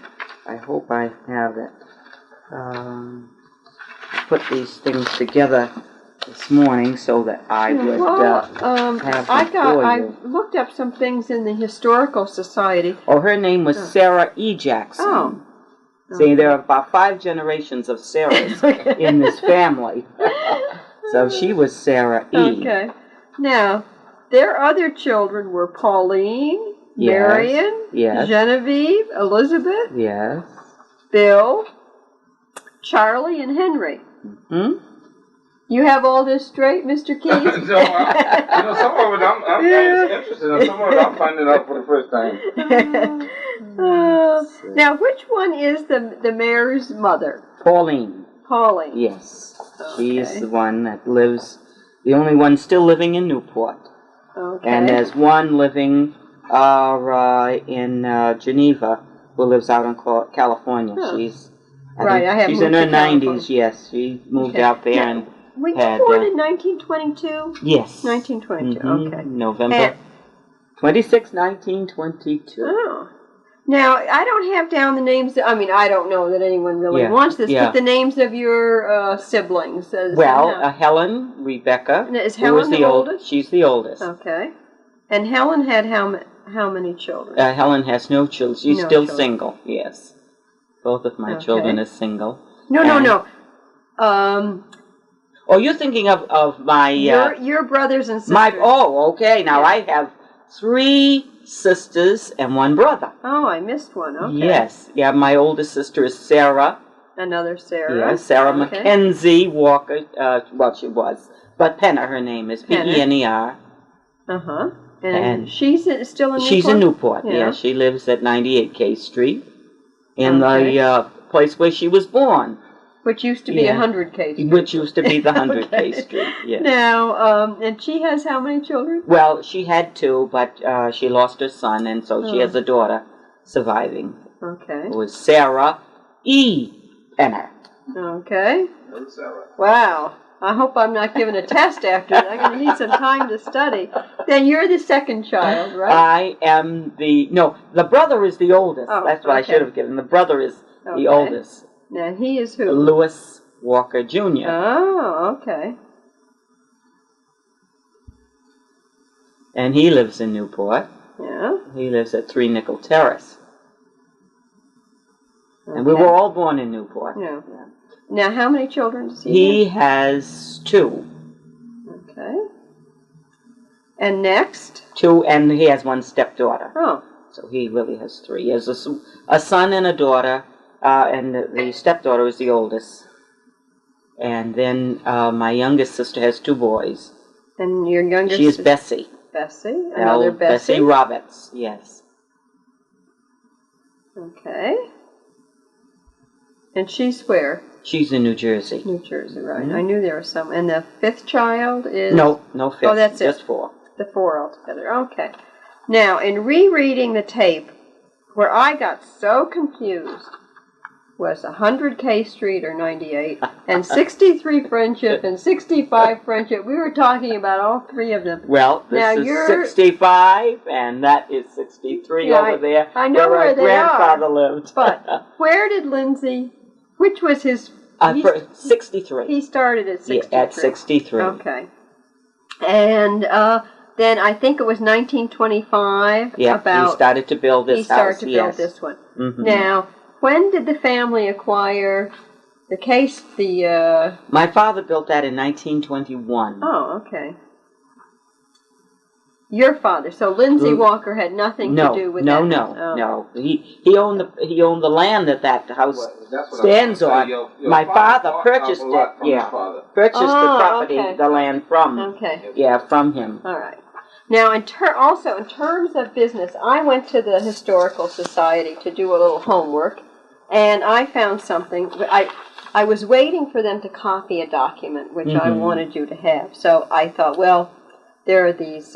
I hope I have it. Put these things together this morning so that I would have them for I you. looked up some things in the Historical Society. Her name was Sarah E. Jackson. Oh. See, there are about 5 generations of Sarahs in this family. So she was Sarah E. Okay. Now, their other children were Pauline, Marion, Genevieve, Elizabeth, Bill, Charlie, and Henry. Mm-hmm. You have all this straight, Mr. Keys? No, some of it I'm kind of interested in. Some of it I'm finding out for the first time. Now, which one is the mayor's mother? Pauline. Pauline. Yes. She is the one that lives, the only one still living in Newport. Okay. And there's one living in Geneva who lives out in California. She's she's in her 90s, yes. She moved out there and were you born in 1922? Yes. 1922, okay. November 26, 1922. Oh. Now, I don't have down the names, I don't know that anyone really wants this, but the names of your siblings. Helen, Rebecca. Is Helen the oldest? She's the oldest. Okay. And Helen had how many children? Helen has no children. She's still single, yes. Both of my children are single. No. You're thinking of my... your brothers and sisters. Okay. Now, I have 3 sisters and 1 brother. Oh, I missed one. Okay. Yes. Yeah, my oldest sister is Sarah. Another Sarah. Yes, Sarah Mackenzie Walker. She was. But Penner, her name is Penner. Uh-huh. And she's still in Newport? She's in Newport, yeah. She lives at 98 K Street in the place where she was born. Which used to be 100 K Street. Which used to be the 100 K Street, yes. Now, and she has how many children? Well, she had 2, but she lost her son, and so she has a daughter surviving. Okay. Who is Sarah E. Penner. Okay. Sarah. Wow. I hope I'm not giving a test after that. I'm going to need some time to study. Then you're the second child, right? I am the brother is the oldest. That's what I should have given. The brother is the oldest. Now, he is who? Lewis Walker, Jr. Oh, okay. And he lives in Newport. Yeah. He lives at 3 Nickel Terrace. Okay. And we were all born in Newport. Yeah. Now, how many children does he have? He has 2. Okay. And next? 2, and he has 1 stepdaughter. Oh. So he really has 3. He has a son and a daughter, and the stepdaughter is the oldest. And then my youngest sister has 2 boys. And your youngest? She is Bessie. Bessie? Another Bessie? Bessie Roberts, yes. Okay. And she's where? She's in New Jersey. New Jersey, right. Mm-hmm. I knew there was some. And the 5th child is? No 5th. Oh, that's just it. 4. The 4 altogether. Okay. Now, in rereading the tape where I got so confused was 100 K Street or 98, and 63 Friendship and 65 Friendship. We were talking about all three of them. Well, this is 65, and that is 63 over there. I know where they grandfather are. lived. But where did Lindsay? Which was his? 63. He started at 63. Yeah, at 63. Okay, and then I think it was 1925. Yeah, he started to build this house. He started to build this one. Mm-hmm. Now, when did the family acquire the case? My father built that in 1921. Oh, okay. Your father. So Lindsay Walker had nothing to do with that. No. He owned the land that house stands on. My father purchased it. Yeah, purchased the property, the land from. Okay. Yeah, from him. All right. Now, also in terms of business, I went to the Historical Society to do a little homework, and I found something. I was waiting for them to copy a document, which I wanted you to have. So I thought, well, there are these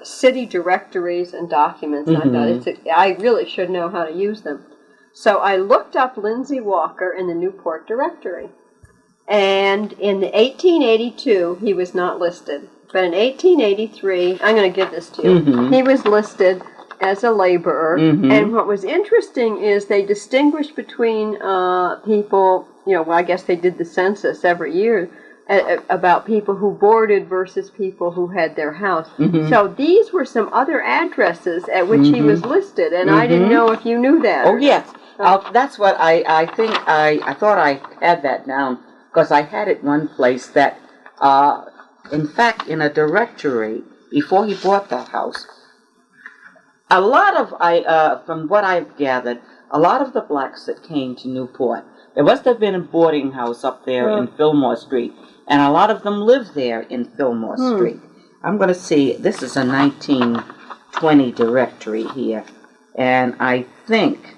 city directories and documents, and I thought, I really should know how to use them. So I looked up Lindsay Walker in the Newport directory, and in 1882, he was not listed. But in 1883, I'm going to give this to you, he was listed as a laborer. And what was interesting is they distinguished between people, I guess they did the census every year, about people who boarded versus people who had their house. So these were some other addresses at which he was listed, and I didn't know if you knew that. Oh, yes. That's what I think. I thought I had that down, because I had it one place that... in fact, in a directory, before he bought the house, a lot of, from what I've gathered, a lot of the blacks that came to Newport, there must have been a boarding house up there in Fillmore Street, and a lot of them lived there in Fillmore Street. I'm going to see, this is a 1920 directory here, and I think...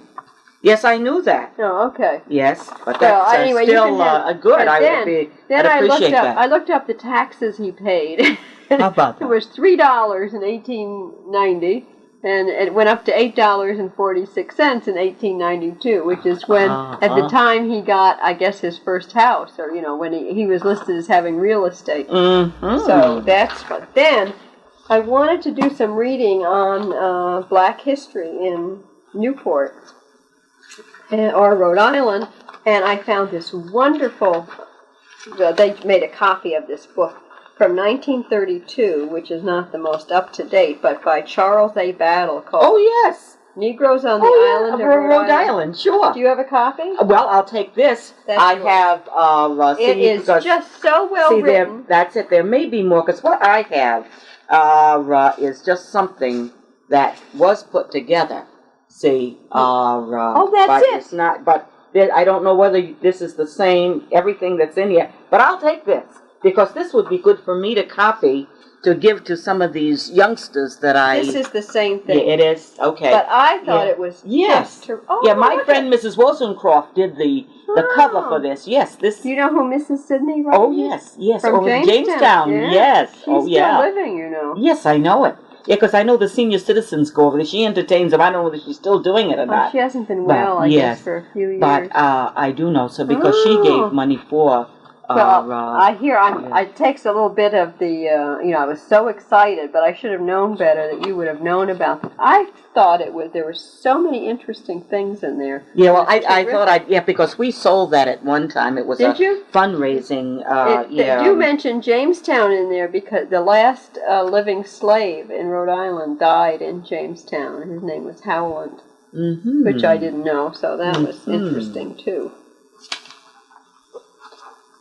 Yes, I knew that. Oh, okay. Yes, but that's anyway, still good. I'd appreciate that. I looked up the taxes he paid. How about that? It was $3 in 1890, and it went up to $8.46 in 1892, which is when, at the time, he got, I guess, his first house, or, when he was listed as having real estate. So that's what. Then, I wanted to do some reading on black history in Newport. Or Rhode Island, and I found this wonderful, they made a copy of this book from 1932, which is not the most up-to-date, but by Charles A. Battle, called Negroes on the Island of Rhode Island. Sure. Do you have a copy? Well, I'll take this. That's yours. It is just so well written. That's it. There may be more, because what I have is just something that was put together. See, that's it. It's not, but I don't know whether this is the same, everything that's in here, but I'll take this, because this would be good for me to copy, to give to some of these youngsters that This is the same thing. Yeah, it is? Okay. But I thought it was just... my friend Mrs. Wozencroft did the cover for this. Yes, this... Do you know who Mrs. Sidney wrote? Oh, yes, From over Jamestown. Yes. She's still living, Yes, I know it. Yeah, because I know the senior citizens go over there. She entertains them. I don't know whether she's still doing it or not. She hasn't been well, I guess, for a few years. But I do know. So because she gave money for... I hear it takes a little bit of the, I was so excited, but I should have known better that you would have known about this. I thought there were so many interesting things in there. Yeah, well, I thought because we sold that at one time. It was fundraising. You mentioned Jamestown in there because the last living slave in Rhode Island died in Jamestown. His name was Howland, which I didn't know, so that was interesting, too.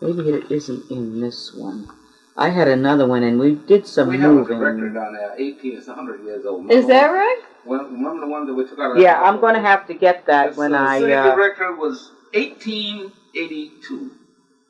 Maybe it isn't in this one. I had another one, and we did some moving. We have a director down there, 100 years old. Is that right? Remember the one that we took out of Yeah, I'm going to have to get that when I... The city director was 1882.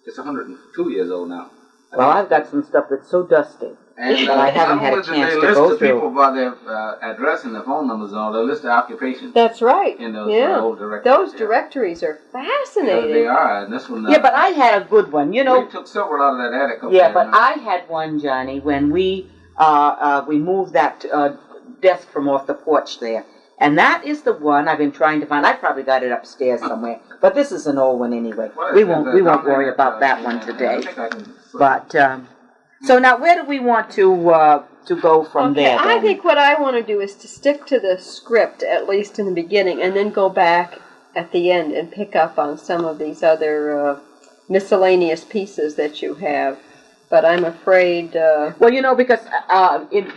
It's 102 years old now. Well, I've got some stuff that's so dusty. And I haven't had a chance to go through. People by their address and their phone numbers and all. They list their occupations. That's right. In those old directories. Those directories are fascinating. Yeah, they are. And this one. Yeah, but I had a good one. You know. We took several out of that attic. Yeah, but I had one, Johnny, when we moved that desk from off the porch there, And that is the one I've been trying to find. I probably got it upstairs somewhere, but this is an old one anyway. We won't worry about that one today. But so now, where do we want to go from there? I think what I want to do is to stick to the script, at least in the beginning, and then go back at the end and pick up on some of these other miscellaneous pieces that you have. But I'm afraid... Well, you know, because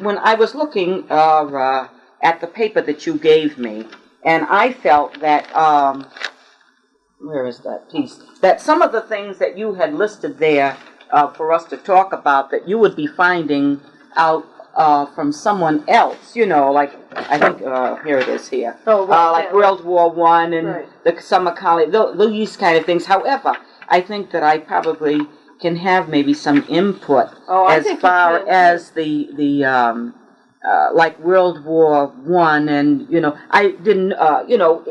when I was looking at the paper that you gave me, and I felt that... where is that piece? That some of the things that you had listed there for us to talk about, that you would be finding out from someone else, you know, like, I think, here it is here. Oh, right, like World War I and the summer college, these kind of things. However, I think that I probably can have maybe some input as far as the like World War I, and, you know, I didn't, you know,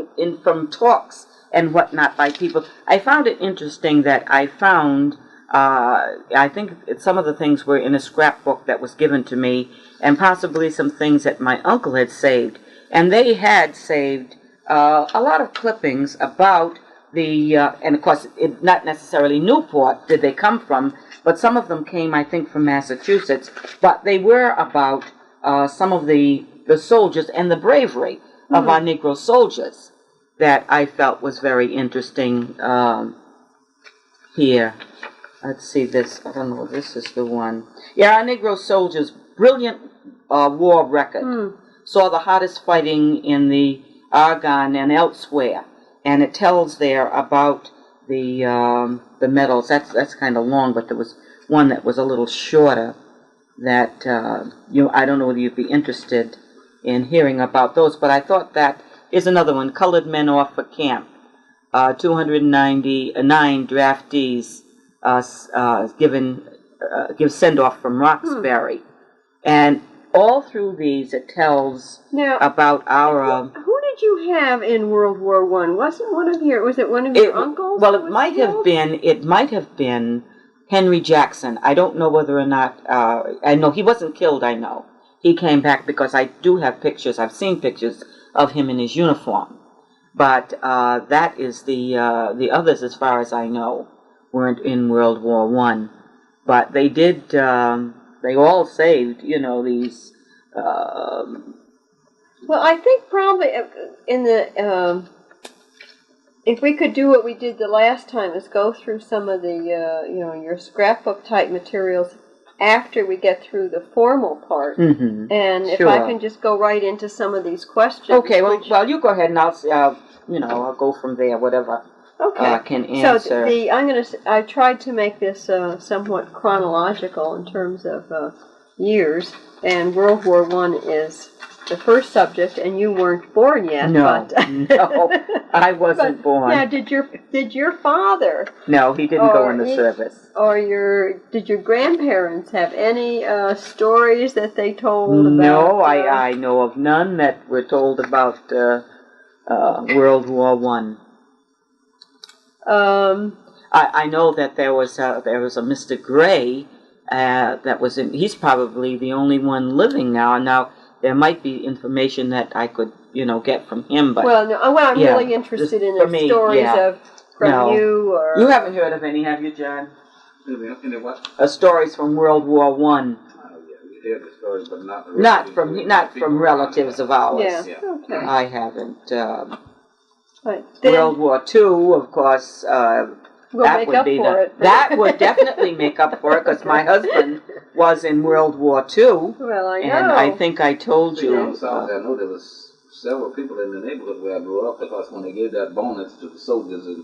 from talks and whatnot by people, I found it interesting that I found, I think some of the things were in a scrapbook that was given to me, and possibly some things that my uncle had saved. And they had saved a lot of clippings about the, and of course, not necessarily Newport did they come from, but some of them came, I think, from Massachusetts. But they were about some of the soldiers and the bravery of our Negro soldiers that I felt was very interesting here. Let's see this. I don't know. This is the one. Yeah, our Negro soldiers' brilliant war record saw the hottest fighting in the Argonne and elsewhere, and it tells there about the medals. That's kind of long, but there was one that was a little shorter. That I don't know whether you'd be interested in hearing about those, but I thought that is another one. Colored men off for camp. 299 draftees. Give send-off from Roxbury. And all through these it tells about our... Who did you have in World War I? Was it one of your uncles? Well, it might have been Henry Jackson. I don't know whether or not... I know he wasn't killed, I know. He came back because I do have pictures. I've seen pictures of him in his uniform. But that is the others, as far as I know, weren't in World War I, but they did. They all saved, you know, these. Well, I think probably in the if we could do what we did the last time, is go through some of the your scrapbook type materials after we get through the formal part, and if I can just go right into some of these questions. Okay. Well, you go ahead, and I'll go from there. Whatever. Okay. Can answer. So I tried to make this somewhat chronological in terms of years, and World War I is the first subject, and you weren't born yet. No, but no, I wasn't born. Now, did your father? No, he didn't go in the service. Or did your grandparents have any stories that they told about? No, I know of none that were told about World War I. I know that there was a Mr. Gray that was in. He's probably the only one living now. Now there might be information that I could get from him, but I'm really interested in the stories from you. Or you haven't heard of any, have you, John? What? Stories from World War I. Oh, yeah, we hear the stories, but not from relatives of ours. Yeah. Okay. I haven't. World War II, of course, that would definitely make up for it, because my husband was in World War II. Well, I know. And I think I told you. I know there was several people in the neighborhood where I grew up, because when they gave that bonus to the soldiers, and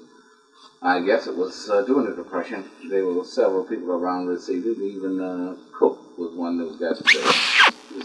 I guess it was during the Depression, there were several people around the city. Even Cook was one that was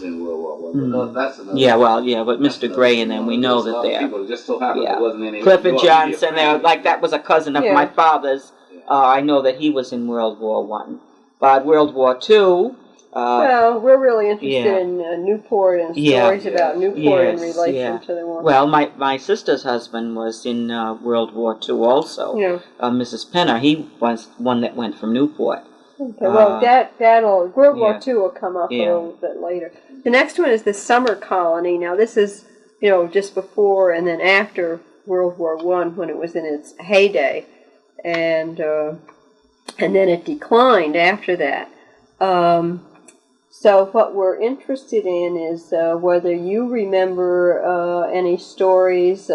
in World War I. That's another but Mr. Gray and them, we know that they're... People just so happened there wasn't any... Clifford Johnson, that was a cousin of my father's. I know that he was in World War I. But World War II... well, we're really interested in Newport and stories about Newport in relation to the war. Well, my sister's husband was in World War II also. Mrs. Penner, he was one that went from Newport. Okay, well, World War II will come up a little bit later. The next one is the summer colony. Now, this is you know, just before and then after World War I, when it was in its heyday, and then it declined after that. So what we're interested in is whether you remember any stories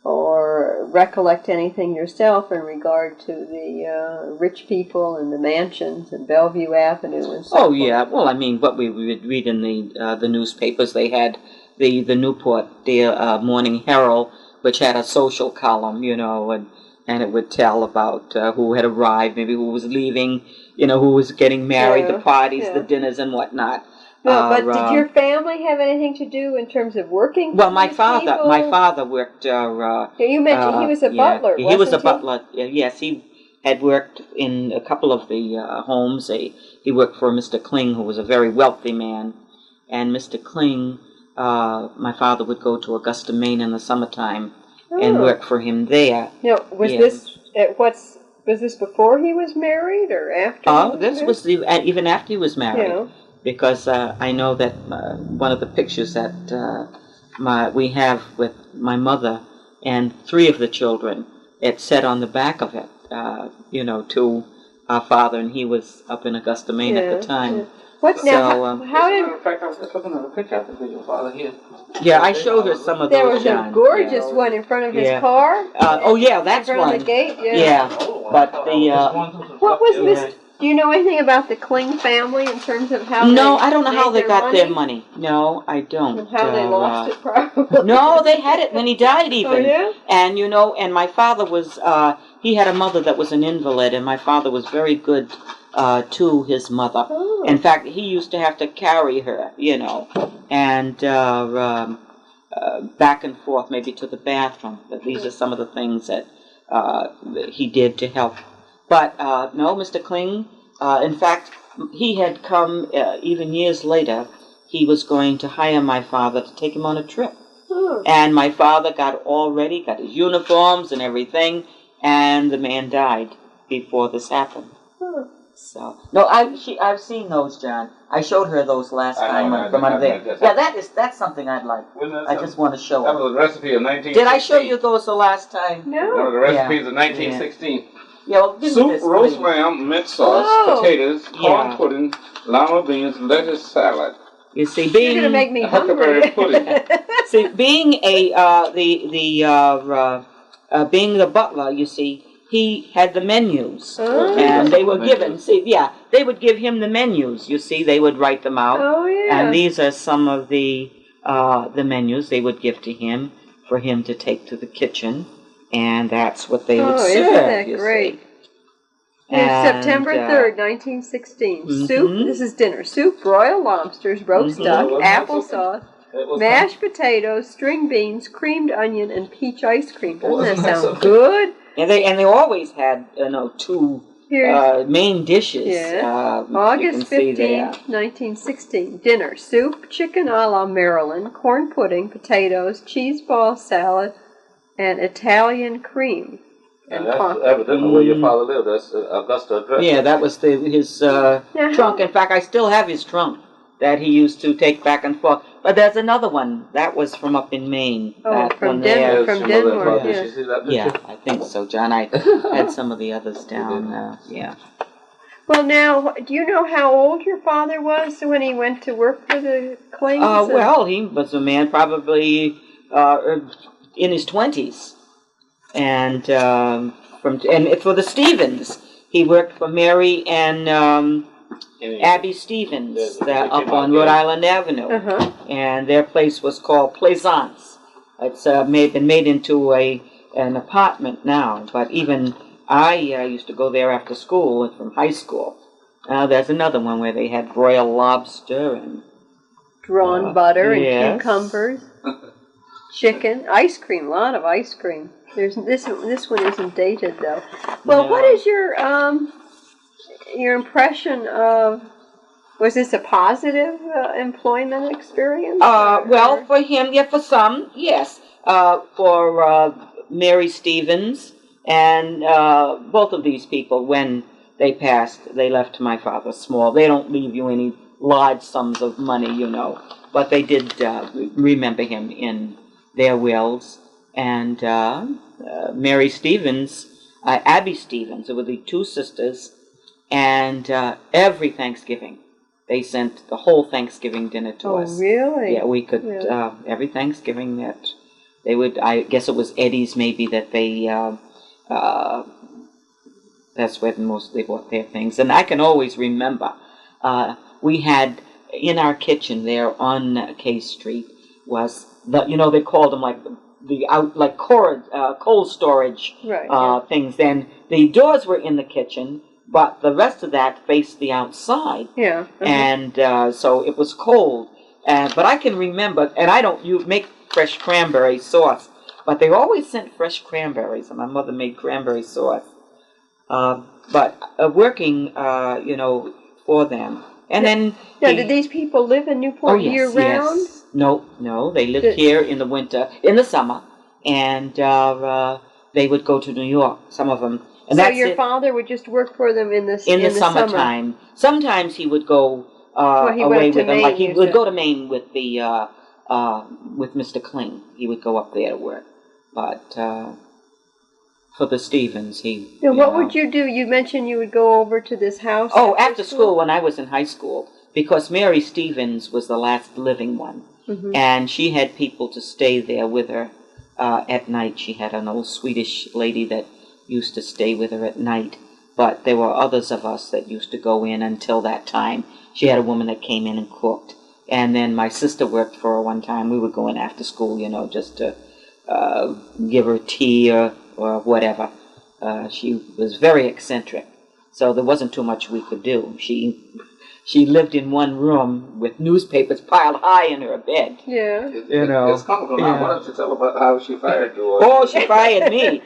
or recollect anything yourself in regard to the rich people and the mansions and Bellevue Avenue and so forth. Oh, yeah. Well, I mean, what we would read in the newspapers, they had the Newport Morning Herald, which had a social column, you know, and it would tell about who had arrived, maybe who was leaving, you know, who was getting married, the parties, the dinners, and whatnot. Well, but did your family have anything to do in terms of working? Well, my father worked. You mentioned he was a butler. He was a butler. Yes, he had worked in a couple of the homes. He worked for Mr. Kling, who was a very wealthy man, and Mr. Kling, my father would go to Augusta, Maine in the summertime and work for him there. Now, was this before he was married or after? This was even after he was married. Yeah. Because I know that one of the pictures that we have with my mother and 3 of the children, it said on the back of it, you know, to our father, and he was up in Augusta, Maine at the time. Yeah. What now? How did? In fact, I was just looking at a picture of your father here. Yeah, I showed her some of those. There was a gorgeous one in front of his car. Oh yeah, that's in front one. Of the gate. Yeah, but the. What was Mr. Do you know anything about the Kling family in terms of how? No, I don't know how they got their money. No, I don't. And how they lost it, probably. No, they had it when he died, even. Oh yeah. And you know, and my father was. He had a mother that was an invalid, and my father was very good to his mother. Oh. In fact, he used to have to carry her, you know, and back and forth, maybe to the bathroom. But these are some of the things that he did to help. But no, Mr. Kling, in fact, he had come even years later. He was going to hire my father to take him on a trip. And my father got his uniforms and everything, and the man died before this happened. So no, I've seen those, John. I showed her those last time from under there. Yeah, that's something I'd like. I just want to show her. That was a recipe of 1916. Did I show you those the last time? No. One of the recipes of 1916. Yeah, well, soup, roast lamb, mint sauce, potatoes, corn pudding, lima beans, lettuce salad. You see, you're gonna make me hungry. Pudding. See, being being the butler, you see, he had the menus, and they were given. See, they would give him the menus. You see, they would write them out. Oh yeah. And these are some of the menus they would give to him for him to take to the kitchen. And that's what they would serve. Isn't that great? September 3rd, 1916. Soup, this is dinner. Soup, broiled lobsters, roast duck, applesauce, mashed potatoes, string beans, creamed onion, and peach ice cream. Doesn't that sound good? And they always had, 2 main dishes. Yeah. August 15th, 1916. Dinner. Soup, chicken a la Maryland, corn pudding, potatoes, cheese ball salad, and Italian cream. And that's evidently where your father lived. That's Augusta address. Yeah, that was his trunk. In fact, I still have his trunk that he used to take back and forth. But there's another one. That was from up in Maine. From Denmark. Yeah, I think so, John. I had some of the others down. Yeah. Well, now, do you know how old your father was when he went to work for the Klings? Well, he was a man probably in his 20s, and for the Stevens, he worked for Mary and Abby Stevens up on Rhode Island Avenue, and their place was called Plaisance. It's been made into an apartment now, but even I used to go there after school from high school. There's another one where they had broiled lobster and drawn butter and cucumbers. Chicken, ice cream, a lot of ice cream. There's this one isn't dated though. Well, what is your impression of? Was this a positive employment experience? Well, for him, for some, yes. For Mary Stevens and both of these people, when they passed, they left my father small. They don't leave you any large sums of money, but they did remember him in their wills. And Mary Stevens, Abby Stevens, there were the two sisters, and every Thanksgiving they sent the whole Thanksgiving dinner to us. Oh, really? Yeah, we could, every Thanksgiving that they would, I guess it was Eddie's maybe that they, that's where most they bought their things. And I can always remember, we had in our kitchen there on K Street was the, they called them like cold storage things. Then the doors were in the kitchen, but the rest of that faced the outside. Yeah. And so it was cold. But I can remember, and you make fresh cranberry sauce, but they always sent fresh cranberries, and my mother made cranberry sauce. But working, for them. And then... Now, did these people live in Newport year-round? Yes. No, they lived here in the winter, in the summer, and they would go to New York, some of them. And so your father would just work for them in the summertime. Sometimes he would go away with them. Like he would go to Maine with the with Mr. Kling. He would go up there to work. But for the Stevens, what would you do? You mentioned you would go over to this house. Oh, after school when I was in high school, because Mary Stevens was the last living one, and she had people to stay there with her at night. She had an old Swedish lady that used to stay with her at night, but there were others of us that used to go in until that time. She had a woman that came in and cooked, and then my sister worked for her one time. We would go in after school, just to give her tea or whatever. She was very eccentric, so there wasn't too much we could do. She lived in one room with newspapers piled high in her bed. Yeah. It's comical now. Why don't you tell about how she fired you? Oh, she fired me.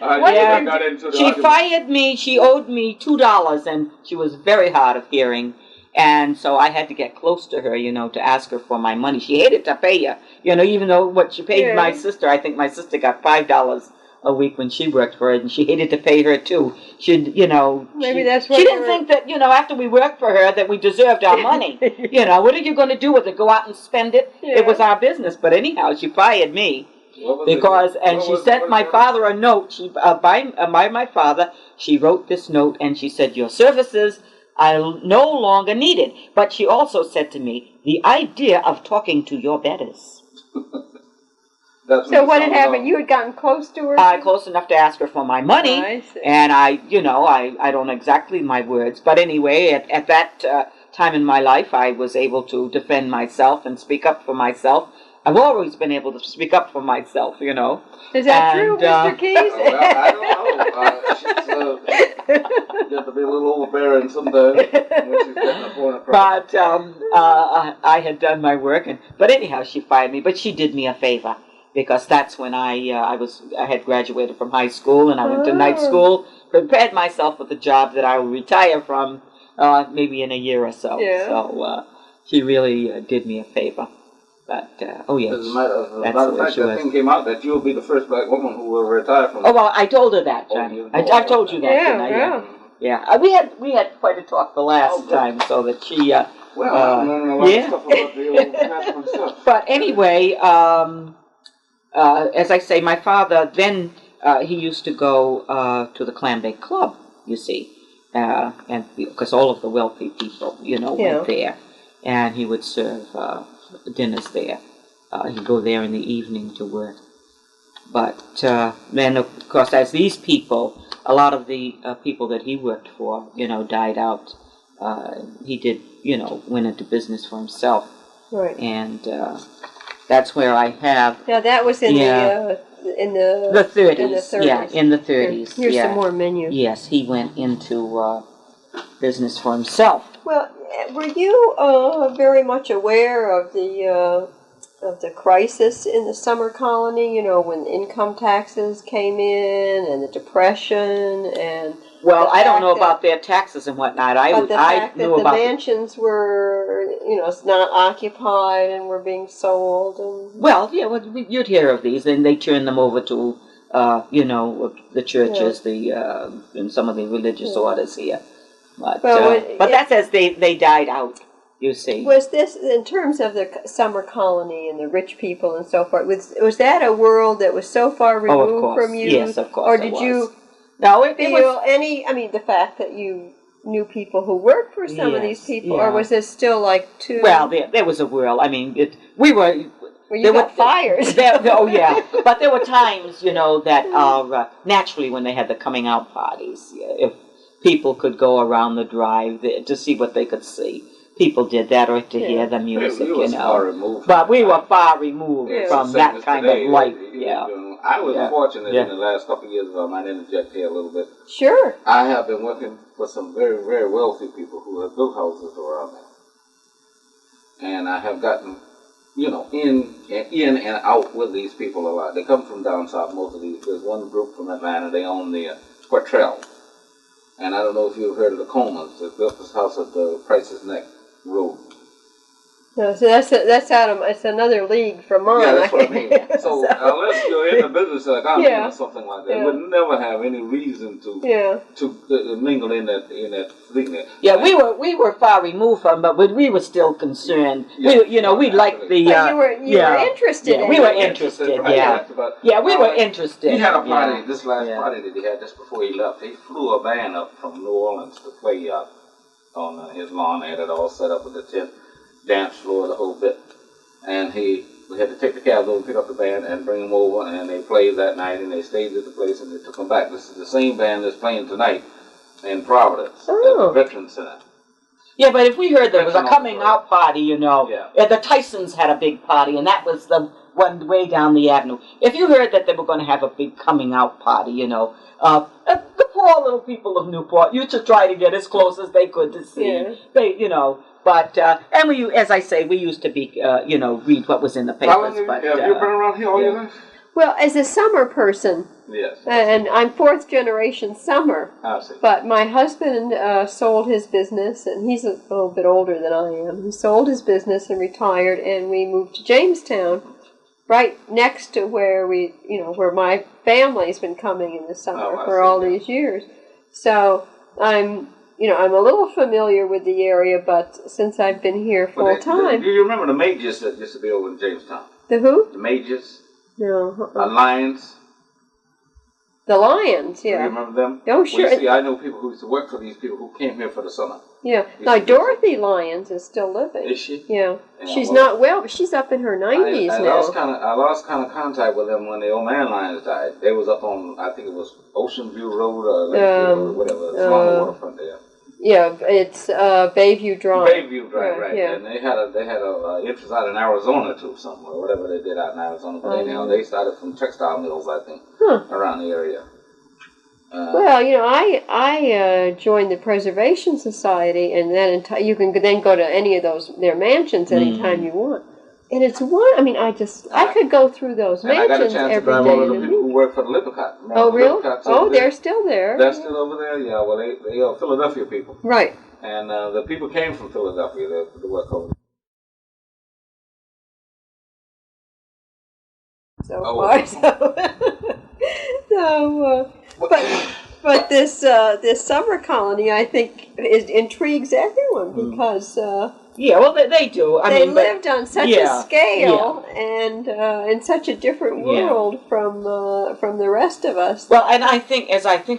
She fired me. She owed me $2, and she was very hard of hearing. And so I had to get close to her, to ask her for my money. She hated to pay you, even though what she paid my sister, I think my sister got $5 a week when she worked for it, and she hated to pay her too. Maybe that's what she didn't think that after we worked for her that we deserved our money. What are you going to do with it? Go out and spend it? Yeah. It was our business. But anyhow, she fired me because she sent my father a note. She by my father, she wrote this note, and she said, "Your services are no longer needed." But she also said to me, "The idea of talking to your betters." So what had happened? You had gotten close to her? Close enough to ask her for my money. I see. And I don't know exactly my words, but anyway, at that time in my life, I was able to defend myself and speak up for myself. I've always been able to speak up for myself, Is that true, Mr. Keys? I don't know. You have to be a little overbearing sometimes when she's getting a point across. But I had done my work, but anyhow, she fired me. But she did me a favor, because that's when I had graduated from high school, and I went to night school, prepared myself for the job that I will retire from maybe in a year or so. Yeah. So she really did me a favor. But, oh yes. As a matter of fact, that thing came out that you'll be the first black woman who will retire from... Oh, well, I told her that, Johnny. I told you that, didn't I? Yeah. We had quite a talk the last time, so that she... Well, I'm learning a lot of stuff about the old Catherine stuff. But anyway, as I say, my father, then he used to go to the Clam Bake Club, you see, and because all of the wealthy people, went there, and he would serve dinners there. He'd go there in the evening to work. But then, of course, as these people, a lot of the people that he worked for, died out. He did, went into business for himself. Right. And that's where I have... Now, that was in the 30s. In the 30s. Yeah, in the 30s. Here's some more menus. Yes, he went into business for himself. Well, were you very much aware of the crisis in the summer colony? When income taxes came in, and the Depression, and well, I don't know about their taxes and whatnot. I knew about the mansions were, not occupied and were being sold. And well, you'd hear of these, and they turned them over to, the churches, and some of the religious orders here. But that's as they died out. You see. Was this, in terms of the summer colony and the rich people and so forth, was that a world that was so far removed from you? Yes, of course. Or did you No, it feel was any, I mean, the fact that you knew people who worked for some of these people, or was this still like too... Well, there was a world. I mean, we were... Well, you got fires. Oh, yeah. But there were times, you know, that naturally when they had the coming out parties, if people could go around the drive to see what they could see, people did that, or to hear the music, you know. But we were far removed from that kind of life. I was fortunate in the last couple of years, if I might interject here a little bit. Sure. I have been working with some very, very wealthy people who have built houses around there. And I have gotten, you know, in and out with these people a lot. They come from down south, most of these. There's one group from Atlanta, they own the Quartrell. And I don't know if you've heard of the Coleman's. They built this house at the Price's Neck Road. No, so that's out of, it's another league from mine. Yeah, that's what I mean. So unless you're in the business like I'm in or something like that, you would never have any reason to mingle in that thing. Yeah, we were far removed from, but we were still concerned. We liked the. You were interested. Yeah, we were interested. We were interested. He had a party. This last party that he had just before he left, he flew a band up from New Orleans to play on his lawn. They had it all set up with the tent, dance floor, the whole bit. And we had to take the cabs over, pick up the band, and bring them over, and they played that night, and they stayed at the place, and they took them back. This is the same band that's playing tonight in Providence at the Veterans Center. Yeah, but if we heard there was a coming out party, you know, the Tysons had a big party, and that was the one way down the avenue. If you heard that they were going to have a big coming out party, you know, the poor little people of Newport used to try to get as close as they could to see. They, you know. But, and we, as I say, we used to be, read what was in the papers. Have you been around here all your life? Well, as a summer person, and I'm fourth generation summer, but my husband sold his business, and he's a little bit older than I am. He sold his business and retired, and we moved to Jamestown, right next to where where my family's been coming in the summer for all these years. So I'm a little familiar with the area, but since I've been here full time. Do you remember the Majors that used to be over in Jamestown? The who? The Majors. No. Lions. The Lions, yeah. Do you remember them? Oh, sure. Well, you see, I know people who used to work for these people who came here for the summer. Yeah. Now, Dorothy Lyons is still living. Is she? Yeah. She's not well, but she's up in her 90s now. I lost kind of contact with them when the old man Lyons died. They was up on, I think it was Ocean View Road or Road, whatever. It's along the waterfront there. Yeah, it's Bayview Drive. Bayview Drive, right. Yeah. And they had a interest out in Arizona too, somewhere, whatever they did out in Arizona. But anyhow, they started from textile mills, I think, around the area. Well, I joined the Preservation Society, and then you can then go to any of their mansions anytime you want. And it's I could go through those mansions every day. One of the people who work for the Lippincott. Oh, really? Oh, they're still there. They're still over there? Yeah, well, they are Philadelphia people. Right. And the people came from Philadelphia to work over there. But this summer colony, I think, intrigues everyone because they do. They lived on such a scale and in such a different world from the rest of us. Well, and I think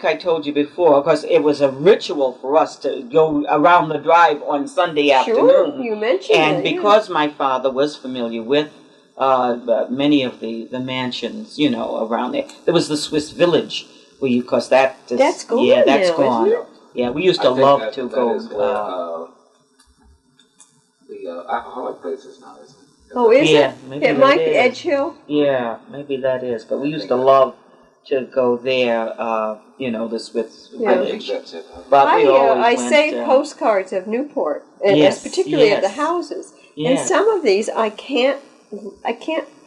I told you before, because it was a ritual for us to go around the drive on Sunday afternoon. Sure, you mentioned and because my father was familiar with many of the mansions, around there. There was the Swiss Village. Because that's gone. Yeah, that's now, gone. Isn't it? Yeah, we used to love to go. The alcoholic places now, isn't it? Oh, is it? Maybe it might be Edge Hill. Yeah, maybe that is. But we used to love to go there. The Swiss Village. I think that's it. But I saved postcards of Newport, particularly of the houses. Yes. And some of these I can't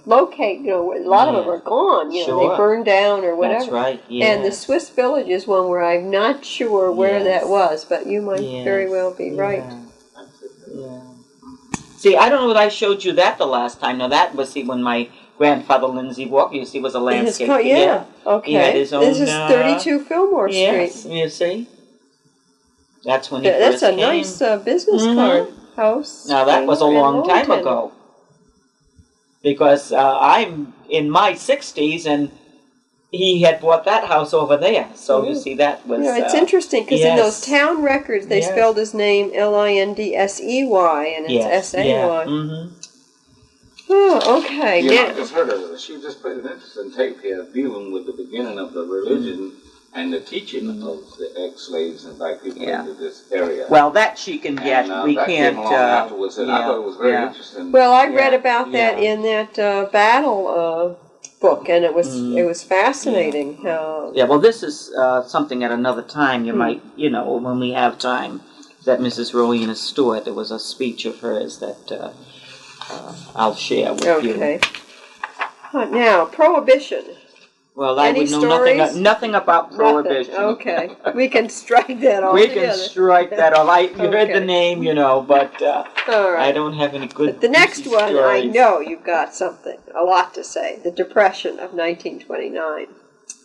locate. A lot of them are gone. They burned down or whatever. That's right. Yes. And the Swiss Village is one where I'm not sure where that was, but you might very well be right. Yeah. See, I don't know that I showed you that the last time. Now that was when my grandfather Lindsay Walker, you see, was a landscape. Okay. He had his own. This is 32 Fillmore Street. Yes, you see. That's when he first That's a came. nice business card. house. Now that was a long time ago, because I'm in my 60s and he had bought that house over there. So you see, that was. It's interesting because in those town records they spelled his name Lindsey, and it's Say. Mm-hmm. Oh, okay. You know, I just heard her. She just played an interesting tape here dealing with the beginning of the religion and the teaching of the ex-slaves and black people into this area. Well, that she can get. And, we that can't. Came along afterwards, and I thought it was very interesting. Well, I read about that in that battle book, and it was fascinating. Well, this is something at another time. You might, when we have time, that Mrs. Rowena Stewart. There was a speech of hers that I'll share with you. Okay. Now, Prohibition. Well, I would know nothing about Prohibition. Okay. We can strike that off. We can strike that off. You heard the name, but all right. I don't have any good. But the next one, stories. I know you've got something, a lot to say. The Depression of 1929.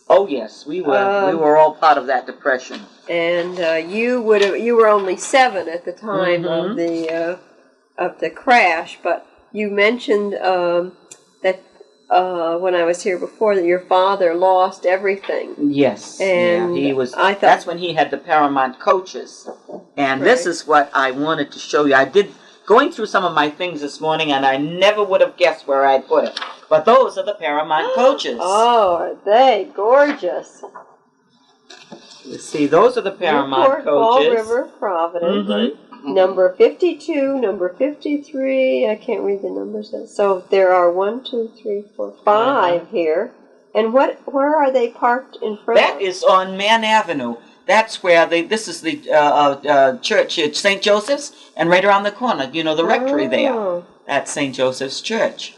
Oh yes, we were. We were all part of that depression. And you were only 7 at the time of the crash, but you mentioned that when I was here before, that your father lost everything. Yes, and he was. I thought, that's when he had the Paramount coaches, and this is what I wanted to show you. I did going through some of my things this morning, and I never would have guessed where I'd put it. But those are the Paramount coaches. Oh, are they gorgeous? You see, those are the Paramount Newport, coaches. Fall River, Providence. Number 52, number 53. I can't read the numbers. So there are 1, 2, 3, 4, 5 here. And where are they parked in front of? That is on Mann Avenue. That's where this is the church at St. Joseph's, and right around the corner, the rectory there. That's St. Joseph's Church.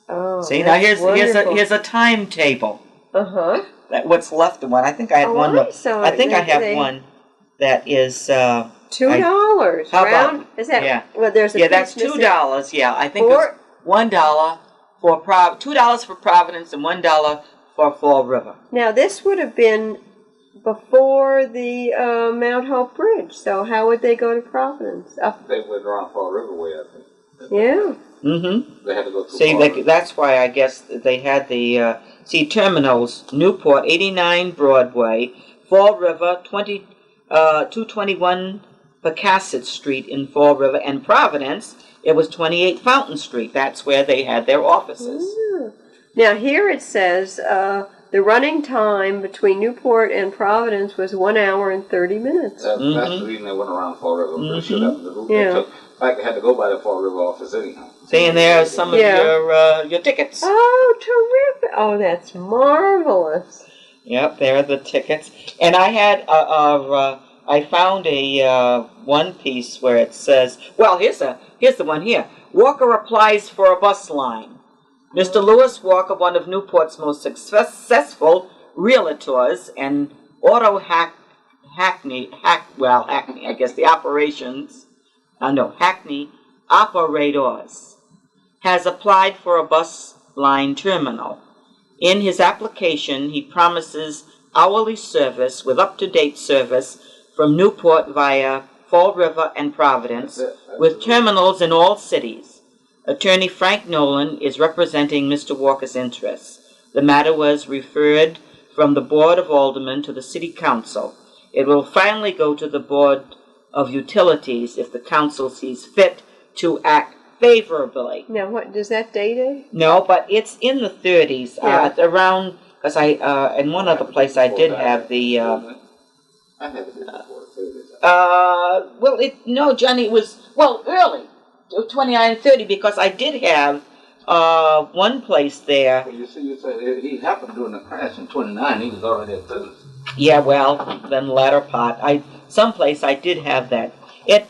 Oh, see, now here's a timetable. That what's left of one. I think I have one. I think I have one that is $2. How about? Is that? Yeah. Well, there's a that's $2. Yeah, I think it's $1 for $2 for Providence and $1 for Fall River. Now this would have been before the Mount Hope Bridge. So how would they go to Providence? They went around Fall River way, I think. Yeah. Mm-hmm. They had to go through. See, that's why I guess they had the terminals: Newport, 89 Broadway, Fall River, 221 Pecasset Street in Fall River, and Providence. It was 28 Fountain Street. That's where they had their offices. Now here it says the running time between Newport and Providence was 1 hour and 30 minutes. That's the reason they went around Fall River. I'm pretty sure that was the route they took. Like, they had to go by the Fall River office anyhow. See, and there are some of your tickets. Oh, terrific! Oh, that's marvelous. Yep, there are the tickets. And I had I found a one piece where it says, well, here's the one here. Walker applies for a bus line. Mr. Lewis Walker, one of Newport's most successful realtors and auto Hackney, I guess the operations. Hackney operators, has applied for a bus line terminal. In his application, he promises hourly service with up-to-date service from Newport via Fall River and Providence, with terminals in all cities. Attorney Frank Nolan is representing Mr. Walker's interests. The matter was referred from the Board of Aldermen to the City Council. It will finally go to the Board of Utilities if the council sees fit to act favorably. Now, what does that date in? No, but it's in the 30s. Around, because in one other place I did have the. I had it before. Johnny, it was early, 29 30, because I did have one place there. Well, you said he happened during the crash in 29. He was already at 30. Yeah, well, then the latter part. Someplace I did have that. It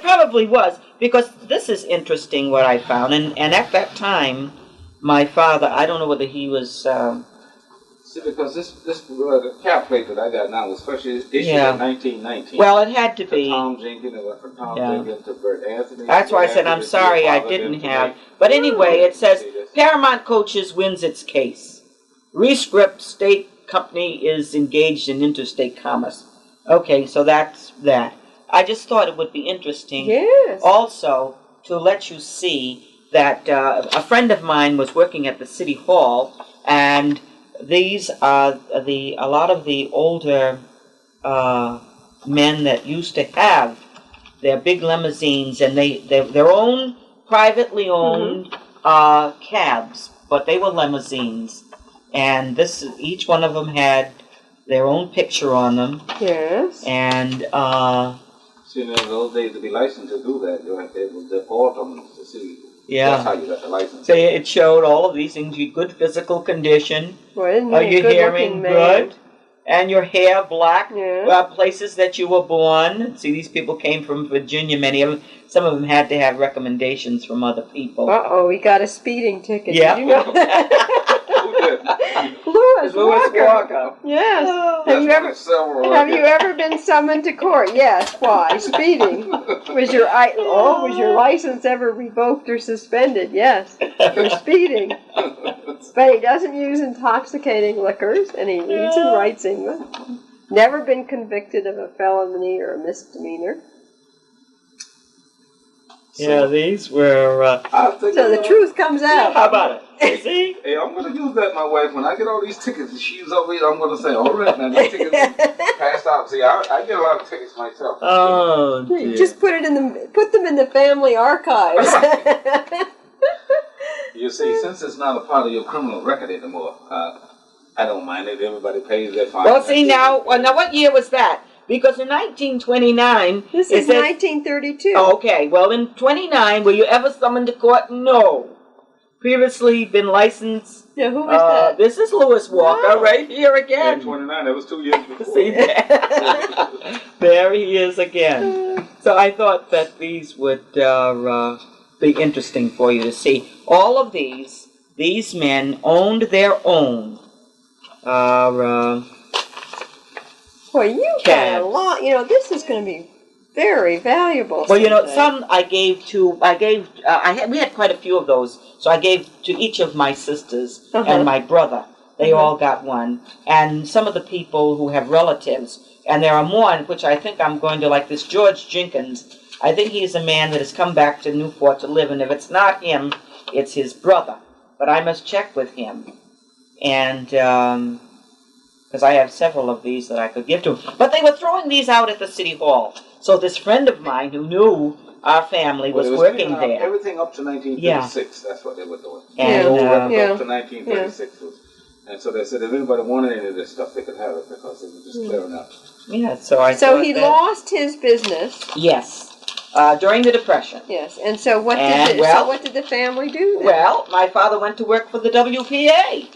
probably was, because this is interesting what I found, and at that time, my father, I don't know whether he was. See, because this the cap plate that I got now was first issued in 1919. Well, it had to be. Tom Jenkins, it went from Tom Jenkins to Bert Anthony. That's why I said I'm sorry I didn't have. But anyway, it says Paramount Coaches wins its case. Rescript State Company is engaged in interstate commerce. Okay, so that's that. I just thought it would be interesting Yes. also to let you see that a friend of mine was working at the city hall, and these are a lot of the older men that used to have their big limousines, and their own privately owned cabs, but they were limousines, and each one of them had their own picture on them. Yes. And See, in those days, to be licensed to do that, you had to deport them to see. yeah, That's how you got the license. so it showed all of these things: your good physical condition, Well, isn't he are a your hearing good-looking man? good, and your hair black. Yeah. Places that you were born. See, these people came from Virginia. Many of them. Some of them had to have recommendations from other people. Uh-oh, he got a speeding ticket. Yeah. Did you know? Who did? Louis Louis Walker. Yes. That's Have you ever been summoned to court? Yes. Why? Speeding. Was your license ever revoked or suspended? Yes. For speeding. But he doesn't use intoxicating liquors, and he reads and writes English. Never been convicted of a felony or a misdemeanor. Yeah, these were. So the truth comes out. How about it? See? Hey, I'm going to use that, my wife. When I get all these tickets and she's over here, I'm going to say, all right, now these tickets passed out. See, I get a lot of tickets myself. Oh, dear. Just put them in the family archives. You see, since it's not a part of your criminal record anymore, I don't mind it. Everybody pays their fine. Well, see, now what year was that? Because in 1929... This is 1932. Okay, well, in 29, were you ever summoned to court? No. Previously been licensed... Yeah, who was that? This is Louis Walker, right here again. In 29, that was 2 years before. See that? There he is again. So I thought that these would be interesting for you to see. All of these men owned their own... Boy, you got a lot. You know, this is going to be very valuable. Well, you know, some we had quite a few of those, so I gave to each of my sisters and my brother. They all got one. And some of the people who have relatives, and there are more, which I think I'm going to like, this George Jenkins. I think he's a man that has come back to Newport to live, and if it's not him, it's his brother. But I must check with him. And... because I have several of these that I could give to him. But they were throwing these out at the city hall. So this friend of mine who knew our family was working there. Everything up to 1936, that's what they were doing. And, up to 1936. And so they said if anybody wanted any of this stuff, they could have it because it was just clearing up. Yeah, so So he lost his business. Yes. During the Depression. Yes, and so what did the family do then? Well, my father went to work for the WPA.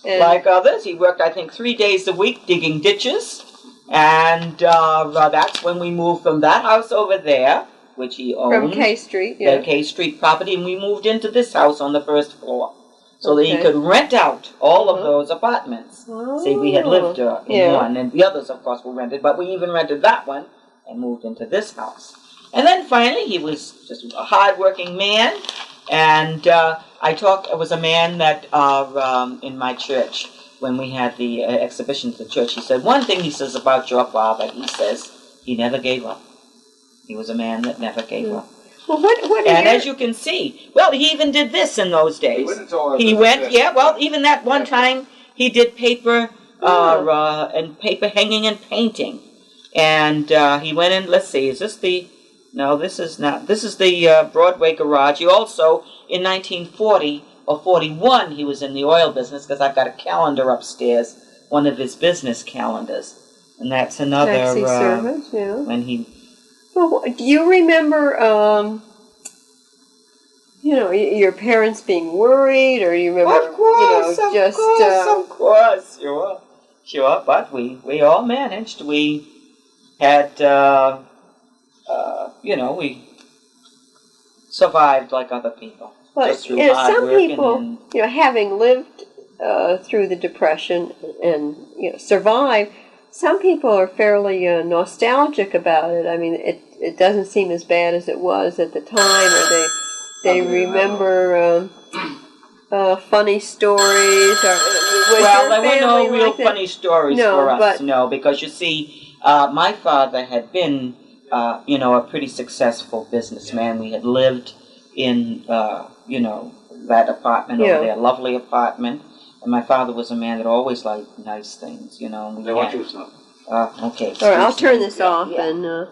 And like others, he worked, I think, 3 days a week digging ditches, and that's when we moved from that house over there, which he owned. From K Street, yeah. The K Street property, and we moved into this house on the first floor, so that he could rent out all of those apartments. Oh. See, we had lived in one, and the others, of course, were rented, but we even rented that one and moved into this house. And then finally, he was just a hard-working man, and it was a man that, in my church, when we had the exhibition at the church, he said, one thing he says about your father, he says, he never gave up. He was a man that never gave up. Well, what and as you can see, well, he even did this in those days. Even that one time, he did paper, and paper hanging and painting. And he went in, let's see, is this the... No, this is not. This is the Broadway garage. He also, in 1940 or 41, he was in the oil business, because I've got a calendar upstairs, one of his business calendars. And that's another... Taxi service, yeah. When he... Well, do you remember, your parents being worried, or you remember, Of course, Sure, but we all managed. We had... we survived like other people. But just through hard some work people, having lived through the Depression and survived, some people are fairly nostalgic about it. I mean, it doesn't seem as bad as it was at the time, or they remember funny stories. Or there were no real funny stories for us, because you see. My father had been, a pretty successful businessman. We had lived in, that apartment over there, lovely apartment. And my father was a man that always liked nice things, And They want you to okay. All right, I'll turn this off and.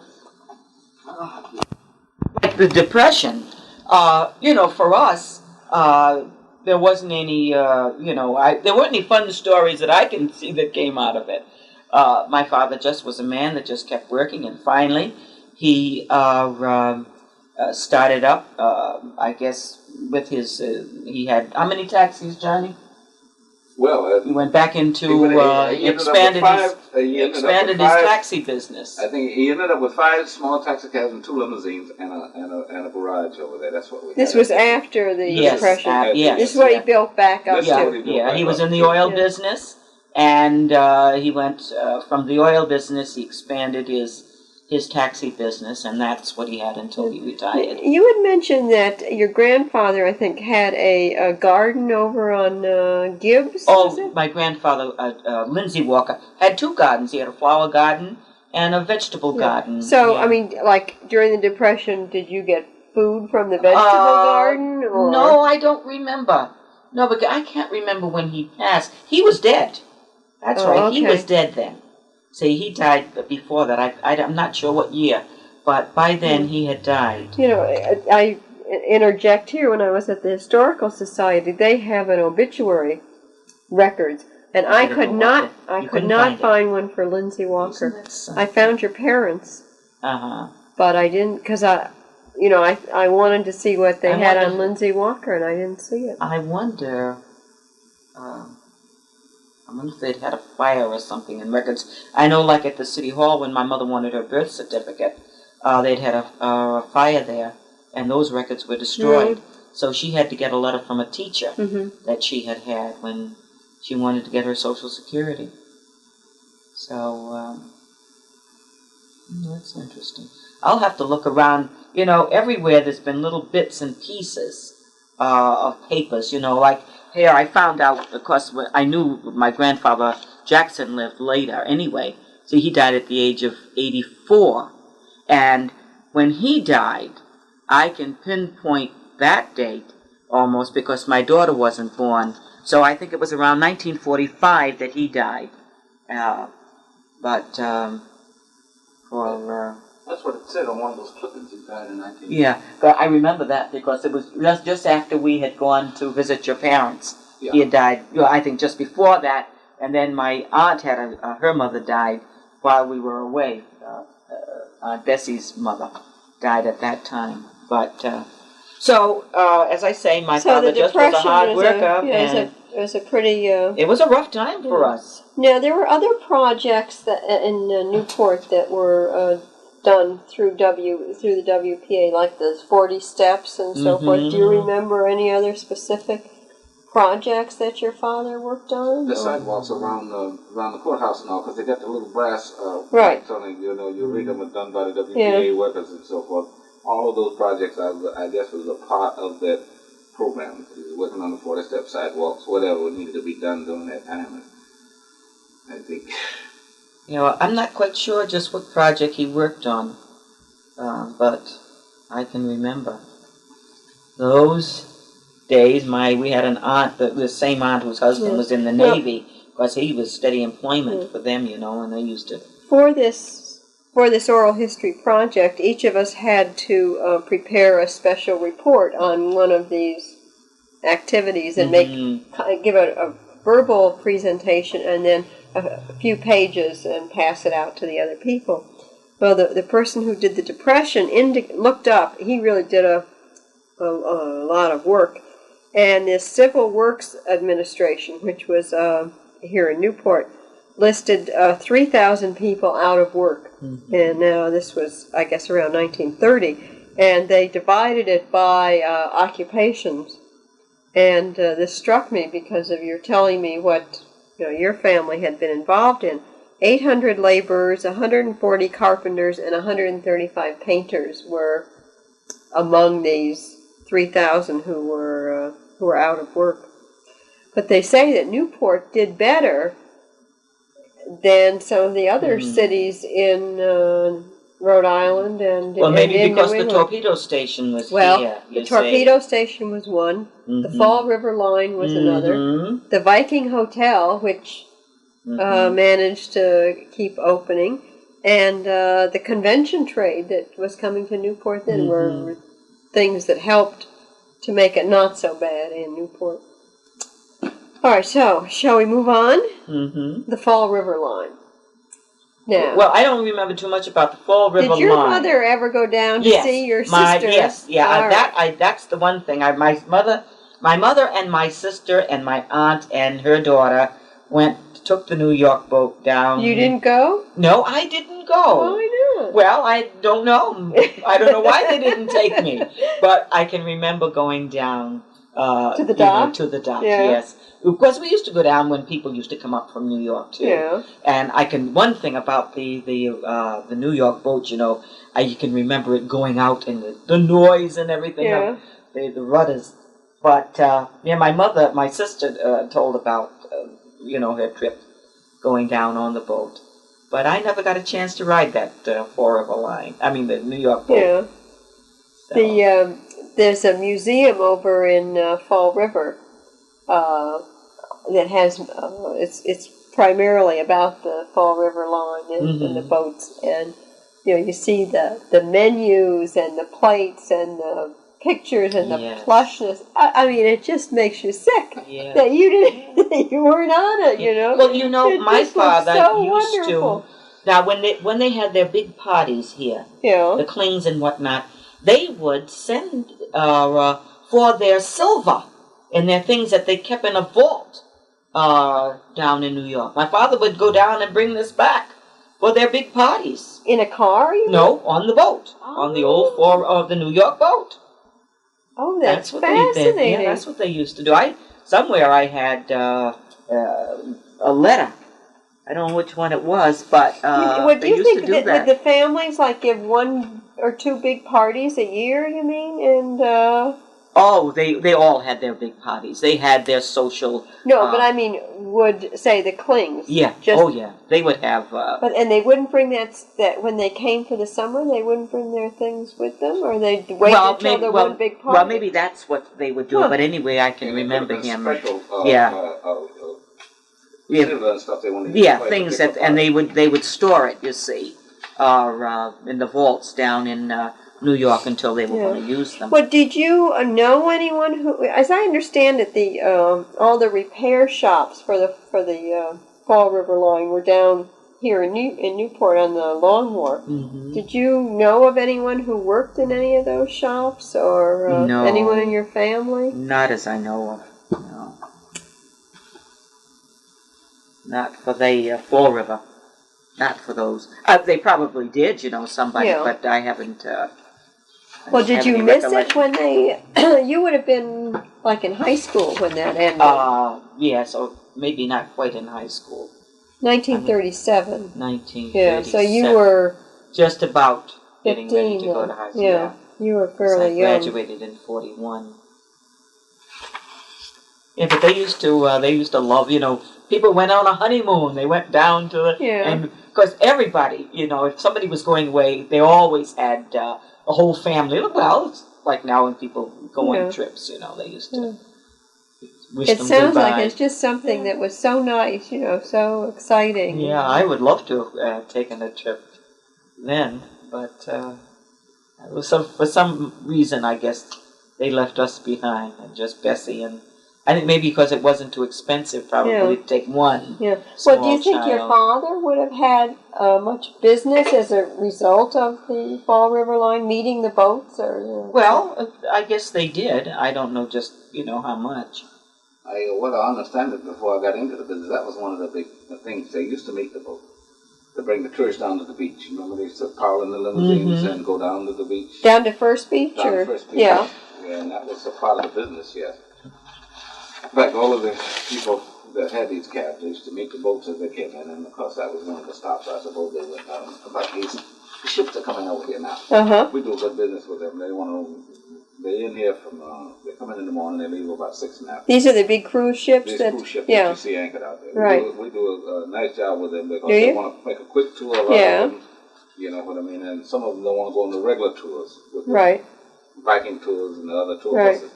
Like the Depression, for us, there wasn't any, there weren't any fun stories that I can see that came out of it. My father just was a man that just kept working, and finally he started up, I guess, with his, he had, how many taxis, Johnny? Well, he went back into, he expanded his taxi business. I think he ended up with 5 small taxi cabs and 2 limousines and a garage over there. That's what we This had. was after the Depression. Yes. This is what he built back up to. He was in the oil business, and he went from the oil business, he expanded his taxi business, and that's what he had until he retired. You had mentioned that your grandfather, I think, had a garden over on Gibbs. Oh, my grandfather, Lindsay Walker, had 2 gardens. He had a flower garden and a vegetable garden. So, I mean, like during the Depression, did you get food from the vegetable garden? Or? No, I don't remember. No, but I can't remember when he passed. He was dead. That's right. Okay. He was dead then. See, he died before that. I'm not sure what year, but by then he had died. I interject here. When I was at the Historical Society, they have an obituary records, and I could not find one for Lindsay Walker. I found your parents, but I didn't, because I wanted to see what they had on Lindsay Walker, and I didn't see it. I wonder if they'd had a fire or something in records. I know, like at the City Hall, when my mother wanted her birth certificate, they'd had a fire there, and those records were destroyed. Mm-hmm. So she had to get a letter from a teacher that she had when she wanted to get her Social Security. So, that's interesting. I'll have to look around. Everywhere there's been little bits and pieces of papers, like here I found out, because I knew my grandfather Jackson lived later anyway, so he died at the age of 84. And when he died, I can pinpoint that date almost because my daughter wasn't born. So I think it was around 1945 that he died. That's what it said on one of those clippings. He died in 19. Yeah, but I remember that because it was just after we had gone to visit your parents. Yeah. He had died, I think, just before that. And then my aunt had her mother died while we were away. Aunt Bessie's mother died at that time. But as I say, my father just was a hard worker. It was a pretty. It was a rough time for us. Now there were other projects that in Newport that were done through the WPA, like the 40 steps and so forth. Do you remember any other specific projects that your father worked on? The sidewalks around the courthouse and all, because they got the little brass lights on it. You read them are done by the WPA workers and so forth. All of those projects, I guess, was a part of that program. Working on the 40-step sidewalks, whatever needed to be done during that time. I think. I'm not quite sure just what project he worked on, but I can remember those days. We had an aunt, the same aunt whose husband was in the Navy, because he was steady employment for them, and they used to. For this oral history project, each of us had to prepare a special report on one of these activities and give a verbal presentation and then a few pages and pass it out to the other people. Well, the person who did the Depression looked up. He really did a lot of work. And the Civil Works Administration, which was here in Newport, listed 3,000 people out of work. And now this was, I guess, around 1930. And they divided it by occupations. And this struck me because of your telling me what your family had been involved in. 800 laborers, 140 carpenters, and 135 painters were among these 3,000 who were out of work. But they say that Newport did better than some of the other cities in Rhode Island and Well, maybe in because New the England. torpedo station was Well, here. the torpedo station was one. The Fall River Line was another. The Viking Hotel, which managed to keep opening, and the convention trade that was coming to Newport then were things that helped to make it not so bad in Newport. All right, so shall we move on? The Fall River Line. Now, well, I don't remember too much about the Fall River Line. did your mother ever go down to see your sister? That's the one thing. My mother and my sister and my aunt and her daughter took the New York boat down. You didn't go? No, I didn't go. Why not? Well, I don't know. I don't know why they didn't take me, but I can remember going down to the dock. To the dock, yes. Because we used to go down when people used to come up from New York too. Yeah. And one thing about the New York boat, you can remember it going out and the noise and everything of the rudders. But my sister told about her trip going down on the boat. But I never got a chance to ride that Fall River Line. I mean the New York boat. Yeah. So. There's a museum over in Fall River that has it's primarily about the Fall River Line and the boats, and you see the menus and the plates and the pictures and the plushness. I mean, it just makes you sick that you weren't on it. Well, my father so used wonderful. to. Now, when they had their big parties here, the Klings and whatnot, they would send for their silver and their things that they kept in a vault down in New York. My father would go down and bring this back for their big parties. In a car? No, on the boat, on the old the New York boat. Oh, that's what fascinating. They did. Yeah, that's what they used to do. Somewhere I had a letter. I don't know which one it was, but they used to do that. Would the families give one or two big parties a year? You mean? And oh, they all had their big parties. They had their social. No, but I mean, would say the Klings? Yeah. They would have. And they wouldn't bring that when they came for the summer. They wouldn't bring their things with them, or they'd wait until there was one big party. Well, maybe that's what they would do. But anyway, I can remember him. Special, stuff they wanted things that, and they would store it, you see, in the vaults down in New York until they were going to use them. Well, did you know anyone who, as I understand it, the all the repair shops for the Fall River Line were down here in Newport on the Long Wharf. Did you know of anyone who worked in any of those shops, or anyone in your family? Not as I know of. No. Not for the Fall River. Not for those. They probably did, somebody, but I haven't. Well, did you miss it when they? You would have been in high school when that ended. Yes, or maybe not quite in high school. 1937. 1937. Yeah, so you were just about getting ready to go to high school. Yeah, you were fairly young. I graduated in 41. Yeah, but they used to love, people went on a honeymoon. They went down to and because everybody, if somebody was going away, they always had a whole family. Well, it's like now when people go on trips, they used to wish them goodbye. It sounds like it's just something that was so nice, so exciting. Yeah, I would love to have taken a trip then, but it was for some reason, I guess, they left us behind, and just Bessie and. I think maybe because it wasn't too expensive, probably to take one. Yeah. Well, do you think your father would have had much business as a result of the Fall River Line meeting the boats, or? Well, I guess they did. I don't know just how much. I understand it before I got into the business. That was one of the big things. They used to meet the boat to bring the tourists down to the beach. Remember, they used to pile in the limousines and go down to the beach. Down to First Beach, to First Beach. Yeah, and that was a part of the business. Yes. In fact, all of the people that had these cabs, they used to meet the boats as they came in, and of course that was one of the stops. I suppose they went about these ships are coming over here now. We do good business with them. They want to They're in here from, they come in the morning, they leave about 6 in the afternoon. These are the big cruise ships? These that, cruise ships yeah. that you see anchored out there. Right. We do a nice job with them because Do they you? want to make a quick tour of them. You know what I mean? And some of them don't want to go on the regular tours with the Right. Viking tours and the other tour Right. buses.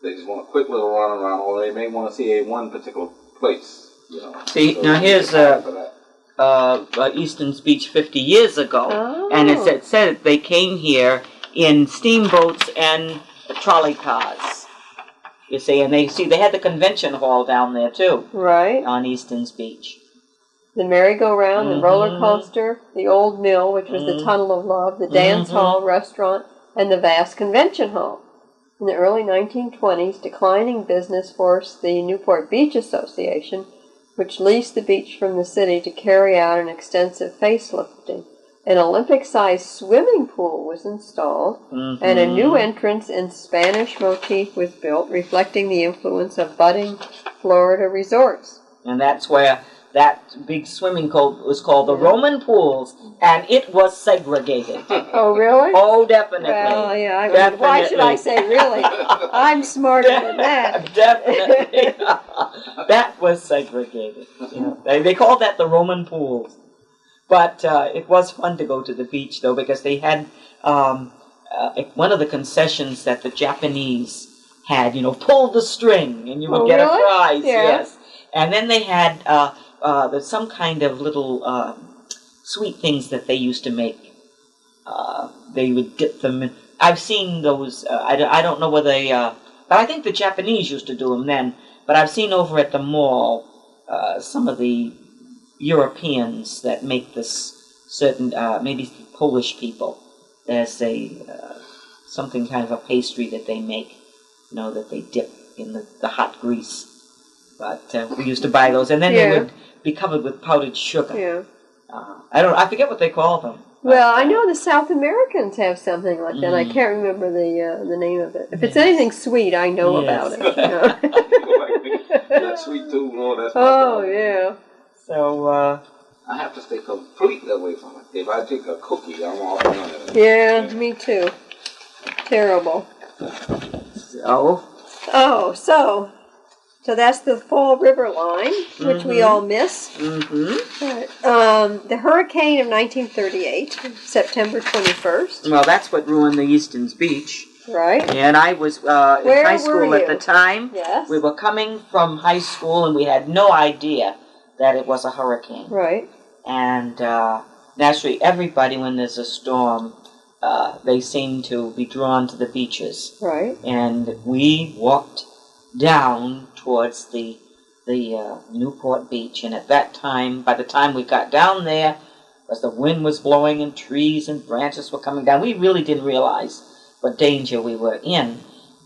They just want a quick little run around, or they may want to see one particular place. You know. See, so now here's for that. Easton's Beach 50 years ago, Oh. and it said they came here in steamboats and trolley cars. You see, and they had the convention hall down there too, Right. on Easton's Beach. The merry-go-round, the roller coaster, the old mill, which was the Tunnel of Love, the dance hall, restaurant, and the vast convention hall. In the early 1920s, declining business forced the Newport Beach Association, which leased the beach from the city, to carry out an extensive facelifting. An Olympic-sized swimming pool was installed, and a new entrance in Spanish motif was built, reflecting the influence of budding Florida resorts. And that's where that big swimming pool was called the Roman Pools, and it was segregated. Oh, really? Oh, definitely. Well, yeah. Why should I say really? I'm smarter than that. Definitely. That was segregated. You know, they called that the Roman Pools. But it was fun to go to the beach, though, because they had one of the concessions that the Japanese had, pull the string, and you would get really? a prize. Yeah. Yes. And then they had there's some kind of little sweet things that they used to make. They would dip them in. I've seen those. I don't know whether they. But I think the Japanese used to do them then. But I've seen over at the mall some of the Europeans that make this certain, maybe Polish people. There's something kind of a pastry that they make, that they dip in the hot grease. But we used to buy those, and then they would be covered with powdered sugar. Yeah. I forget what they call them. Well, I know the South Americans have something like that. I can't remember the name of it. If it's anything sweet, I know about it. That's sweet too, Lord. That's my Oh, yeah. So, I have to stay completely away from it. If I take a cookie, I'm off on it. Yeah, me too. Terrible. So So that's the Fall River line, which we all miss. The hurricane of 1938, September 21st. Well, that's what ruined the Easton's Beach. Right. And I was in high school at the time. Yes. We were coming from high school, and we had no idea that it was a hurricane. Right. And naturally, everybody, when there's a storm, they seem to be drawn to the beaches. Right. And we walked down towards the Newport Beach, and at that time, by the time we got down there, as the wind was blowing and trees and branches were coming down, we really didn't realize what danger we were in.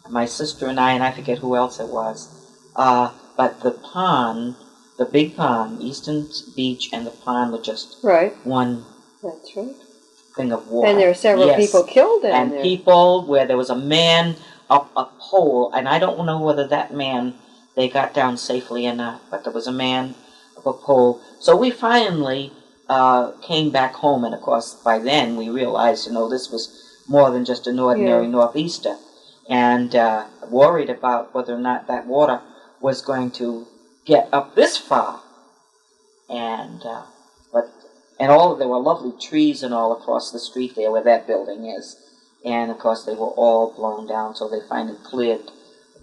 My sister and I forget who else it was, but the pond, the big pond, Easton's Beach and the pond were just one That's right. thing of water. And there were several people killed in and there. people where there was a man up a pole, and I don't know whether that man, they got down safely or not, but there was a man up a pole. So we finally came back home, and of course by then we realized, this was more than just an ordinary northeaster, and worried about whether or not that water was going to get up this far. And there were lovely trees and all across the street there where that building is. And, of course, they were all blown down, so they finally cleared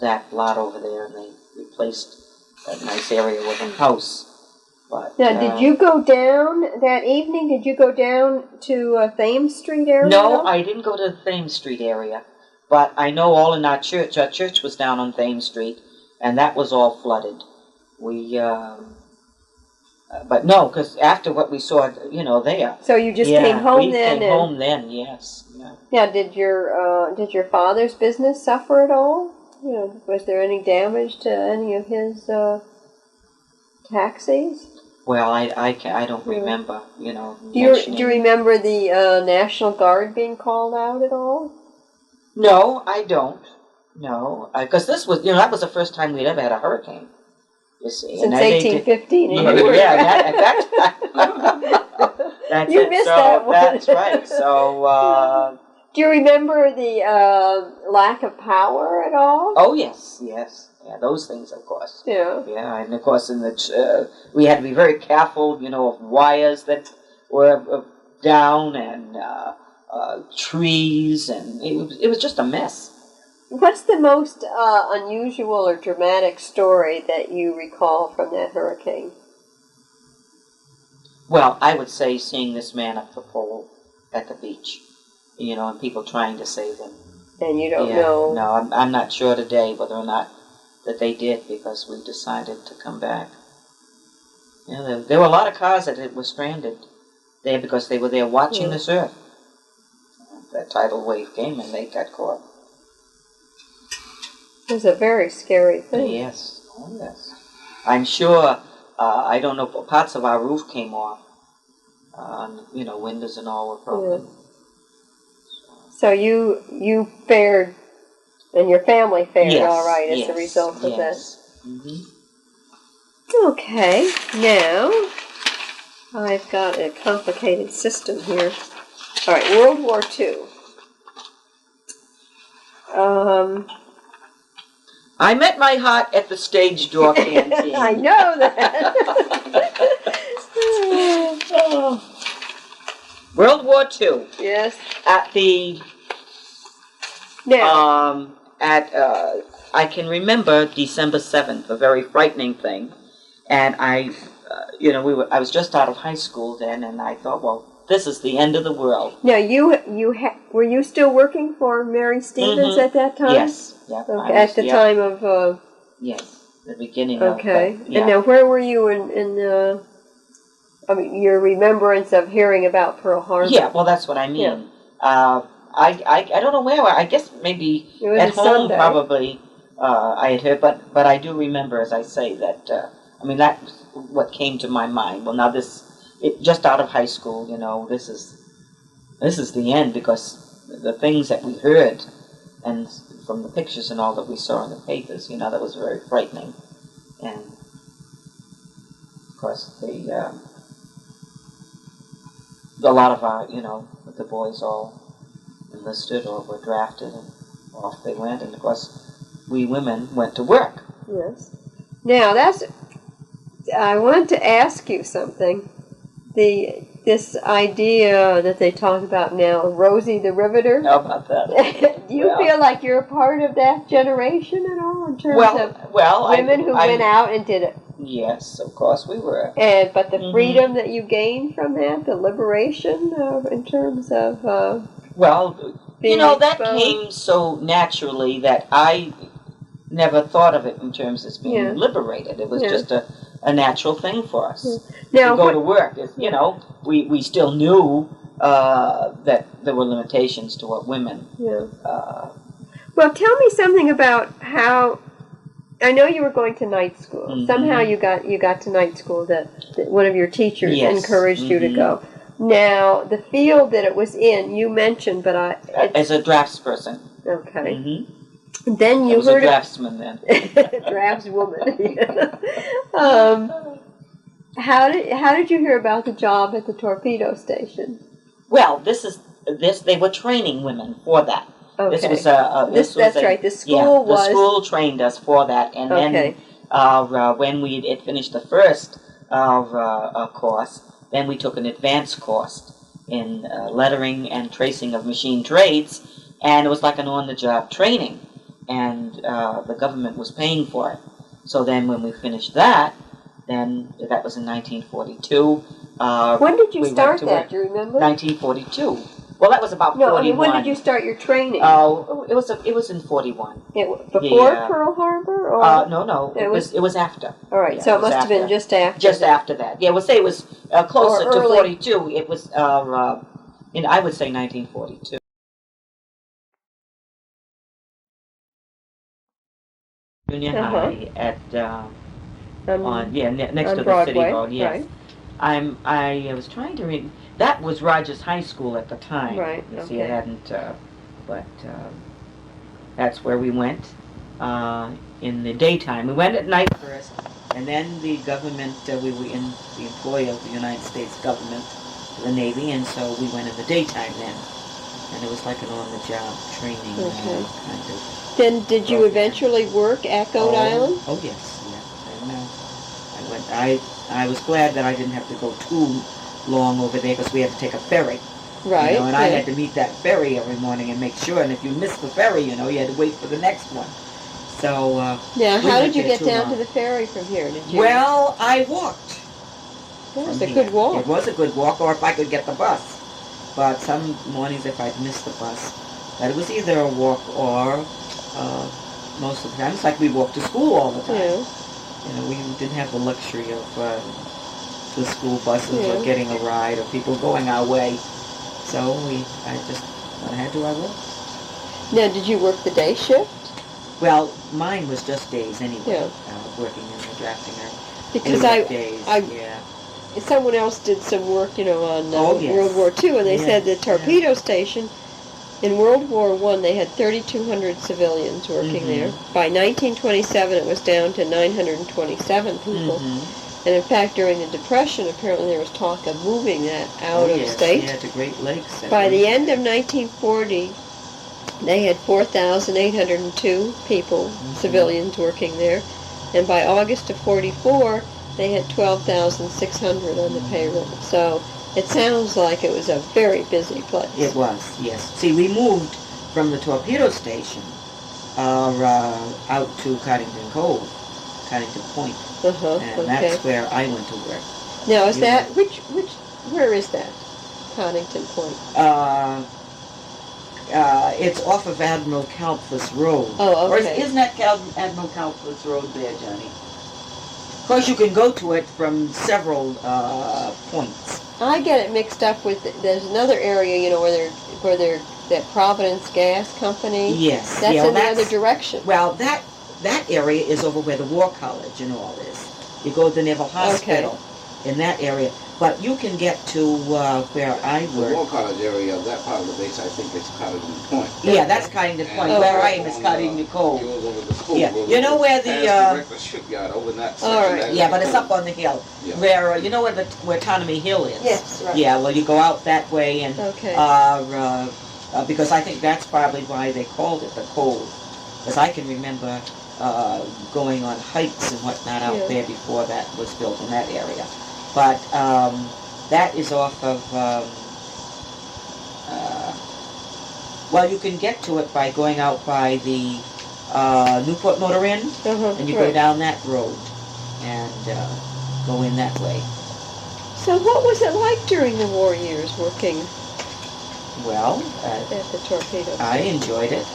that lot over there, and they replaced that nice area with a house. But, now, did you go down that evening? Did you go down to Thames Street area? No, I didn't go to the Thames Street area. But I know all in our church was down on Thames Street, and that was all flooded. But no, because after what we saw, there. So you just came home then? We came home then, yes. Yeah. Now, did your father's business suffer at all? Was there any damage to any of his taxis? Well, I don't remember, Do you remember the National Guard being called out at all? No, I don't. No, because this was, that was the first time we'd ever had a hurricane. You see, since 1815. That's you it. missed that one. That's right. So Do you remember the lack of power at all? Oh, yes. Yeah, those things, of course. Yeah. Yeah, and of course, we had to be very careful, of wires that were down and trees, and it was just a mess. What's the most unusual or dramatic story that you recall from that hurricane? Well, I would say seeing this man up the pole at the beach, and people trying to save him. And you don't know? No, I'm not sure today whether or not that they did, because we decided to come back. There were a lot of cars that were stranded there because they were there watching the surf. That tidal wave came and they got caught. It was a very scary thing. Yes, oh yes. I'm sure, I don't know, parts of our roof came off. Windows and all were broken. Yeah. So you fared, and your family fared all right as a result of this. Mm-hmm. Okay, now I've got a complicated system here. All right, World War II. I met my heart at the stage door canteen. I know that. World War II. Yes. At the I can remember December 7th, a very frightening thing, and I was just out of high school then, and I thought, well, this is the end of the world. Now, were you still working for Mary Stevens at that time? Yes. Yeah. Okay. At the time of. Yes, the beginning. Okay. of. Yeah. And now, where were you in your remembrance of hearing about Pearl Harbor? Yeah. Well, that's what I mean. Yeah. I don't know where. I guess maybe at home Sunday. Probably. I had heard, but I do remember, as I say, that that's what came to my mind. Well, now just out of high school, this is the end, because the things that we heard, and from the pictures and all that we saw in the papers, that was very frightening. And of course, a lot of our, the boys all enlisted or were drafted, and off they went. And of course, we women went to work. Yes. Now I wanted to ask you something. This idea that they talk about now, Rosie the Riveter. How about that? Do you feel like you're a part of that generation at all, in terms of women who went out and did it? Yes, of course we were. But the freedom that you gained from that, the liberation in terms of that came so naturally that I never thought of it in terms of being liberated. It was just a natural thing for us to go to work. We still knew that there were limitations to what women. Yeah. Well, tell me something about how. I know you were going to night school. Mm-hmm. Somehow you got to night school. That one of your teachers encouraged you to go. Now, the field that it was in, you mentioned, but as a draftsperson. Okay. Mm-hmm. Then you heard a draftsman then. Draftswoman. How did you hear about the job at the torpedo station? Well, they were training women for that. Okay. This was that's right. The school the school trained us for that, and then when we had finished the first course, then we took an advanced course in lettering and tracing of machine trades, and it was like an on-the-job training, and the government was paying for it. So then when we finished that, then that was in 1942. When did you start that? Do you remember? 1942. Well, that was about 41. No, I mean, when did you start your training? Oh, it was in 41. Before Pearl Harbor, or no, it was after. All right, so it must have been just after. Just after that. Yeah, we'll say it was closer to 42. It was I would say 1942. Junior high at next to the Broadway, City Road. Yes. Right. I was trying to read. That was Rogers High School at the time. Right. You see, it hadn't, but that's where we went in the daytime. We went at night first, and then the government. We were in the employ of the United States government, the Navy, and so we went in the daytime then. and it was like an on-the-job training Okay. kind of. Then did you program. eventually work at Goat Island? Oh yes, yeah. And I went. I was glad that I didn't have to go too long over there because we had to take a ferry. Right. You know, and I had to meet that ferry every morning and make sure. And if you missed the ferry, you know, you had to wait for the next one. So. Now, we how went did you there get too down long. to the ferry from here? Did you? Well, I walked. It was from a here. good walk. It was a good walk, or if I could get the bus. But some mornings, if I'd missed the bus, that it was either a walk or most of the time, it's like we walked to school all the time. Yeah. You know, we didn't have the luxury of the school buses or getting a ride or people going our way. So I just went ahead to our work. Now, did you work the day shift? Well, mine was just days anyway, Yeah. working in the drafting room. Because days, yeah. someone else did some work, you know, on Yes. World War II, and they Yeah, said the torpedo station in World War I, they had 3,200 civilians working there. By 1927, it was down to 927 people. And in fact, during the Depression, apparently there was talk of moving that out of state. Yeah, to Great Lakes. By the end of 1940, they had 4,802 people, civilians, working there. And by August of 44, they had 12,600 on the payroll. So it sounds like it was a very busy place. It was, yes. See, we moved from the torpedo station out to Coddington Cove, Coddington Point, and that's where I went to work. Now, is that where is that? Coddington Point. It's off of Admiral Kalfas Road. Oh, okay. Or isn't that Admiral Kalfas Road there, Johnny? Of course, you can go to it from several points. I get it mixed up with, there's another area, you know, where they're that Providence Gas Company. Yes. That's in the other direction. Well, that area is over where the War College and all is. You go to the Naval Hospital in that area. But you can get to where I work. The War College area, that part of the base, I think is Coddington Point. Yeah, that's Coddington Point. Where I am is Coddington Cove. Goes over the school. Yeah, you know where the shipyard over in that section. All right. Yeah, but it's up on the hill. Yeah. Where you know where Tonomy Hill is. Yes, right. Yeah, well, you go out that way and because I think that's probably why they called it the Cove. Because I can remember going on hikes and whatnot out there before that was built in that area. But that is off of, well, you can get to it by going out by the Newport Motor Inn, and you go down that road and go in that way. So what was it like during the war years working Well, at the torpedo? I enjoyed it.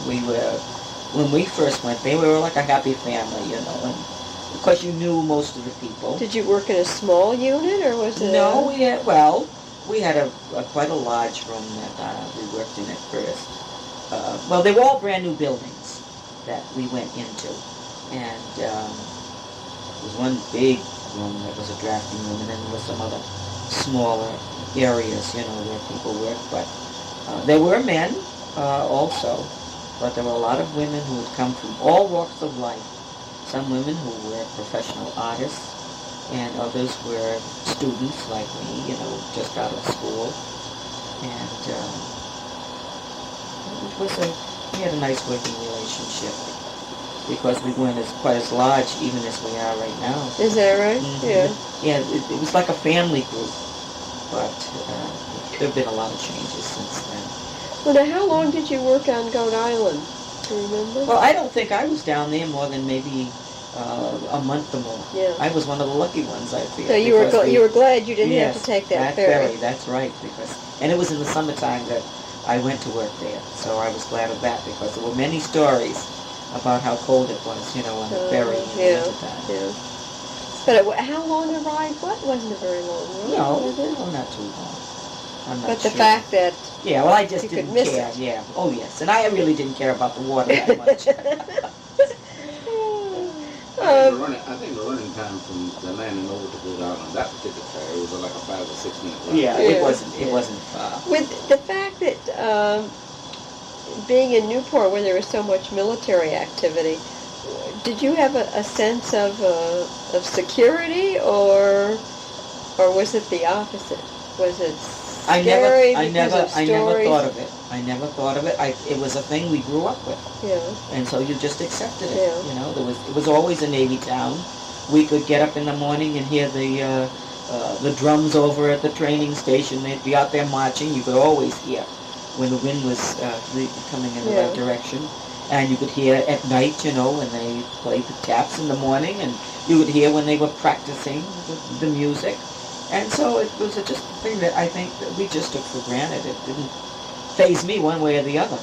When we first went there, we were like a happy family, you know, and of course you knew most of the people. Did you work in a small unit, or was it? No, we had quite a large room that we worked in at first. Well, they were all brand new buildings that we went into, and there was one big room that was a drafting room, and then there were some other smaller areas, you know, where people worked. But there were men also, but there were a lot of women who had come from all walks of life. Some women who were professional artists, and others were students like me, you know, just out of school. And we had a nice working relationship because we weren't quite as large even as we are right now. Is that right? Yeah. Yeah, it was like a family group, but there have been a lot of changes since then. Well, now, how long did you work on Goat Island? Do you remember? Well, I don't think I was down there more than maybe a month or more. Yeah. I was one of the lucky ones, I feel. So you were glad you didn't have to take that ferry. That's right, and it was in the summertime that I went to work there, so I was glad of that because there were many stories about how cold it was, you know, on the ferry in the wintertime. Yeah. But how long a ride? What wasn't a very long ride? No, not too long. I'm not but the sure. fact that well, I just you didn't could miss care. it. Yeah. Oh yes, and I really didn't care about the water that much. I think the running time from the landing over to Goat Island, that particular ferry, was like a 5 or 6 minute ride. Yeah, it wasn't far. With the fact that being in Newport, where there was so much military activity, did you have a sense of security, or was it the opposite? Was it I scary never because of stories. thought of it. I never thought of it. It was a thing we grew up with. Yeah. And so you just accepted it. Yeah. You know, it was always a Navy town. We could get up in the morning and hear the drums over at the training station. They'd be out there marching. You could always hear when the wind was coming in the right direction. And you could hear at night, you know, when they played the taps in the morning, and you would hear when they were practicing the music. And so it was just a thing that I think that we just took for granted. It didn't faze me one way or the other.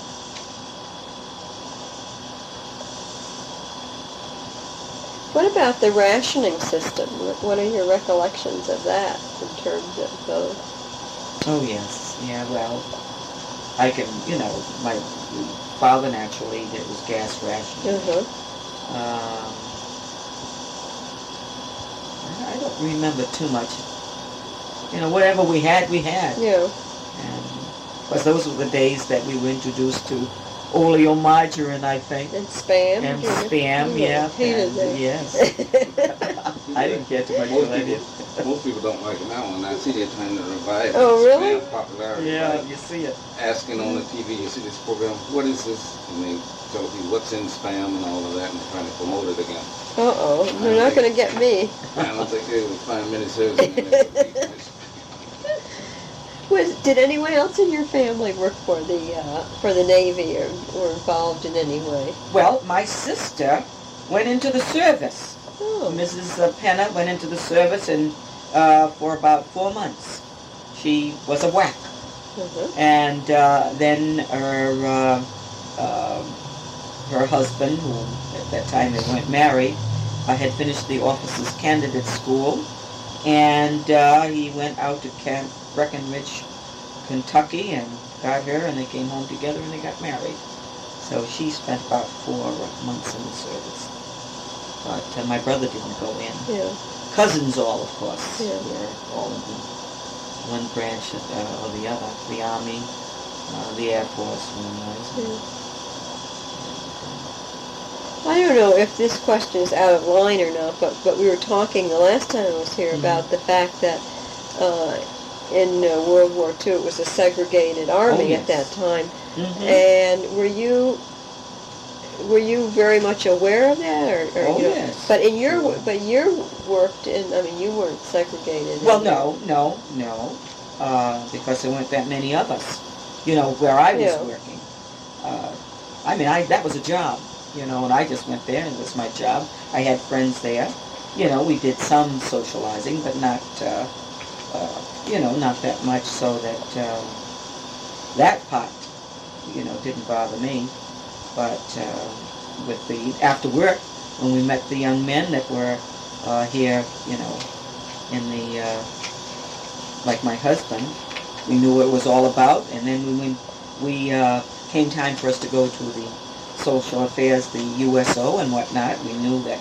What about the rationing system? What are your recollections of that in terms of Oh, yes. Yeah, well, I can, you know, my father naturally, it was gas rationing. I don't remember too much. You know, whatever we had, we had. Yeah. And because those were the days that we were introduced to oleomargarine, I think. And Spam. And Spam, yeah. Hated that. Yes. I didn't care too much for that. Most people don't like it now. When I see they're trying to revive really? Spam popularity. Yeah, like you see it. asking on the TV, you see this program, what is this? And they tell you what's in Spam and all of that, and trying to promote it again. They're not going to get me. I don't think they will find many services in there. Did anyone else in your family work for the Navy or were involved in any way? Well, my sister went into the service. Oh. Mrs. Penna went into the service and for about 4 months. She was a WAC. And then her husband, who at that time they weren't married, had finished the officers' candidate school, and he went out to Camp Breckenridge, Kentucky, and got her, and they came home together and they got married. So she spent about 4 months in the service. But my brother didn't go in. Yeah. Cousins all, of course, Yeah. were all in one branch or the other. The Army, the Air Force, I don't know if this question is out of line or not, but we were talking the last time I was here about the fact that in World War II it was a segregated army at that time. And were you very much aware of that, or you know? Yes. But you worked in. I mean, you weren't segregated. Well, no, because there weren't that many of us. You know, where I was working. I mean, that was a job. You know, and I just went there, and it was my job. I had friends there. You know, we did some socializing, but not, you know, not that much, so that that part, you know, didn't bother me. But with after work, when we met the young men that were here, you know, in the, like my husband, we knew what it was all about, and then when we came time for us to go to the social affairs, the USO and whatnot, we knew that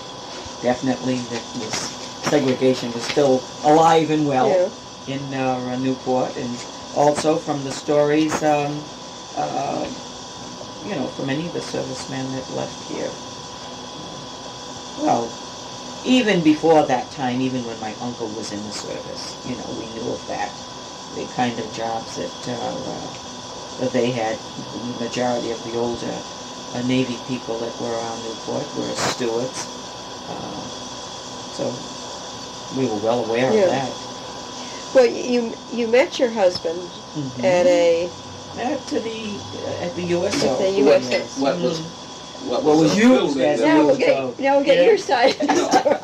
definitely that this segregation was still alive and well in Newport, and also from the stories, you know, from any of the servicemen that left here. Well, even before that time, even when my uncle was in the service, you know, we knew of that, the kind of jobs that they had. The majority of the older Navy people that were around Newport were stewards, so we were well aware of that. Well, you met your husband at the USO. At the USO. What was used as a now get your side of the story.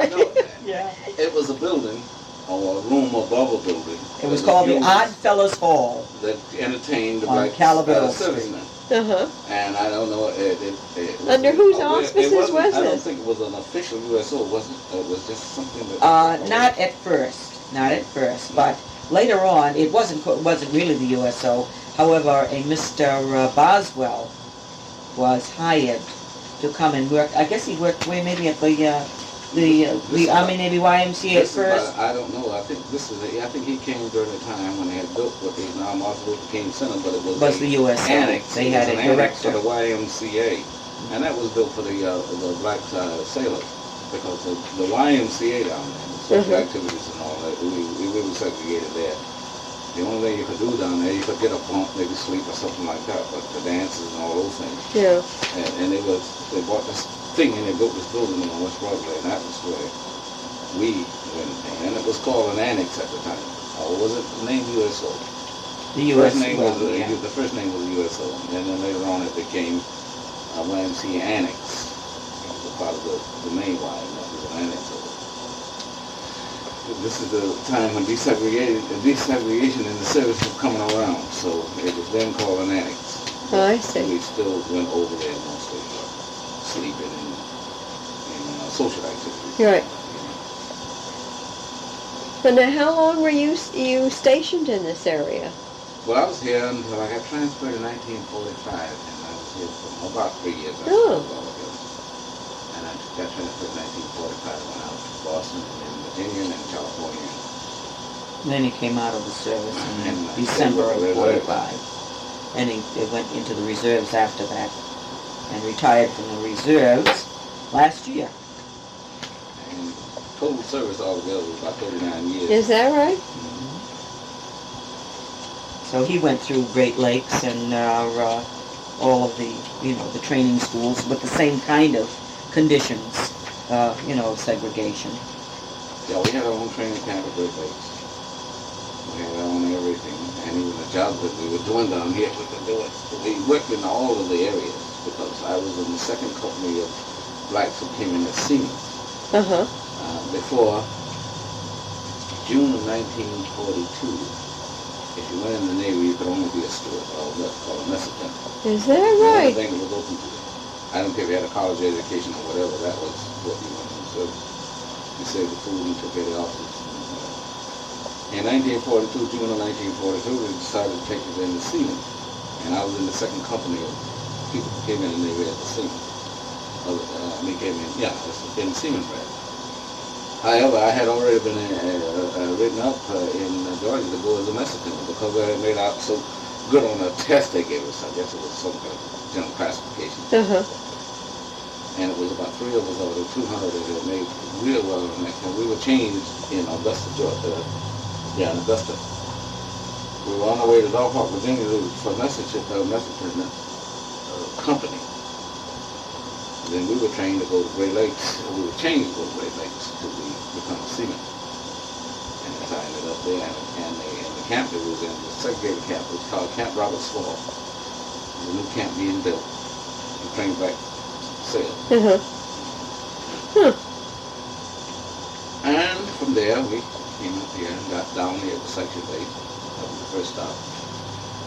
It was a building, or a room above a building. It was called the Odd Fellows Hall. That entertained the black servicemen. And I don't know, under whose auspices was this? I don't think it was an official USO, wasn't it? It was just something that... Not at first, but later on, it wasn't really the USO. However, a Mr. Boswell was hired to come and work. I guess he worked maybe at the Army Navy YMCA at first. I don't know. I think I think he came during the time when they had built what they now Martin Luther King Center, but it was the USO. Annex. They had a director for the YMCA, and that was built for the black sailors, because the YMCA down there, social activities and all that, we were segregated there. The only way you could do down there, you could get a bunk, maybe sleep or something like that, but the dances and all those things. Yeah. And they bought this thing and they built this building on West Broadway, and that was where we went. And it was called an annex at the time. Or was it named USO? The U.S. The first name was USO, and then later on it became YMCA Annex. It was a part of the main line. That was an annex of it. This is the time when desegregation in the service was coming around, so it was then called an annex. Oh, I see. We still went over there mostly sleeping and social activities. Right. So now, how long were you stationed in this area? Well, I was here until I got transferred in 1945, and I was here for about 3 years. Oh. And I got transferred in 1945 when I was to Boston and then Virginia and then California. And then he came out of the service in December of 45. And he went into the reserves after that and retired from the reserves last year. And total service altogether was about 39 years. Is that right? Mm-hmm. So he went through Great Lakes and all of the, the training schools with the same kind of conditions, of segregation. Yeah, we had our own training camp at Great Lakes. We had our own everything, and even the jobs that we were doing down here, we could do it. We worked in all of the areas because I was in the second company of blacks who came in as seamen. Uh-huh. Before June of 1942, if you went in the Navy, you could only be a steward, or what's called a mess attendant. Is that right? The thing that was open to you. I don't care if you had a college education or whatever, that was what you went in service. You saved the food and took care of the officers. In 1942, June of 1942, we decided to take us in the seamen. And I was in the second company of people who came in the Navy as a seaman. We came in, in the seaman branch. However, I had already been written up in Georgia to go as a mess attendant because I had made out so good on the test they gave us. I guess it was some kind of general classification. Uh-huh. And it was about 3 of us out of the 200 that had made real well on that. And we were changed in Augusta, Georgia. In Augusta. We were on our way to Norfolk, Virginia for mess attendant company. Then we were trained to go to Great Lakes, and we were changed to go to Great Lakes to become a seaman. And as I ended up there, and the camp that we was in, the segregated camp, was called Camp Roberts Fall. There's a new camp being built. We trained back to sail. Uh-huh. Huh. And from there, we came up here and got down here at Section 8. That was the first stop.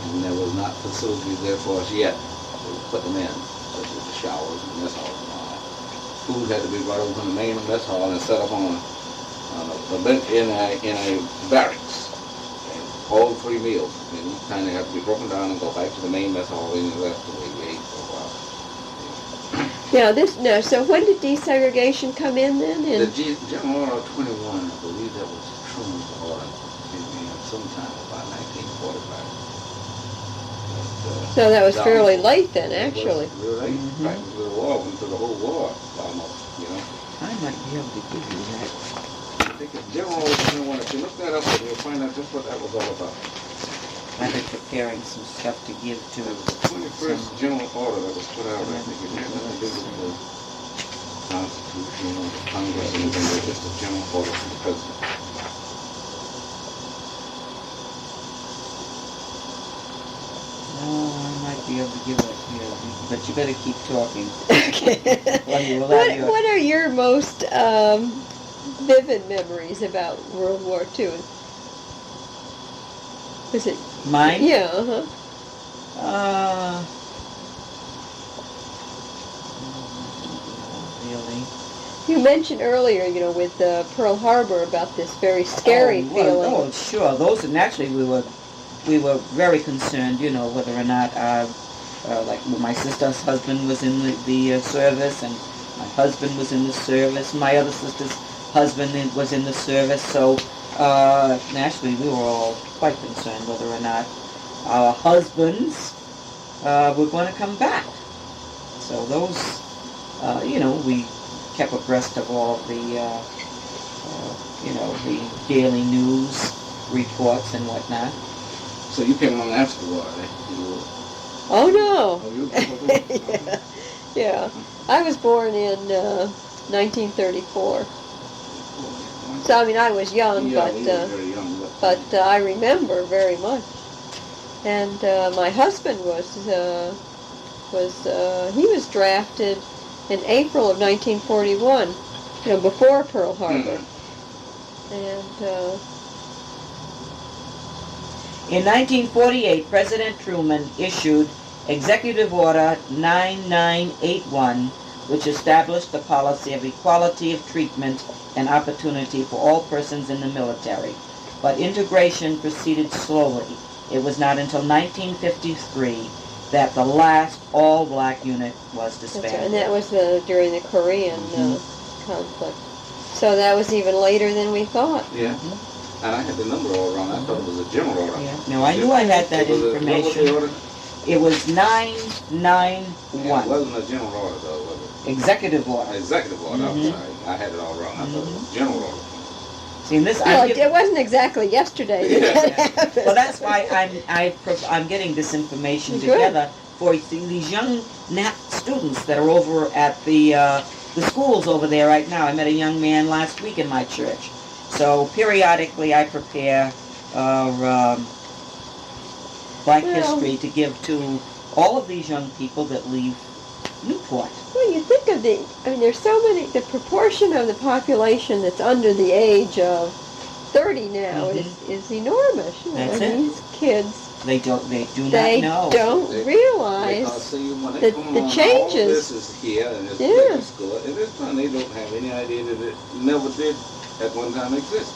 And there was not facilities there for us yet. So we put them in, such as the showers and mess halls and all that. Food had to be brought over from the main mess hall and set up on a bench in a barracks. And all 3 meals. And each time they had to be broken down and go back to the main mess hall and the rest of the way we ate for a while. So when did desegregation come in then? The General Order 21, I believe that was Truman's order, came in sometime about 1945. So that was fairly late then, actually. It was really late. Mm-hmm. Right, the war, went through the whole war almost, I might be able to give you that. I think it's General Order 21. If you look that up, you'll find out just what that was all about. I've been preparing some stuff to give to It was the 21st General Order that was put out. I think it had nothing to do with the Constitution or the Congress or anything. It was just a general order from the President. I might be able to give that to you, but you better keep talking. Okay. What are your most vivid memories about World War II? Was it mine? Yeah. Really? You mentioned earlier, with Pearl Harbor about this very scary feeling. Oh, sure. Those, and actually we were very concerned, whether or not, like my sister's husband was in the service, and my husband was in the service. My other sister's husband was in the service, so naturally we were all quite concerned whether or not our husbands were going to come back. So those, we kept abreast of all of the, the daily news reports and whatnot. So you came along after the war, eh? Oh no. Oh, you were Yeah. Yeah. I was born in 1934. So I mean, I was young, yeah, you were very young, but I remember very much. And my husband he was drafted in April of 1941, before Pearl Harbor. And in 1948, President Truman issued Executive Order 9981, which established the policy of equality of treatment and opportunity for all persons in the military. But integration proceeded slowly. It was not until 1953 that the last all-black unit was disbanded. That's right. And that was during the Korean conflict. So that was even later than we thought. Yeah. And I had the number all wrong. I thought it was a general order. Yeah. No, I knew I had that information. What was the order? It was 991. Yeah, it wasn't a general order, though, was it? Executive order. Executive order. I'm sorry. I had it all wrong. I thought it was general order. See, in this, well, it wasn't exactly yesterday. Yeah. Well, that's why I'm getting this information together for these young students that are over at the schools over there right now. I met a young man last week in my church. So periodically I prepare Black history to give to all of these young people that leave Newport. Well, you think of there's so many, the proportion of the population that's under the age of 30 now is enormous. That's these kids, they do not know. They don't realize the changes. All this is here and it's yeah. School, and it's fun. They don't have any idea that it never did at one time exist.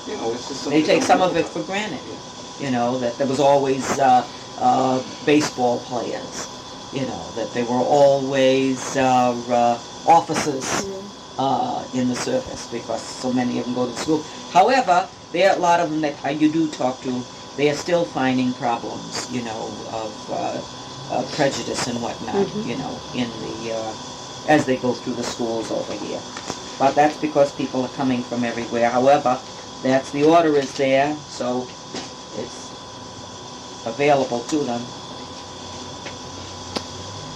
It's just they take some of it for granted. That there was always baseball players. That they were always officers in the service because so many of them go to school. However, there are a lot of them that you do talk to. They are still finding problems, of prejudice and whatnot, in the as they go through the schools over here. But that's because people are coming from everywhere. However, that's the order is there, so it's available to them.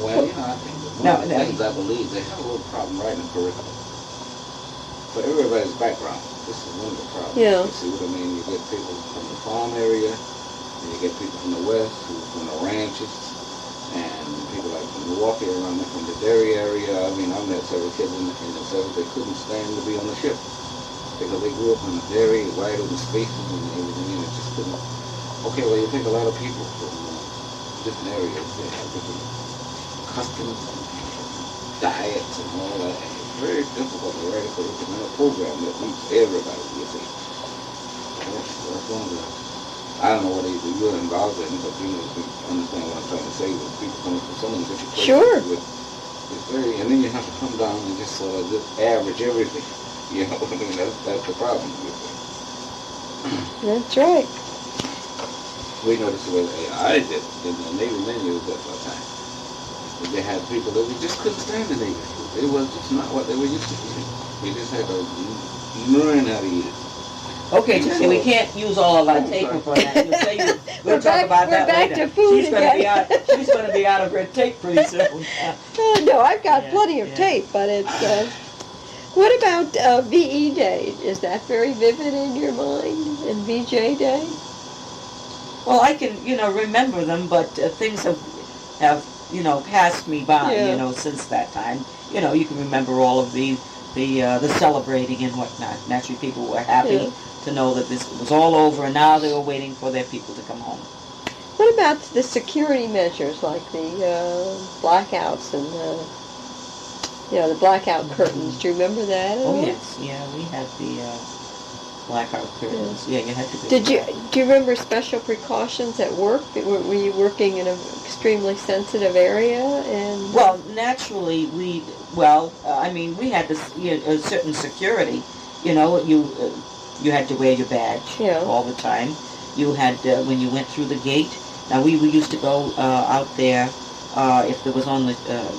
Well, I think one of the things I believe, they have a little problem writing a curriculum. For everybody's background, this is one of the problems. Yeah. You see what I mean? You get people from the farm area, and you get people from the west, who from the ranches, and people like from Milwaukee around there, from the dairy area. I mean, I met several kids in the 70s, they couldn't stand to be on the ship. Because they grew up in the dairy, right over spaces and everything, and it just couldn't. Okay, well, you take a lot of people from different areas, they have different customs and diets and all that, and it's very difficult to write a curriculum in a program that meets everybody, you see. That's one of the, I don't know what you're involved in, but you understand what I'm trying to say, with people coming from so many different places. Sure. It's very, and then you have to come down and just sort of just average everything. I mean, that's the problem. That's right. We noticed the way I did in the Navy men used that for a time. They had people that just couldn't stand the Navy food. It was just not what they were used to eating. They just had to learn how to eat it. Okay, Jesse, we can't use all of our tape for that. We'll talk about that later. We're back to food again. She's going to be out of her tape pretty soon. No, I've got plenty of tape, but it's... What about VE Day? Is that very vivid in your mind? And VJ Day? Well, I can, remember them, but things have passed me by, since that time. You can remember all of the celebrating and whatnot. Naturally, people were happy to know that this was all over, and now they were waiting for their people to come home. What about the security measures, like the blackouts and the blackout curtains? Do you remember that? Oh yes, we had the blackout curtains. Yeah, you had to. Do you remember special precautions at work? Were you working in an extremely sensitive area? And well, naturally, we had this a certain security. You had to wear your badge all the time. You had when you went through the gate. Now we used to go out there. If there was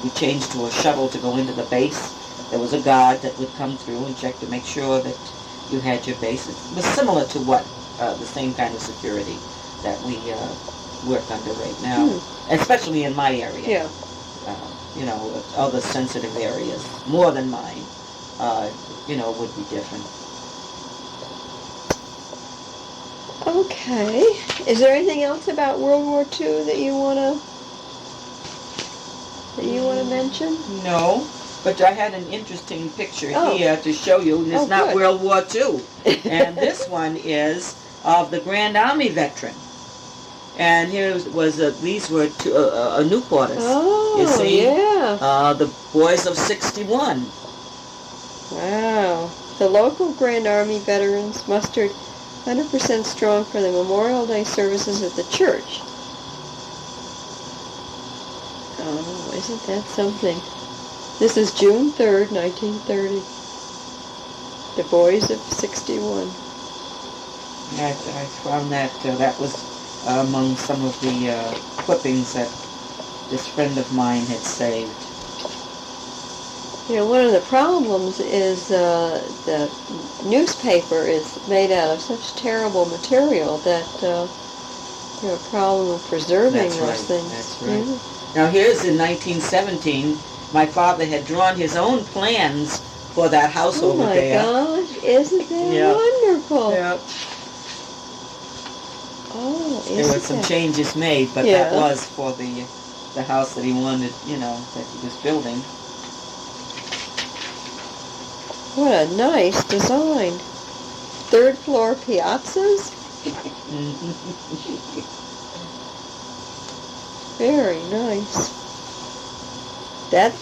we changed to a shuttle to go into the base. There was a guard that would come through and check to make sure that you had your base. It was similar to what the same kind of security that we work under right now, especially in my area. Yeah. You know, other sensitive areas, more than mine, you know, would be different. Okay. Is there anything else about World War II that you wanna mention? No, but I had an interesting picture Oh. here to show you, and it's Oh, not good. World War II. And this one is of the Grand Army veteran. And here was these were two, Newporters. Oh, you see? yeah. The boys of '61. Wow. The local Grand Army veterans mustered 100% strong for the Memorial Day services at the church. Oh, isn't that something? This is June 3rd, 1930. The boys of 61. I found that that was among some of the clippings that this friend of mine had saved. You know, one of the problems is the newspaper is made out of such terrible material that you know, a problem of preserving That's those right, things. that's right. Now here's in 1917, my father had drawn his own plans for that house Oh over my there. gosh, isn't that Yeah. wonderful? Yep. Oh, isn't There were some that? changes made, but Yeah. that was for the house that he wanted, you know, that he was building. What a nice design. Third floor piazzas? Very nice.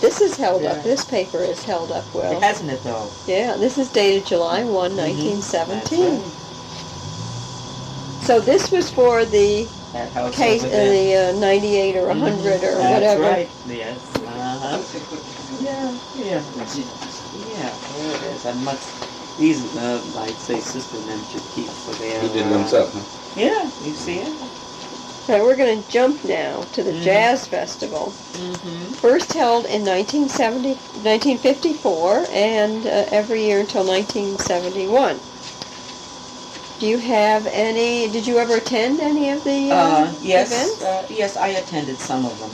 This is held up. Yeah. This paper is held up well. Hasn't it though? Yeah, this is dated July 1, 1917. So this was for the That house case, over there. the 98 or 100 or That's whatever. right. Yes. Uh-huh. Yeah. Yeah. Yeah. There it is. And these, I'd say, sister men should keep for their. He did it himself, huh? Yeah. You see it? So we're going to jump now to the Jazz Festival. First held in 1954 and every year until 1971. Do you have any, did you ever attend any of the yes, events? yes, I attended some of them.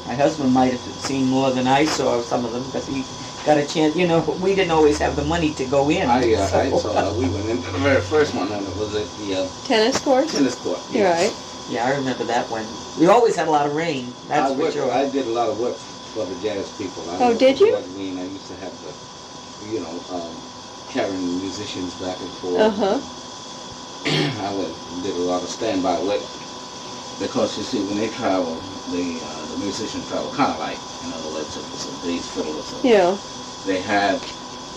My husband might have seen more than I saw some of them because he got a chance. You know, we didn't always have the money to go in. I saw, we went into the very first one, and it was at the Tennis court? tennis court. You're right. Yeah, I remember that one. We always had a lot of rain. That's for sure. I did a lot of work for the jazz people. Oh, did you? I used to have to, you know, carrying musicians back and forth. Uh-huh. Did a lot of standby work because you see, when they travel, the musicians travel kind of like, in other words, if it's a bass fiddle or something. Yeah. They had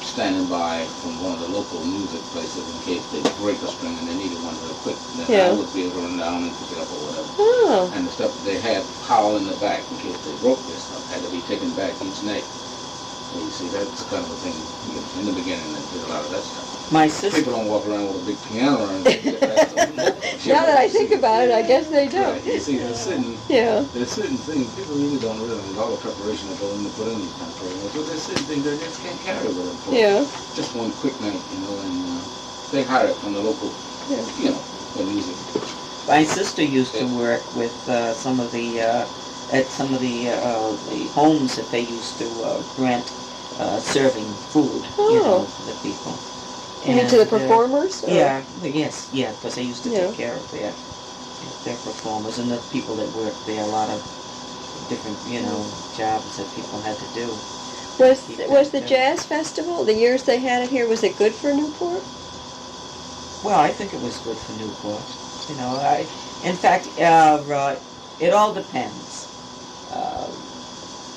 standing by from one of the local music places in case they break a string and they needed one real quick. Then Yeah. I would be able to run down and pick it up or whatever. Oh. And the stuff that they had piled in the back in case they broke this stuff had to be taken back each night. So you see, that's kind of a thing, you know, in the beginning they did a lot of that stuff. My sister. People don't walk around with a big piano or anything. Now that I think about it, I guess they do. Right, you see, they're certain things, people really don't realize all the preparation that goes into put in these kind of programs. But there's certain things they just can't carry with them for Yeah. just one quick night, you know, and they hire it from the local, you know, for music. My sister used to work with some of the at some of the homes that they used to rent, serving food, you know, to the people. You mean to the performers? Or? Yeah, yes, yeah, because they used to Yeah. take care of their performers and the people that worked there. A lot of different, you know, jobs that people had to do. Was the Jazz Festival, the years they had it here, was it good for Newport? Well, I think it was good for Newport. You know, in fact, it all depends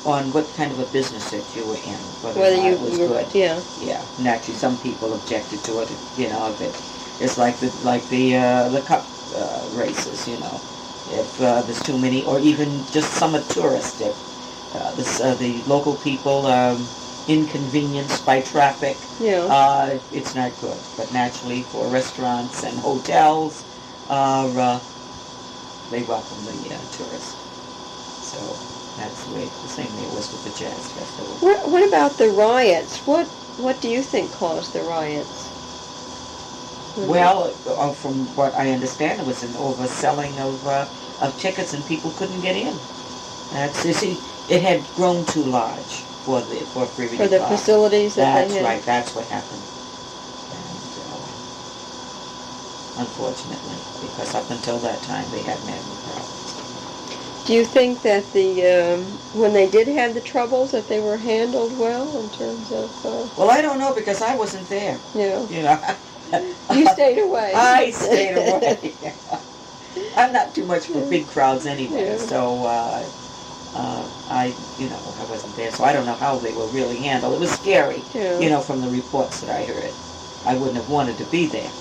on what kind of a business that you were in, whether it was good. Yeah. Yeah, naturally, some people objected to it. You know, if it's like the cup races. You know, if there's too many, or even just some are touristic. The local people are inconvenienced by traffic. Yeah. It's not good. But naturally, for restaurants and hotels, they welcome the tourists. So that's the same way it was with the Jazz Festival. What about the riots? What do you think caused the riots? Well, from what I understand, it was an overselling of tickets, and people couldn't get in. You see, it had grown too large for Freebie For the facilities that they had. That's right. That's what happened. And unfortunately, because up until that time, they hadn't had any problems. Do you think that when they did have the troubles, that they were handled well in terms of? Well, I don't know because I wasn't there. Yeah. You know. You stayed away. I stayed away. I'm not too much for big crowds anyway, Yeah. so I wasn't there, so I don't know how they were really handled. It was scary, Yeah. From the reports that I heard. I wouldn't have wanted to be there.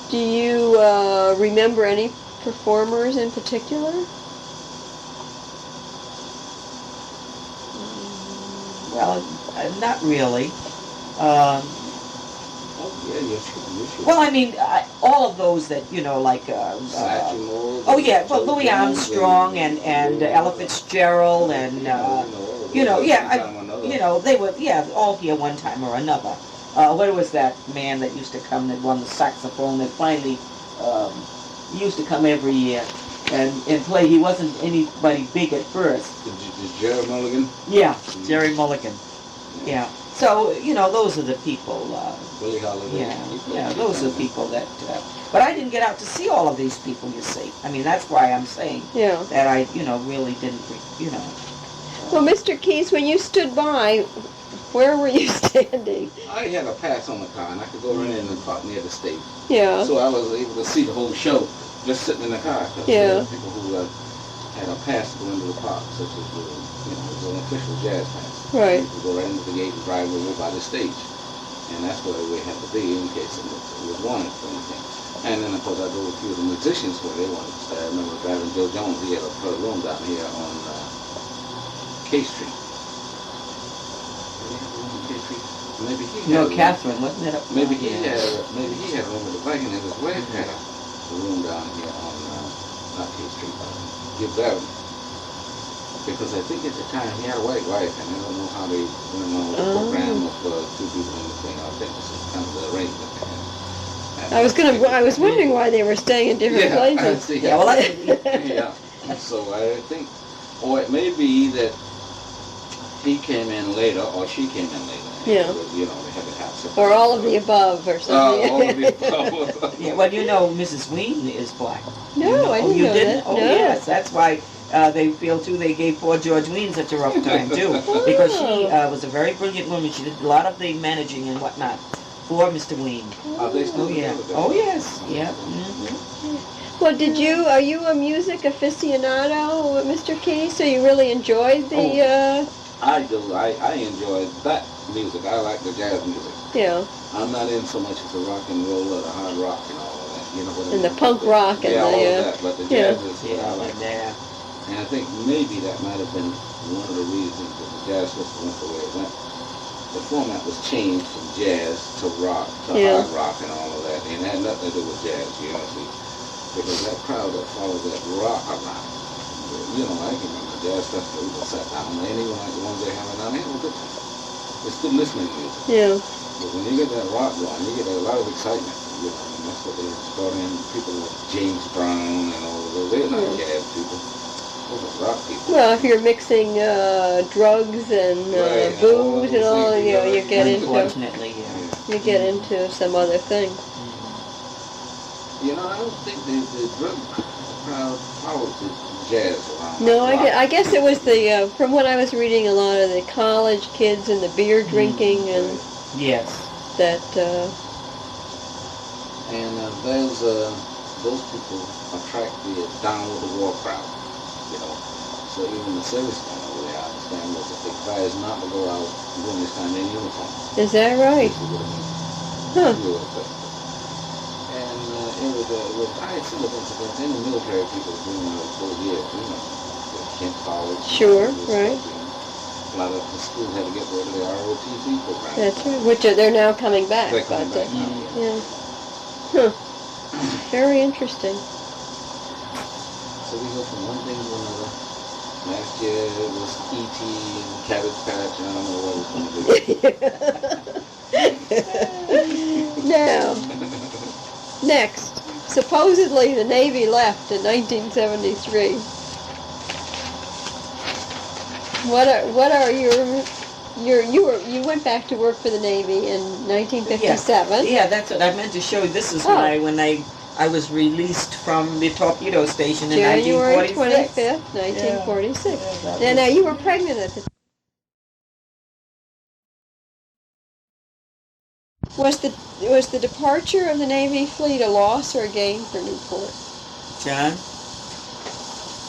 Do you remember any performers in particular? Well, not really. Yes. Well, I mean, all of those that, like... Louis Armstrong and Ella Fitzgerald and, they were, all here one time or another. What was that man that used to come that won the saxophone that finally, he used to come every year and play. He wasn't anybody big at first. Jerry Mulligan? Yeah, Jerry Mulligan. Yeah. So, those are the people. Billie Holiday. Yeah, those are the people that... but I didn't get out to see all of these people, you see. I mean, that's why I'm saying that I, really didn't, Well, Mr. Keys, when you stood by, where were you standing? I had a pass on the car, and I could go right in and park near the stage. Yeah. So I was able to see the whole show just sitting in the car. There were people who had a pass to go into the park, such as it was an official jazz pass. Right. You could go right into the gate and drive over by the stage. And that's where we had to be in case it was wanted for anything. And then, of course, I drove a few of the musicians where they wanted to stay. I remember driving Joe Jones. He had a room down here on K Street. Maybe he had Catherine, wasn't it? Maybe he had a room with the back, and his wife had a room down here on not K Street, Gibbs Avenue. Because I think at the time he had a white wife, and I don't know how they went along with the program of two people in between. I think this is kind of the arrangement they had. I was wondering why they were staying in different places. So I think, or it may be that he came in later, or she came in later. Yeah. They had to have some. Or all of the above, or something. All of the above. Yeah, well, Mrs. Ween is black. No, I didn't you know didn't? that. Oh, no. yes, that's why they feel, too, they gave poor George Ween such a rough time, too. Because she was a very brilliant woman. She did a lot of the managing and whatnot for Mr. Ween. Are they still together? Oh, yes. Yeah. Mm-hmm. Well, are you a music aficionado, Mr. Keys? So you really enjoyed the... I do. I enjoy that music. I like the jazz music. Yeah. I'm not in so much of the rock and roll or the hard rock and all of that. You know what I mean? And the punk rock and all of that. But the jazz is what I like. Yeah. And I think maybe that might have been one of the reasons that the jazz festival went the way it went. The format was changed from jazz to rock to hard rock and all of that. And it had nothing to do with jazz, see. Because that crowd that followed that rock around, I can remember the jazz festival, we sat down, and even like the ones they have down there, it was good time. It's good listening music. Yeah. But when you get that rock going, you get a lot of excitement, and that's what they brought in. People like James Brown and all of those. They're not jazz people. Those are rock people. Well, if you're mixing drugs and booze and all, you get into... Unfortunately, You get into some other thing. I don't think the drug crowd followed the jazz around. No, I guess it was from what I was reading, a lot of the college kids and the beer drinking and... Yes. That, And those people attract the down with the war crowd, So even the servicemen over there, I understand, was that they advised not to go out during this time in uniform. Is that right? Huh. I had similar incidents in the military people doing those years, Kent College. Sure, right. A lot of the schools had to get rid of the ROTC program. That's right. Which they're now coming back. They're coming back now. Yeah. Huh. Very interesting. So we go from one thing to another. Last year it was E.T. and Cabbage Patch, and I don't know what it's going to be. Now, Next, supposedly the Navy left in 1973. What are you went back to work for the Navy in 1957? Yeah, that's what I meant to show you. This is when I was released from the torpedo station in January 1946. 25th, 1946. Yeah, now you were pregnant at the time. Was the departure of the Navy fleet a loss or a gain for Newport? John,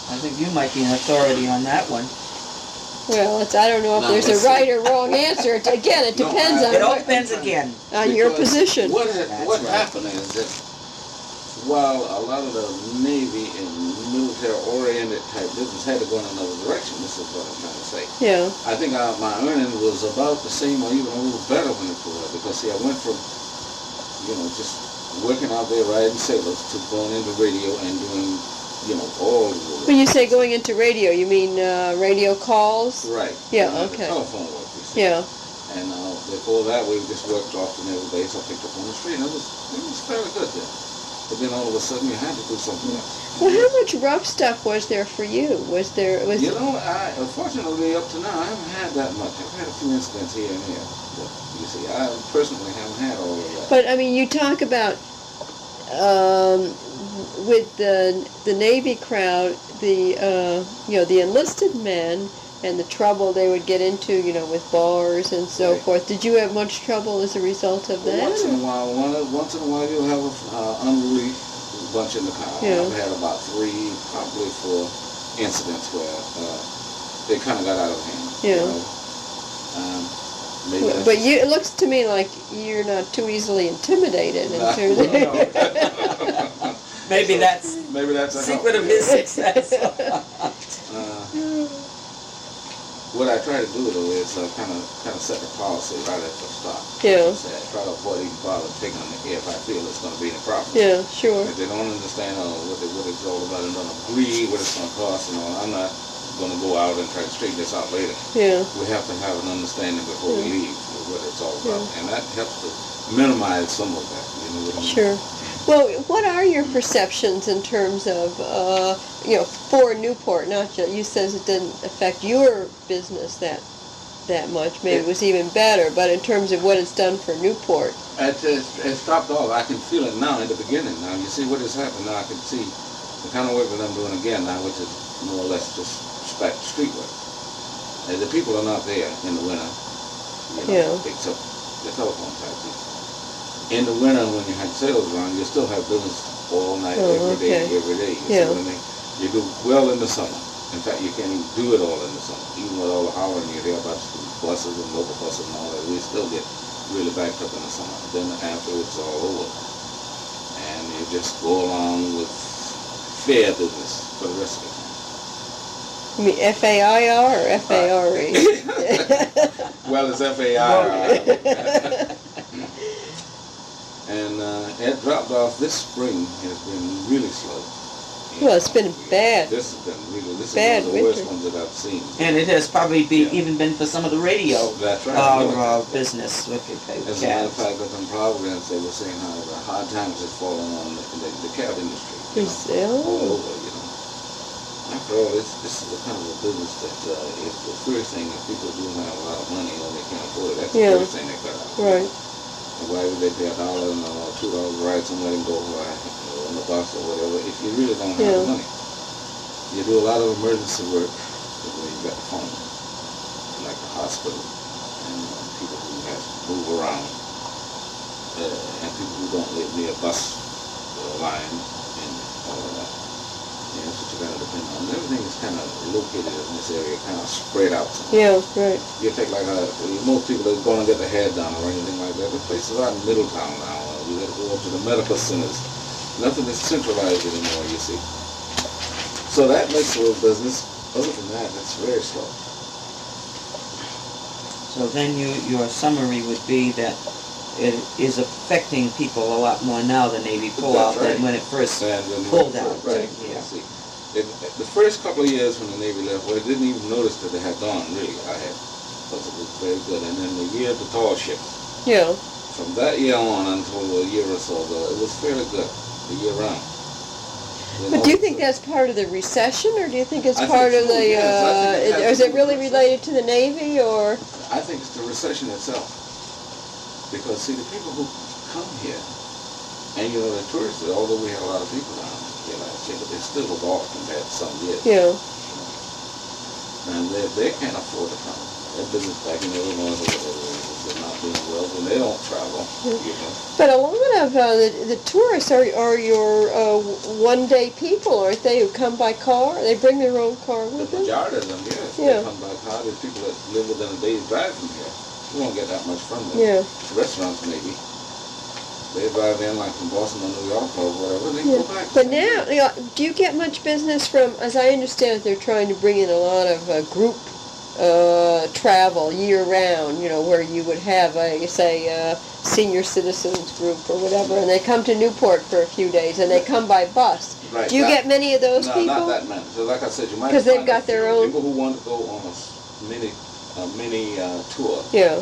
I think you might be an authority on that one. Well, I don't know if there's a right or wrong answer. Again, it depends It all depends again on your position. What happened is that while a lot of the Navy and military-oriented type business had to go in another direction, this is what I'm trying to say. Yeah. I think my earning was about the same or even a little better when it was, because see, I went from, just working out there riding sailors to going into radio and doing, all the work. When you say going into radio, you mean radio calls? Right. Yeah, okay. Telephone work, you see. Yeah. And before that, we just worked often every day, so I picked up on the street, and it was fairly good then. But then all of a sudden, you had to do something else. Well, how much rough stuff was there for you? Unfortunately, up to now, I haven't had that much. I've had a few incidents here and there. But, you see, I personally haven't had all of that. But, I mean, you talk about, with the Navy crowd, the enlisted men and the trouble they would get into, with bars and so forth. Did you have much trouble as a result of that? Once in a while you'll have an unruly bunch in the car. Yeah. I've had about 3, probably 4 incidents where they kind of got out of hand. Yeah. But it looks to me like you're not too easily intimidated. Maybe that's a secret of his success. What I try to do though is kind of set the policy right at the start. Yeah. I try to avoid even bother taking them if I feel it's going to be any problem. Yeah, sure. If they don't understand what it's all about and don't agree what it's going to cost, I'm not going to go out and try to straighten this out later. Yeah. We have to have an understanding before we leave what it's all about, and that helps to minimize some of that. You know what I mean? Sure. Well, what are your perceptions in terms of, for Newport? Not just, you says it didn't affect your business that much. Maybe it was even better, but in terms of what it's done for Newport. It stopped off. I can feel it now in the beginning. Now, you see what has happened. Now I can see the kind of work that I'm doing again now, which is more or less just street work. And the people are not there in the winter, except the telephone type. In the winter, when you had sailors around, you still have business all night, every day. You see what I mean? You do well in the summer. In fact, you can't even do it all in the summer. Even with all the hollering you hear about buses and local buses and all that, we still get really backed up in the summer. Then afterwards, it's all over. And you just go along with fair business for the rest of the time. You mean FAIR or FARE? Well, it's FAIR. And it dropped off this spring. Has been really slow. Well, it's been bad. This has been really bad one of the worst ones that I've seen. And it has probably even been for some of the radio That's right. business with the As a matter of fact, up in Providence, they were saying how the hard times has fallen on the cab industry. All over, After all, this is the kind of a business that is the first thing that people do have a lot of money or they can't afford it. That's the first thing they cut out. Right. Why would they pay $1 and $2 to ride somewhere and go on the bus or whatever if you really don't have the money? You do a lot of emergency work where you got the phone, like the hospital, and people who have to move around, and people who don't live near a bus line and all of that. That's what you gotta depend on. Everything is kind of located in this area, kind of spread out. Yeah, right. You take like most people that go and get their hair done or anything like that. The places are in Middletown now. You got to go up to the medical centers. Nothing is centralized anymore, you see. So that makes a little business. Other than that, it's very slow. So then your summary would be that it is affecting people a lot more now, the Navy pullout, than when it first pulled out. Right. Yeah. See, the first couple of years when the Navy left, well, I didn't even notice that they had gone, really. I had, because it was very good. And then the year of the tall ships. Yeah. from that year on until a year or so ago, it was fairly good, the year round. But do you think that's part of the recession, or do you think it's I part think of so, the, yes. I think is it really related to the Navy, or? I think it's the recession itself. Because, see, the people who come here, and, you know, the tourists, although we had a lot of people down here last year, but they still was off compared to some years. Yeah. And they can't afford to come. Their business back in Illinois or whatever is not doing well, and they don't travel, you know. But a lot of the tourists are your one-day people, aren't they, who come by car? They bring their own car with The them? majority of them, yes. Yeah. They come by car. There's people that live within a day's drive from here. We won't get that much from them. Yeah. Restaurants, maybe. They drive in like from Boston or New York or whatever, and they go back. But now, you know, do you get much business from, as I understand it, they're trying to bring in a lot of group travel year-round, you know, where you would have, say, a senior citizens group or whatever, and they come to Newport for a few days, and they come by bus. Right. Do you get many of those people? No, not that many. So like I said, you might because they've got their own people who want to go on a mini tour. Yeah.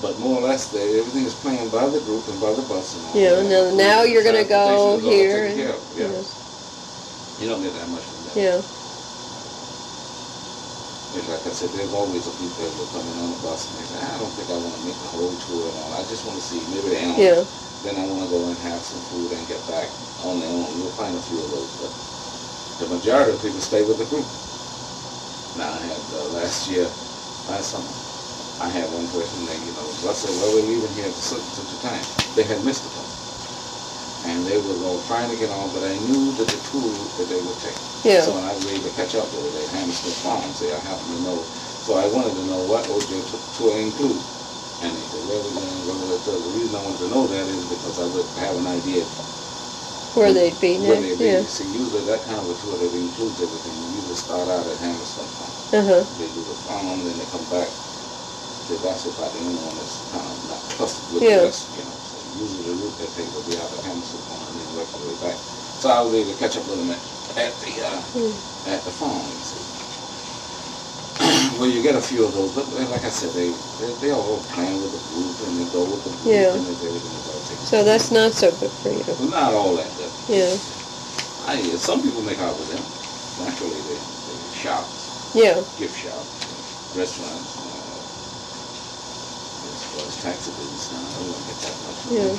But more or less, everything is planned by the group and by the bus. And all Yeah. that. Now you're going to go Transportation is all here. taken care of, yeah. Yes. You don't get that much from that. Yeah. And like I said, there's always a people that will come in on the bus and they say, I don't think I want to make the whole tour and all. I just want to see maybe the animals. Yeah. Then I want to go and have some food and get back on their own. You'll find a few of those, but the majority of people stay with the group. Now I had last summer, I had one person that, you know, the bus said, well, we're leaving here at such a time. They had missed the bus. And they were all trying to get on, but I knew that the tour that they would take. Yeah. So when I was able to catch up with it, they Hammersmith Farm, so I happened to know. So I wanted to know what would your tour include. And they said, well, we're going to go to the tour. The reason I wanted to know that is because I would have an idea where they'd be where next. they'd be. Yeah. See, usually that kind of a tour that includes everything. You usually start out at Hammersmith Farm. Uh-huh. They do the farm, then they come back. That's about the only one that's kind of not clustered with Yeah. the rest, you know. So usually the route they take will be out of Hammersmith Farm and then work their way back. So I was able to catch up with them at the farm, you see. Well, you get a few of those, but like I said, they all plan with the group and they go with the group Yeah. and everything is all taken. So that's not so good for you. Well, not all that good. Yeah. Some people make out with them. Naturally, they shop, Yeah. gift shop, restaurants. As far as taxi business, I don't get that much. Yeah.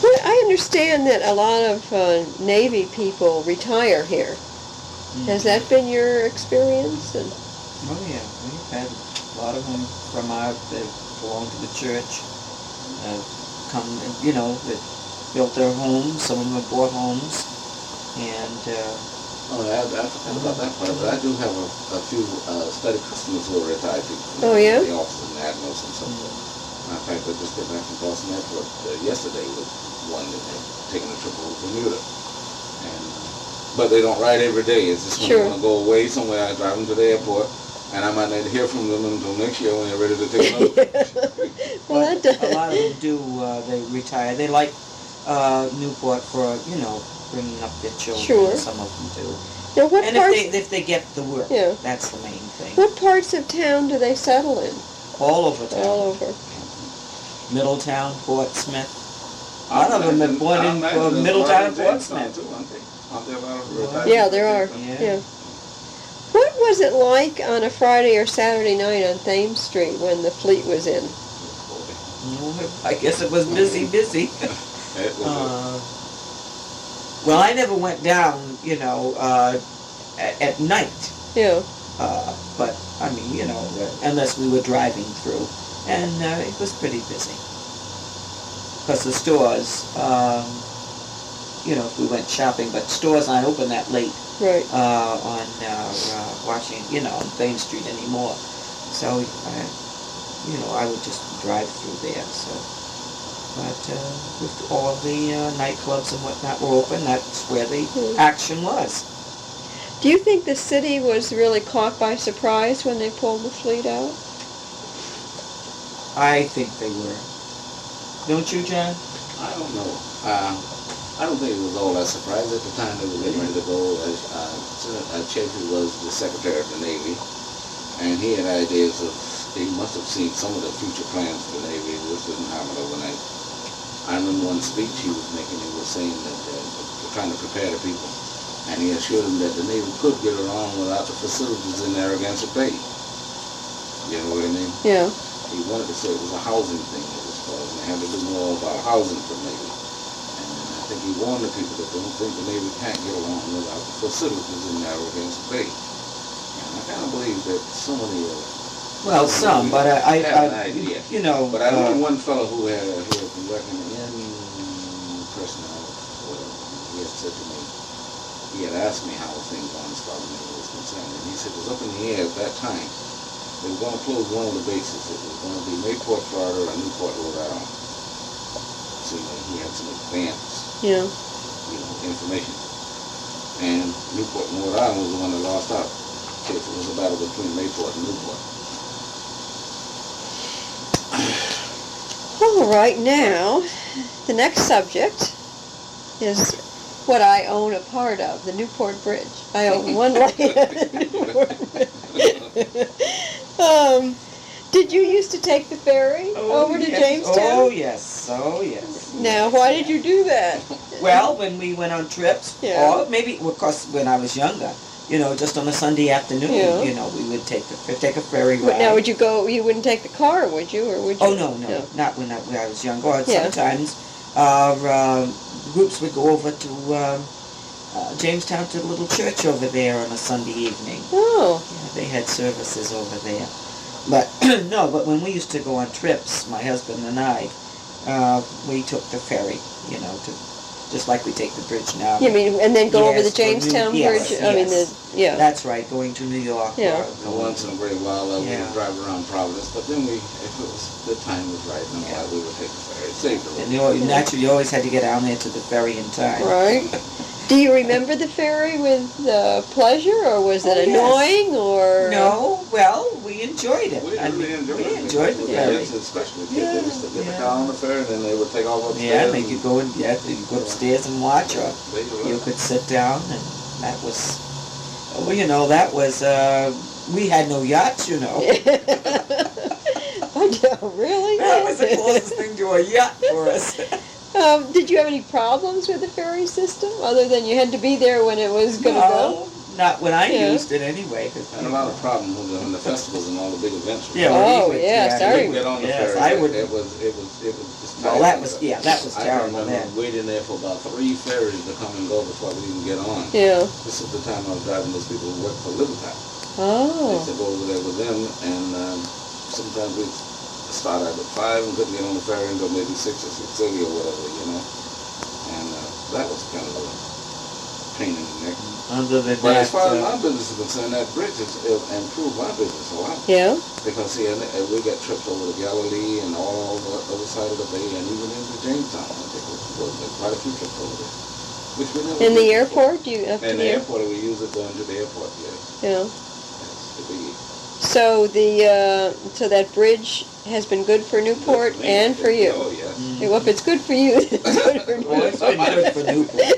Well, I understand that a lot of Navy people retire here. Has that been your experience? And Oh yeah, we've had a lot of them from they belong to the church, come and, you know, that built their homes, some of them have bought homes, and Oh, I forgot about that part, but I do have a few steady customers who are retired people. Oh, yeah? The officers and admirals and so forth. In fact, I just got back from Boston Airport yesterday with one that had taken a trip over to Bermuda. But they don't ride every day. It's just when Sure. they want to go away somewhere, I drive them to the airport, and I might not hear from them until next year when they're ready to take another. well, that does. a lot of them do, they retire. They like Newport for, you know, bringing up their children. Sure. Some of them do. Now, what And parts? if they get the work, Yeah. that's the main thing. What parts of town do they settle in? All over town. All over. Middletown, Portsmouth. A lot of them have bought in Middletown and Portsmouth. Yeah, there are. Yeah. Yeah. What was it like on a Friday or Saturday night on Thames Street when the fleet was in? I guess it was busy. Well, I never went down, you know, at night. Yeah. But, I mean, you know, unless we were driving through. And it was pretty busy. Because the stores, you know, if we went shopping, but stores aren't open that late Right. on Washington, you know, on Thames Street anymore. So, you know, I would just drive through there, so. But with all of the nightclubs and whatnot were open, that's where the action was. Do you think the city was really caught by surprise when they pulled the fleet out? I think they were. Don't you, John? I don't know. I don't think it was all that surprised at the time they were getting ready to go. Chaffee was the Secretary of the Navy, and he had ideas of he must have seen some of the future plans for the Navy. This didn't happen overnight. I remember one speech he was making, he was saying that they're trying to prepare the people. And he assured them that the Navy could get along without the facilities in Narragansett Bay. You know what I mean? Yeah. He wanted to say it was a housing thing that was caused, and they had to do more about housing for the Navy. And I think he warned the people that don't think the Navy can't get along without the facilities in Narragansett Bay. And I kind of believe that some of the Well, some, but I have an idea. You know. But I know one fellow who had been working in personnel, he had said to me, he had asked me how things on as far as the Navy was concerned, and he said it was up in the air at that time. They were going to close one of the bases. It was going to be Newport, Florida, or Newport, Rhode Island. So he had some advanced, information. And Newport and Rhode Island was the one that lost out. It was a battle between Newport and Newport. All right, now, the next subject is what I own a part of, the Newport Bridge. I own one leg of the Newport Bridge. Did you used to take the ferry over to Jamestown? Oh, yes. Oh, yes. Now, why did you do that? Well, when we went on trips, or maybe, of course, when I was younger, just on a Sunday afternoon, we would take a ferry ride. But now, would you go, you wouldn't take the car, would you? Or would you? Oh, no, not when I was younger. Or sometimes our groups would go over to Jamestown to the little church over there on a Sunday evening. Oh. Yeah, they had services over there. But, no, but when we used to go on trips, my husband and I, we took the ferry, just like we take the bridge now. You mean, and then go over the Jamestown Bridge? Yes, I mean, That's right, going to New York. Yeah. Once in a great while, we would drive around Providence, but then if the time was right, we would take the ferry. It saved a little. And naturally, you always had to get down there to the ferry in time. Right. Do you remember the ferry with pleasure, or was it annoying, or? No, well, we enjoyed it. We really enjoyed the ferry. Kids, especially kids, they used to get the car on the ferry, and then they would take off upstairs. Yeah, and you go upstairs and watch, or you could sit down, and that was, that was, we had no yachts, Oh, really? That was the closest thing to a yacht for us. Did you have any problems with the ferry system, other than you had to be there when it was going to go? Not when I used it anyway. And a lot of problems when the festivals and all the big events. Yes, I remember. Get on the ferry. I would. It was just. Well, that was terrible. I remember waiting there for about 3 ferries to come and go before we even get on. Yeah. This is the time I was driving those people who worked for Liverpool. Oh. I used to go over there with them, and sometimes we'd start out at 5 and couldn't get on the ferry until maybe 6 or 6:30 or whatever, And that was kind of a pain in the neck. But as far as my business is concerned, that bridge has improved my business a lot. Yeah. Because we got trips over to Galilee and all the other side of the bay, and even into Jamestown. I think there's quite a few trips over there. Which we never in the did airport? before. In the airport, we use it going to the airport. Yes. Yeah. That's the biggie. So so that bridge has been good for Newport and for you. Oh yes. Well, if it's good for you, it's good for Newport. Well, it's been good for Newport.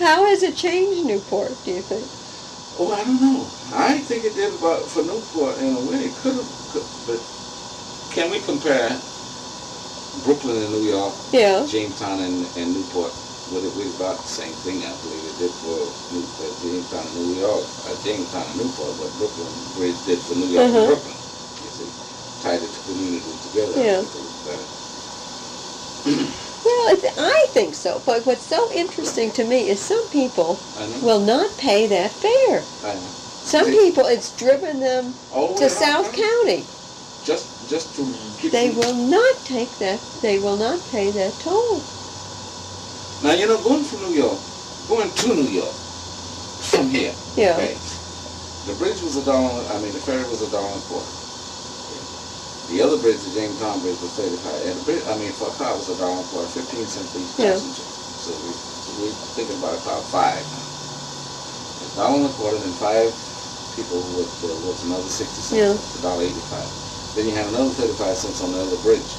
How has it changed Newport, do you think? Oh, I don't know. I think it did for Newport in a way. It could have, but can we compare Brooklyn and New York, Jamestown and Newport? With about the same thing, I believe it did for Jamestown and New York, Jamestown and Newport, but Brooklyn Bridge did for New York and Brooklyn. You see, tied the two communities together. Yeah. Well, I think so. But what's so interesting to me is some people will not pay that fare. I know. Some people, it's driven them to South County. Just to keep They will not take that. They will not pay that toll. Now, going to New York from here, okay, the bridge was $1, the ferry was $1.25. The other bridge, the Jamestown Bridge, was 35. And the bridge, for a car was $1 for 15 cents for each passenger. So we're thinking about about 5 now. $1.25, then 5 people with what's another 60 cents, $1.85. Then you had another 35 cents on the other bridge.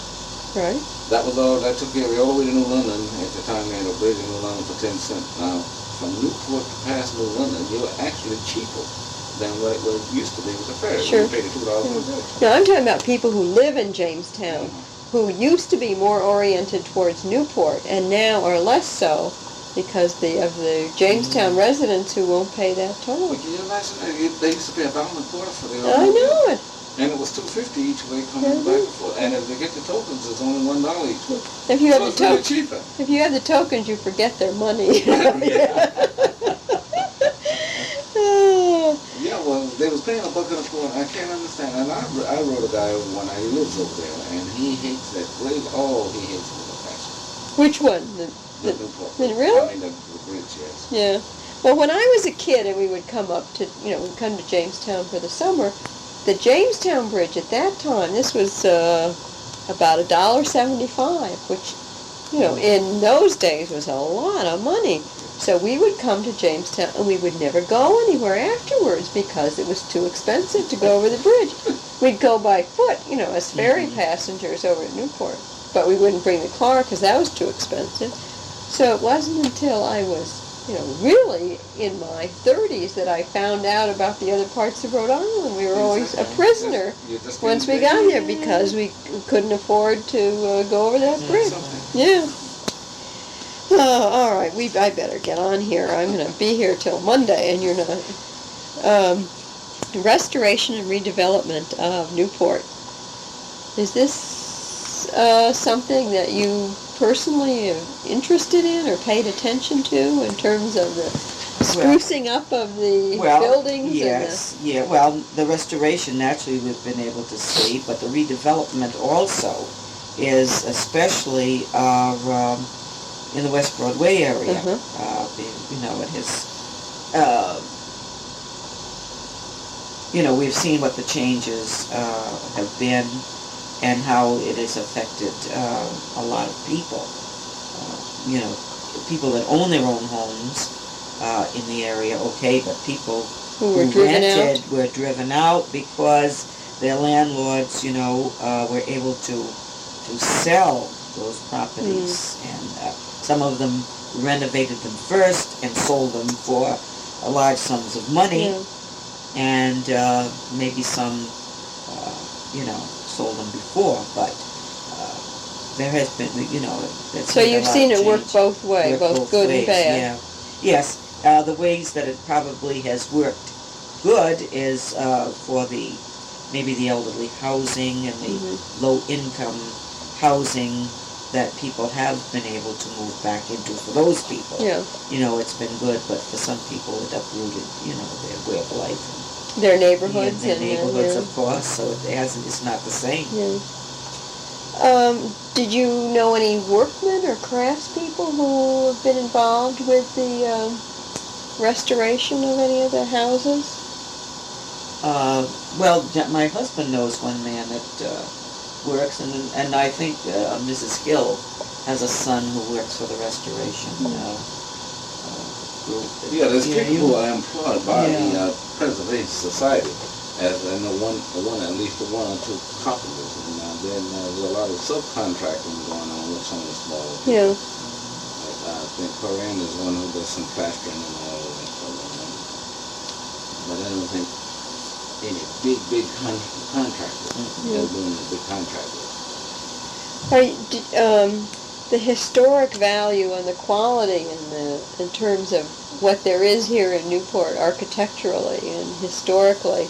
Right. That was all. That took care of you all the way to New London. At the time, we had a bridge in New London for 10 cents. Now, from Newport to past New London, you're actually cheaper than what it used to be with the ferry. Sure. You paid $2 for the bridge. No, I'm talking about people who live in Jamestown, who used to be more oriented towards Newport, and now are less so because of the Jamestown residents who won't pay that toll. But can you imagine that? They used to pay $1.25 for the I know it. and it was $2.50 each way coming back and forth. And if they get the tokens, it's only $1 each way. If you have So the it's really tokens, cheaper. if you have the tokens, you forget their money. Yeah, well, they was paying $1.25. I can't understand. And I wrote a guy when I lives over there, and he hates that bridge. Oh, he hates it with a passion. Which one? The Newport. Really? I mean, the bridge, yes. Yeah. Well, when I was a kid and we would come up to, we'd come to Jamestown for the summer, the Jamestown Bridge at that time, this was about $1.75, which, in those days was a lot of money. So we would come to Jamestown and we would never go anywhere afterwards because it was too expensive to go over the bridge. We'd go by foot, as ferry passengers over at Newport. But we wouldn't bring the car because that was too expensive. So it wasn't until I was, really in my 30s that I found out about the other parts of Rhode Island. We were always a prisoner once we got here because we couldn't afford to go over that bridge. Yeah. All right, I better get on here. I'm going to be here till Monday, and you're not. Restoration and redevelopment of Newport. Is this something that you personally are interested in or paid attention to in terms of the sprucing up of the buildings? Yes, well, the restoration naturally we've been able to see, but the redevelopment also is especially in the West Broadway area. It has, we've seen what the changes have been and how it has affected a lot of people. People that own their own homes in the area, okay, but people who rented were driven out because their landlords, were able to sell those properties, and some of them renovated them first and sold them for large sums of money, and maybe some, sold them before, but there has been, so you've seen it work both ways, both good and bad. Yeah. Yes, the ways that it probably has worked good is for maybe the elderly housing and the low-income housing that people have been able to move back into for those people. Yeah. It's been good, but for some people it uprooted, their way of life. Their neighborhoods. Their neighborhoods, of course, so it's not the same. Yeah. Did you know any workmen or craftspeople who have been involved with the restoration of any of the houses? Well, my husband knows one man that works, and I think Mrs. Hill has a son who works for the restoration group. Yeah, there's people who are employed by the Preservation Society as at least one or two carpenters, and then there's a lot of subcontracting going on with some of the smaller people. Yeah. Like, I think Corinne is one who does some plastering and all of that stuff. But I don't think any big contractors. They're doing the big contractors. The historic value and the quality in terms of what there is here in Newport architecturally and historically,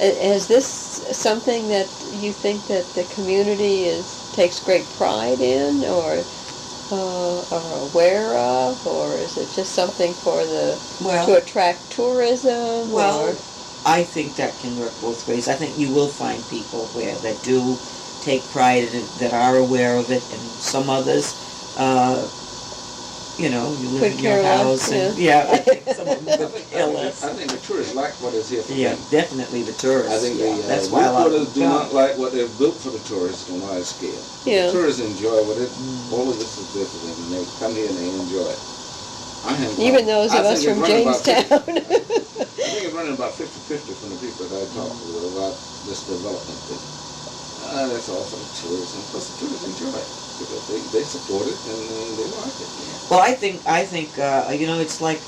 is this something that you think that the community takes great pride in or are aware of, or is it just something to attract tourism? Well, I think that can work both ways. I think you will find people that do take pride in it, that are aware of it, and some others, you live in your house, and I think some of them could kill us. I think the tourists like what is here for them. Definitely the tourists. I think that's why a lot of do not like what they've built for the tourists on a large scale. Yeah. The tourists enjoy what all of this is good for them, and they come here and they enjoy it. Even those of us from Jamestown. I think it's running about 50-50 from the people that I talk to about this development thing. That's all for the tourists, and plus the tourists enjoy it because they support it and they like it. Well, I think it's like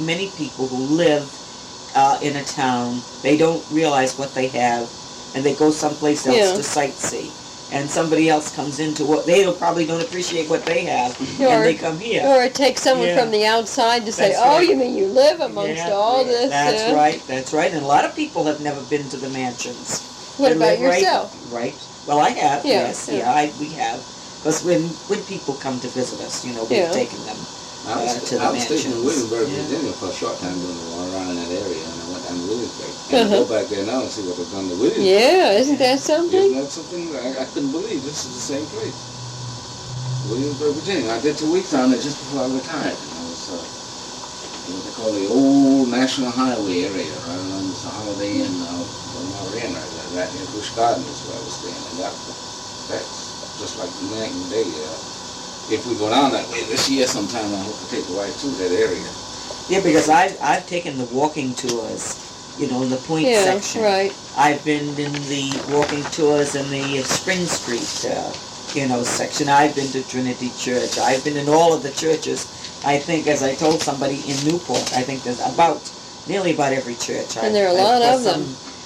many people who live in a town, they don't realize what they have, and they go someplace else Yeah. to sightsee. And somebody else comes into what they probably don't appreciate what they have, and they come here. Or it takes someone Yeah. from the outside to say, That's "Oh, right. you mean you live amongst Yeah. all this?" That's right. That's right. And a lot of people have never been to the mansions. What They about live right- yourself? Right. Well, I have. Yeah, Yes. yeah. Yeah. We have. Because when people come to visit us, you know, we've Yeah. taken them I was, to the I was stationed in mansions. Williamsburg, Yeah. Virginia for a short time doing the war around in that area, and I went down to Williamsburg. And I go back there now and see what they've done to Williamsburg. Yeah, isn't that Isn't something? that something? I couldn't believe this is the same place. Williamsburg, Virginia. I did 2 weeks down there just before I retired. And I was what they call the old National Highway area, right around the Holiday Inn, Marina, right near Busch Gardens is where I was staying. And that's just like night and day. If we go down that way this year sometime, I hope to take the wife to that area. Yeah, because I've taken the walking tours, you know, in the Point Yeah, section. right. I've been in the walking tours in the Spring Street, you know, section. I've been to Trinity Church. I've been in all of the churches. I think, as I told somebody in Newport, I think there's nearly about every church. And there are a lot of them.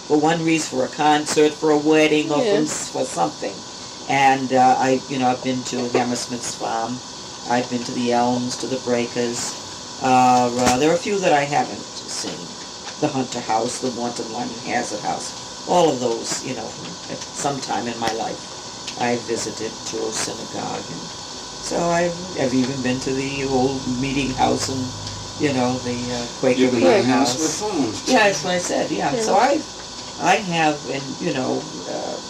For one reason, for a concert, for a wedding, or Yeah. for something. And I've been to Hammersmith's Farm. I've been to the Elms, to the Breakers. There are a few that I haven't seen. The Hunter House, the Wanton Lyman Hazard House. All of those, you know, at some time in my life, I visited Touro Synagogue. And so I've even been to the old meeting house and, you know, the Quaker You can meeting house house. with phones. Yeah, that's what I said, yeah. Yeah. So I have, and, you know,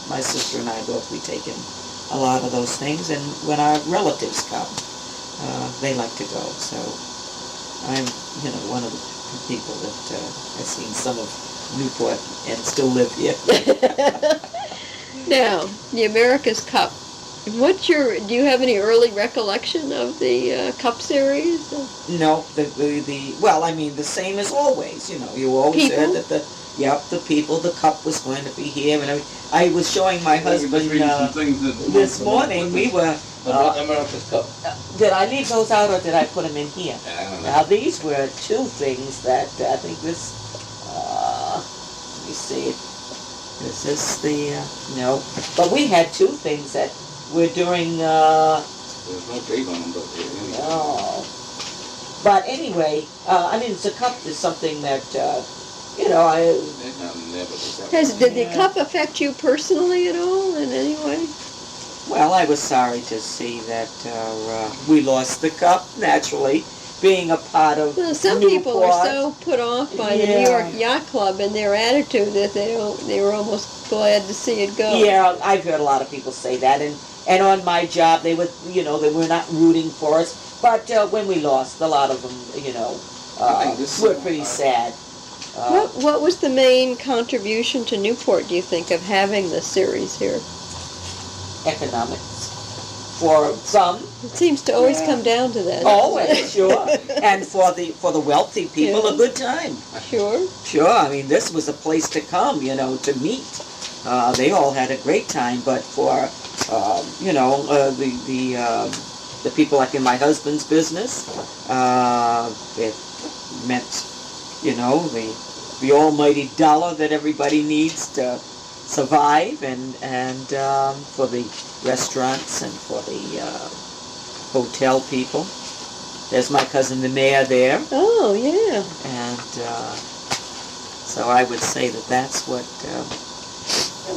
my sister and I both, we take in a lot of those things, and when our relatives come, they like to go. So I'm, you know, one of the people that has seen some of Newport and still live here. Now, the America's Cup. Do you have any early recollection of the Cup series? No, well, I mean, the same as always, you know. You always People? said that the people, the cup was going to be here, and I was showing my husband this morning. We were. America's Cup. Did I leave those out, or did I put them in here? I don't know. Now these were two things that I think this. Let me see. This is the no, but we had two things that were during. There's no date on them, but anyway. Oh. But anyway, I mean, the cup is something that, you know, Did the cup affect you personally at all in any way? well, I was sorry to see that we lost the cup, naturally, being a part of Well, some Newport. people are so put off by the New Yeah. York Yacht Club and their attitude that they were almost glad to see it go. Yeah, I've heard a lot of people say that, and on my job, they were, you know, they were not rooting for us. But when we lost, a lot of them, you know, were pretty sad. What was the main contribution to Newport, do you think, of having the series here? Economics. For some, It seems to always come down to that. always, sure. And for the wealthy people, Yeah. a good time. Sure. Sure, I mean, this was a place to come, you know, to meet. They all had a great time, but for, you know, the people like in my husband's business, it meant, you know, the almighty dollar that everybody needs to survive, and for the restaurants and for the hotel people. There's my cousin, the mayor, there. Oh, yeah. And so I would say that that's what.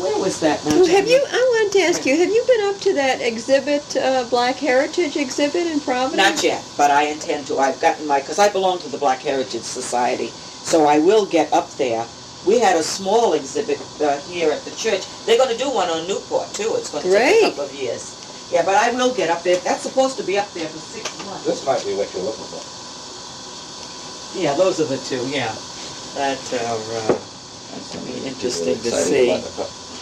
Where was that now? Well, I wanted to ask you, have you been up to that exhibit, Black Heritage exhibit in Providence? Not yet, but I intend to. I've gotten because I belong to the Black Heritage Society, so I will get up there. We had a small exhibit here at the church. They're going to do one on Newport, too. It's going to take a couple of years. Yeah, but I will get up there. That's supposed to be up there for 6 months. This might be what you're looking for. Yeah, those are the two, yeah. That are interesting to see.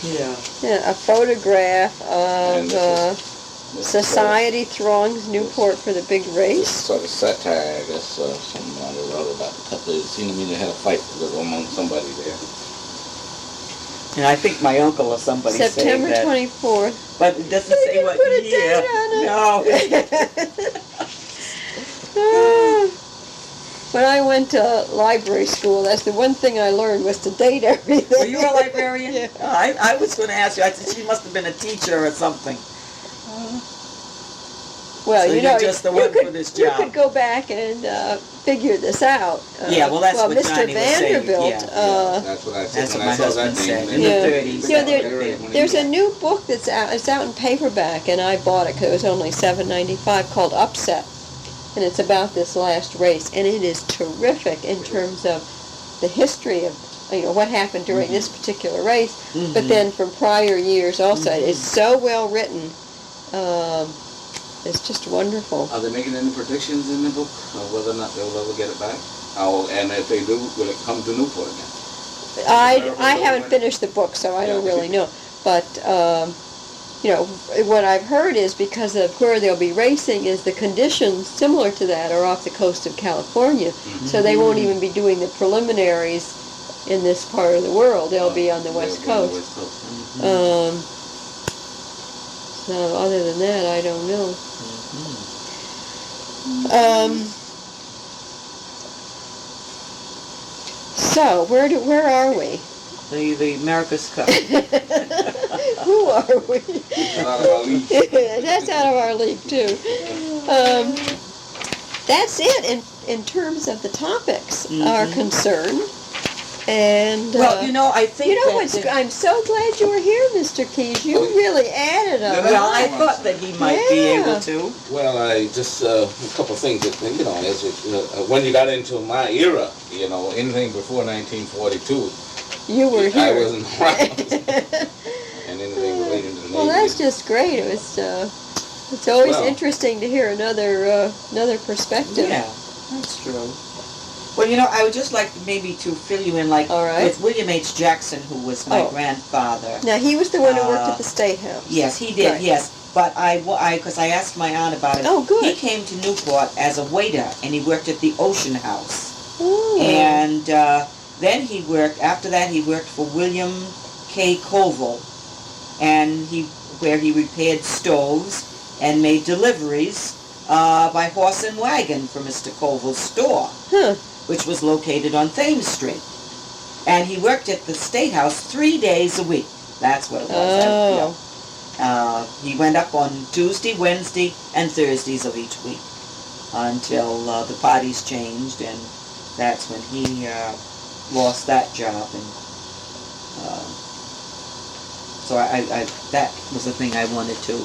Yeah. Yeah, a photograph And of this Society throngs Newport for the big This race. sort of satire, I guess, somebody wrote about a couple of, it seemed to me they had a fight among somebody there. And I think my uncle or somebody September said that. 24th. But it doesn't They say didn't what put a year. date on it. No. when I went to library school, that's the one thing I learned was to date everything. Were you a librarian? Yeah. I was going to ask you. I said she must have been a teacher or something. Well, So you know, you're just the one for this you job. could go back and figure this out. Yeah, well, that's what Mr. Johnny was saying, Vanderbilt. yeah. That's what I said That's what when my I saw that husband said. name. In Yeah. the 30s. You know, there's a new book that's out. It's out in paperback, and I bought it because it was only $7.95, called Upset, and it's about this last race, and it is terrific in terms of the history of what happened during this particular race, but then from prior years also. It's so well written. It's just wonderful. Are they making any predictions in the book of whether or not they'll ever get it back? And if they do, will it come to Newport again? I haven't finished the book, so I don't really know. But what I've heard is because of where they'll be racing is the conditions similar to that are off the coast of California, so they won't even be doing the preliminaries in this part of the world. They'll be on the West Coast. So other than that, I don't know. So where are we? The America's Cup. Who are we? Out of our league. That's out of our league too. That's it in terms of the topics are concerned. And well, I think I'm so glad you were here, Mr. Keys. You really added a Well, lot. I thought that he might be able to. Well, I just a couple of things that when you got into my era, anything before 1942, you were here. I wasn't around, and anything related to the Navy. Well, that's just great. It's always interesting to hear another perspective. Yeah, that's true. Well, I would just like maybe to fill you in, with William H. Jackson, who was my grandfather. Now, he was the one who worked at the State House. Yes, he did, yes. But because I asked my aunt about it. Oh, good. He came to Newport as a waiter, and he worked at the Ocean House. Oh. And then after that, he worked for William K. Colville, and where he repaired stoves and made deliveries by horse and wagon for Mr. Colville's store. Huh. Which was located on Thames Street. And he worked at the State House 3 days a week. That's what it was. He went up on Tuesday, Wednesday, and Thursdays of each week until the parties changed, and that's when he lost that job. And so that was the thing I wanted to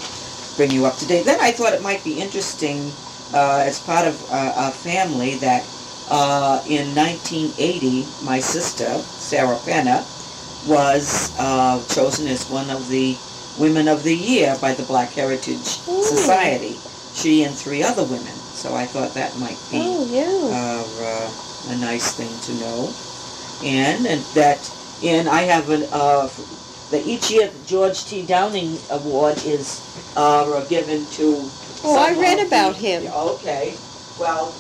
bring you up to date. Then I thought it might be interesting as part of a family that in 1980, my sister, Sarah Penna, was chosen as one of the Women of the Year by the Black Heritage Society. She and 3 other women. So I thought that might be a nice thing to know. And I have each year the George T. Downing Award is given to. Oh, I read about him. Okay. Well,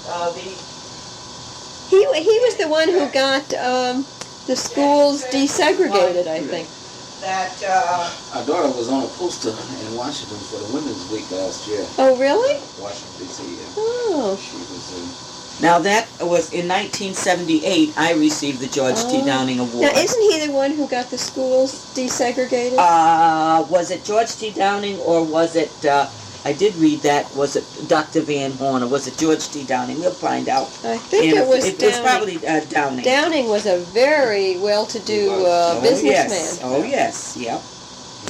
He was the one who got the schools desegregated, I think. Our daughter was on a poster in Washington for the Women's Week last year. Oh, really? Washington, D.C. Oh. She was Now that was in 1978. I received the George T. Downing Award. Now, isn't he the one who got the schools desegregated? Was it George T. Downing, or was it? I did read that. Was it Dr. Van Horn, or was it George T. Downing? We'll find out. I think it was Downing. It was probably Downing. Downing was a very well-to-do businessman. Oh yes, yep.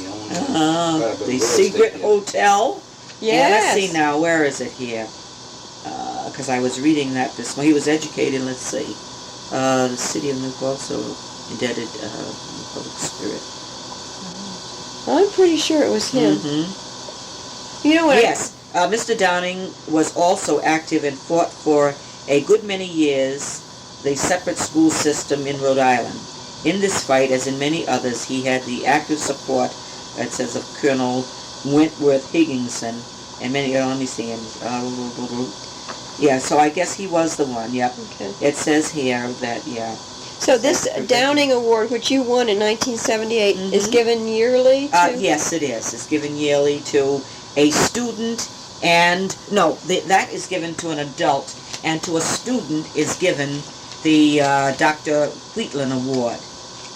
The real Secret estate, Hotel. Yes. Yeah, let's see now. Where is it here? Because I was reading that this morning. He was educated. Let's see. The city of Newport also indebted public spirit. I'm pretty sure it was him. You know what? Yes. Mr. Downing was also active and fought for a good many years the separate school system in Rhode Island. In this fight, as in many others, he had the active support, it says, of Colonel Wentworth Higginson and many. Let me see him. Yeah, so I guess he was the one. Yep. Okay. It says here that So this Downing Award, which you won in 1978, is given yearly to? Yes, it is. It's given yearly to a student, and no, that is given to an adult, and to a student is given the Dr. Wheatland Award.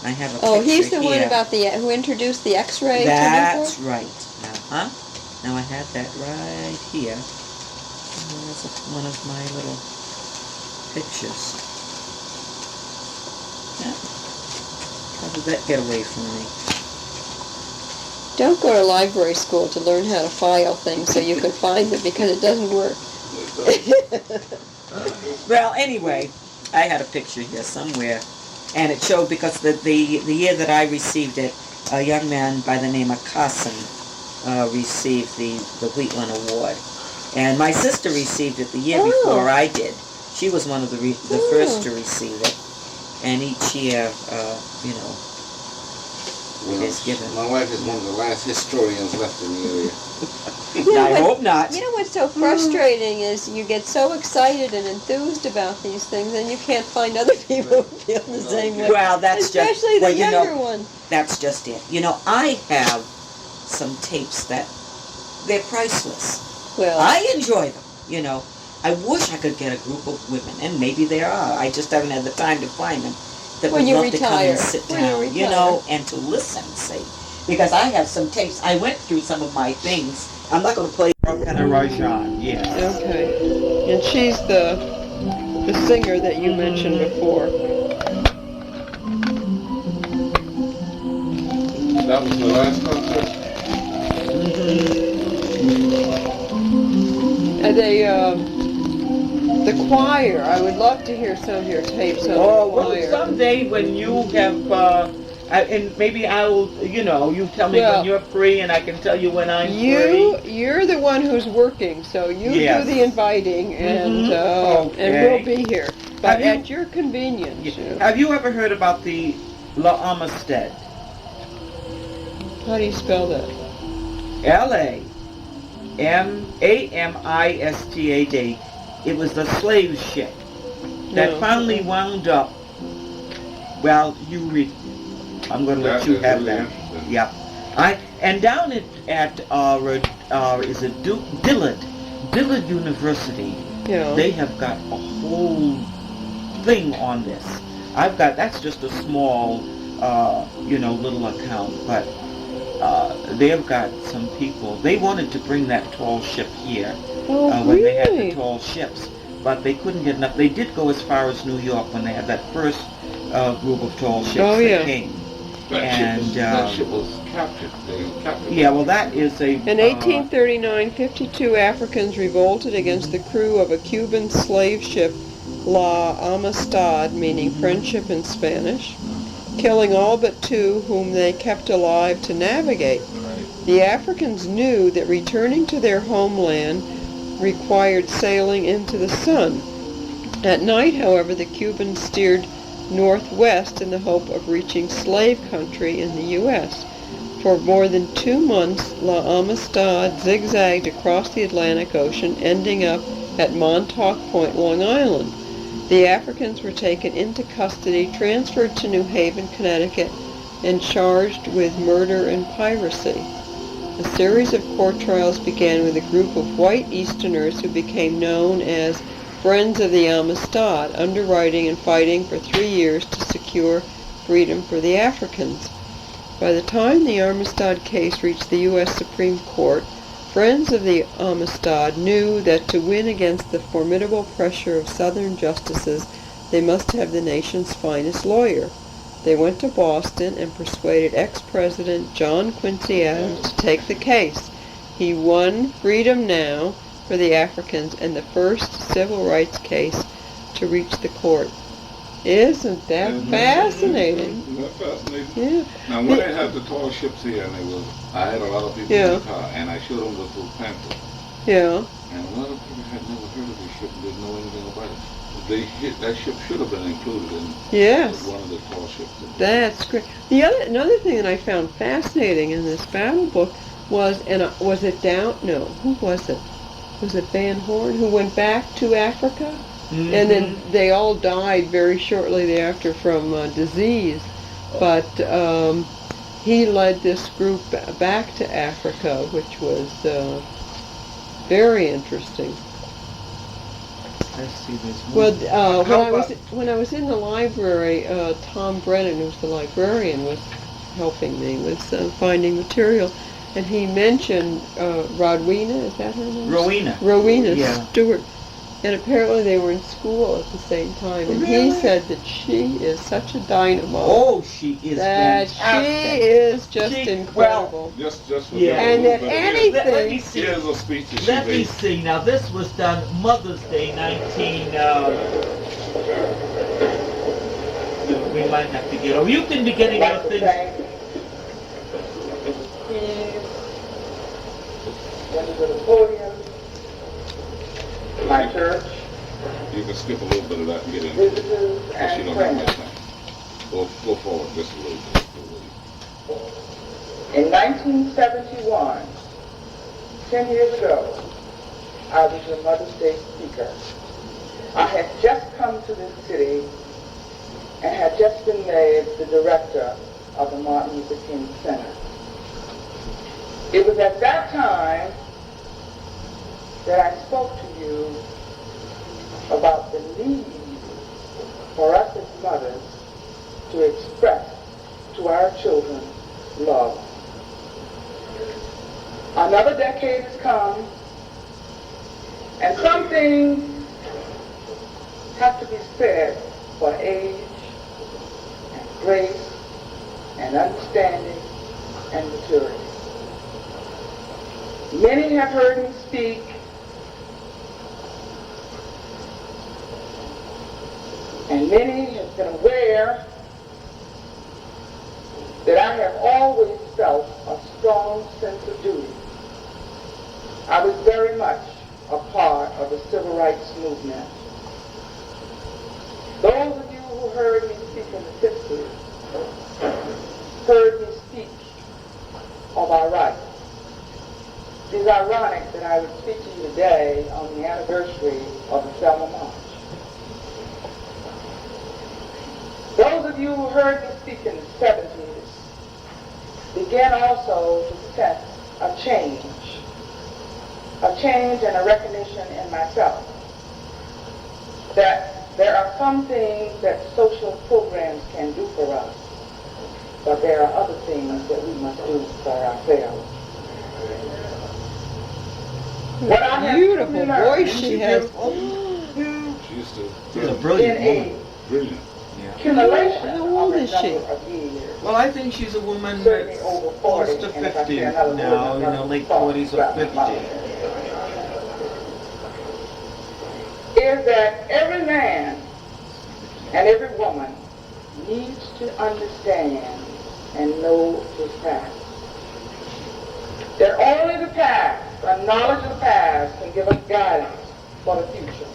I have a picture here. Oh, he's the one about who introduced the X-ray. That's right. Now I have that right here. There's one of my little pictures. How did that get away from me? Don't go to library school to learn how to file things so you can find them, because it doesn't work. Well, anyway, I had a picture here somewhere, and it showed, because the year that I received it, a young man by the name of Carson received the Wheatland Award. And my sister received it the year before I did. She was one of the first to receive it. And each year, it is given. My wife is one of the last historians left in the area. I hope not. You know what's so frustrating is you get so excited and enthused about these things, and you can't find other people who feel the same way. Well, that's especially the younger one. That's just it. I have some tapes that they're priceless. Well, I enjoy them. I wish I could get a group of women, and maybe there are. I just haven't had the time to find them that would love to come and sit down, and to listen, see. Because I have some tapes. I went through some of my things. I'm not going to play Rajan, yes. Okay. And she's the singer that you mentioned before. That was the last concert? And the choir, I would love to hear some of your tapes on the choir. Well, someday when you have, and maybe I will, you tell me when you're free, and I can tell you when I'm free. You're the one who's working, so you do the inviting, and we'll be here. But at your convenience. Have you ever heard about the La Amistad? How do you spell that? L-A-M-A-M-I-S-T-A-D. It was the slave ship that finally wound up. Well, you read. I'm going to let you have that. Yeah. And down at is it Dillard University? Yeah. They have got a whole thing on this. That's just a small, little account, but they've got some people. They wanted to bring that tall ship here when they had the tall ships, but they couldn't get enough. They did go as far as New York when they had that first group of tall ships that came. That ship was captured. Yeah, well, that is a... In 1839, 52 Africans revolted against the crew of a Cuban slave ship, La Amistad, meaning friendship in Spanish, killing all but 2 whom they kept alive to navigate. The Africans knew that returning to their homeland required sailing into the sun. At night, however, the Cubans steered northwest in the hope of reaching slave country in the U.S. For more than 2 months, La Amistad zigzagged across the Atlantic Ocean, ending up at Montauk Point, Long Island. The Africans were taken into custody, transferred to New Haven, Connecticut, and charged with murder and piracy. A series of court trials began with a group of white Easterners who became known as Friends of the Amistad, underwriting and fighting for 3 years to secure freedom for the Africans. By the time the Amistad case reached the U.S. Supreme Court, Friends of the Amistad knew that to win against the formidable pressure of Southern justices, they must have the nation's finest lawyer. They went to Boston and persuaded ex-President John Quincy Adams to take the case. He won freedom now for the Africans and the first civil rights case to reach the court. Isn't that fascinating? Isn't that fascinating? Yeah. Now, when they had the tall ships here, and I had a lot of people in the car, and I showed them the full pamphlet. Yeah. And a lot of people had never heard of this ship and didn't know anything about it. That ship should have been included in one of the tall ships. That's great. Another thing that I found fascinating in this battle book was who was it? Was it Van Horn who went back to Africa? Mm-hmm. And then they all died very shortly thereafter from disease. But he led this group back to Africa, which was very interesting. Let's see, there's one. Well, when I was in the library, Tom Brennan, who's the librarian, was helping me with finding material, and he mentioned Rowena. Is that her name? Rowena Stewart. And apparently they were in school at the same time. And he said that she is such a dynamo. Oh, she is fantastic. She is just incredible. Well, just and that anything. Let me see. Here's a speech that Let me see. Now, this was done Mother's Day, 19. We might have to get. Oh, you can be getting your things. Went to the podium. My church. You can skip a little bit of that and get into it. Because you don't have much time. Go forward just a little bit. In 1971, 10 years ago, I was your Mother's Day speaker. I had just come to this city and had just been made the director of the Martin Luther King Center. It was at that time that I spoke to you about the need for us as mothers to express to our children love. Another decade has come, and some things have to be said for age and grace and understanding and maturity. Many have heard me speak and many have been aware that I have always felt a strong sense of duty. I was very much a part of the civil rights movement. Those of you who heard me speak in the 50s heard me speak of our rights. It is ironic that I would speak to you today on the anniversary of the Selma March. Those of you who heard me speak in the 70s began also to sense a change and a recognition in myself that there are some things that social programs can do for us, but there are other things that we must do for ourselves. What I have beautiful voice she has. She's a brilliant woman. Brilliant. Accumulation How old is she? Well, I think she's a woman that's close to 50 now, in her late 40s or 50. Is that every man and every woman needs to understand and know his past. That only the past, the knowledge of the past, can give us guidance for the future.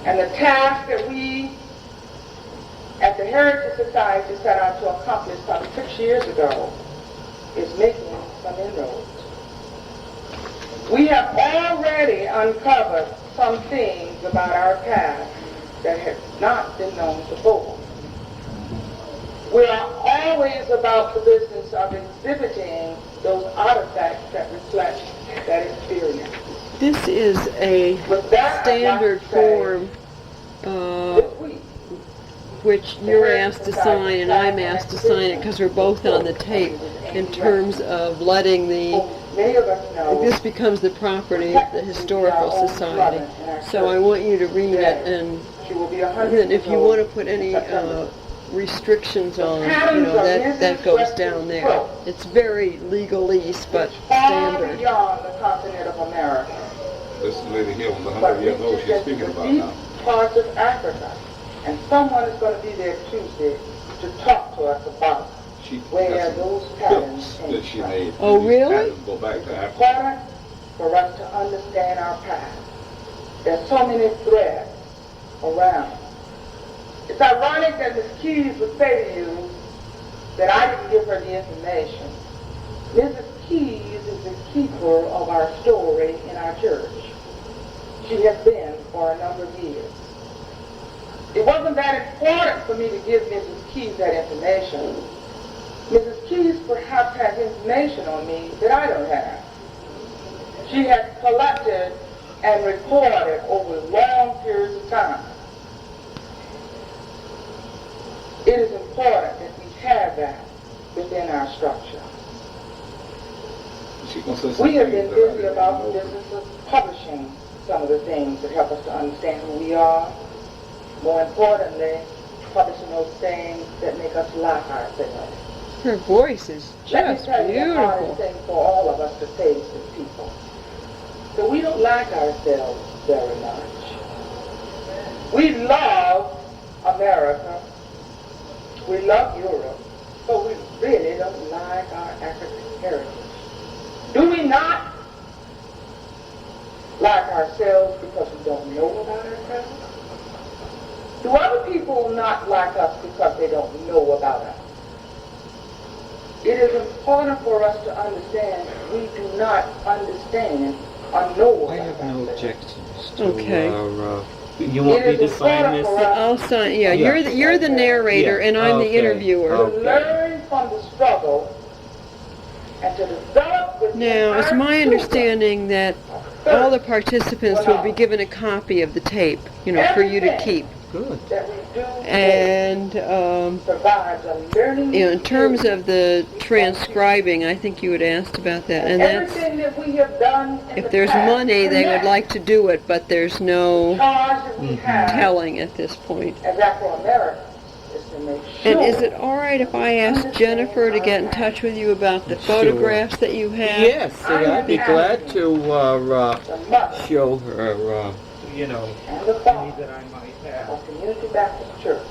And the task that we at the Heritage Society set out to accomplish some 6 years ago is making some inroads. We have already uncovered some things about our past that have not been known before. We are always about the business of exhibiting those artifacts that reflect that experience. This is a standard form which you're asked to sign and I'm asked to sign it because we're both on the tape in terms of letting this becomes the property of the Historical Society. So I want you to read it, and then if you want to put any restrictions on, that goes down there. It's very legalese, but standard. Beyond the continent of America. This lady here was 100 years old. She's speaking about now. Parts of Africa. And someone is going to be there Tuesday to talk to us about where those patterns that she made. Oh, really? Go back to Africa. It's important for us to understand our past. There's so many threads around. It's ironic that Ms. Keys would say to you that I didn't give her the information. Mrs. Keys is the keeper of our story in our church. She has been for a number of years. It wasn't that important for me to give Mrs. Keys that information. Mrs. Keys perhaps has information on me that I don't have. She has collected and recorded over long periods of time. It is important that we have that within our structure. We have been busy about the business of publishing some of the things that help us to understand who we are. More importantly, publishing those things that make us like ourselves. Her voice is Let me just tell you the hardest beautiful. thing for all of us to face as people. So we don't like ourselves very much. We love America. We love Europe. But we really don't like our African heritage. Do we not like ourselves because we don't know about ourselves? Do other people not like us because they don't know about us? It is important for us to understand we do not understand or know about I have no ourselves. objections to Okay. you want me to sign this? I'll sign. Yeah, Yeah. you're the narrator, Yeah. and I'm the Okay. interviewer. To learn from the struggle and to develop within Now, it's our my children understanding that all the participants will be given a copy of the tape, for you to keep. Good. that we do And provides a learning in terms of the transcribing, I think you had asked about that, and that's everything that we have done in if the there's past money, they would like to do it, but there's no charge that we have telling at this point. as Afro-Americans is to make sure And is it all right if I ask Jennifer to get in touch with you about the photographs that you have? Yes, I'd be glad to the mother show her, and the any father that I might have. of Community Baptist Church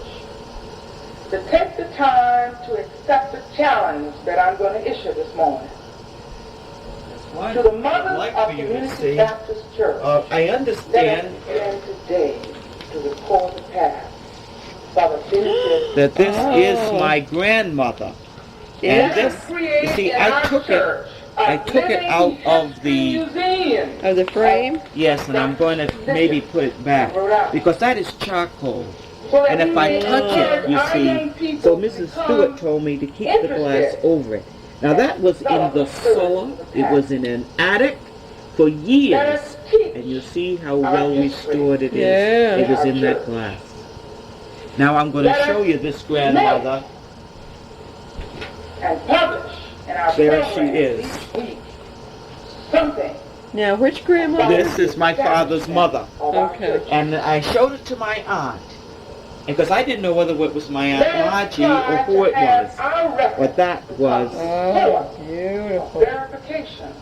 to take the time to accept the challenge that I'm going to issue this morning. To the mothers like of for you to Community see. Baptist Church I that understand have begun today to record the past for the benefit that this Oh. is my grandmother. Yeah. And this, you see, I took it out of the, museum. Of the frame? yes, and I'm going to maybe put it back, because that is charcoal. So that And if we I may touch it, encourage you our young see, people so to Mrs. become Stewart told me to keep the glass over it. Now that was in the cellar, it was in an attic for Let years, us teach and you see how well restored it is. Yeah. It was in that glass. Now I'm going to show you this grandmother. and publish in our There she programs is. each week something Now, which grandma? This is my father's mother. of our Okay. church. And I showed it to my aunt, because I didn't know whether it was my Aunt Let us Margie try or who to it have was. our record But that was, Oh, beautiful. verification.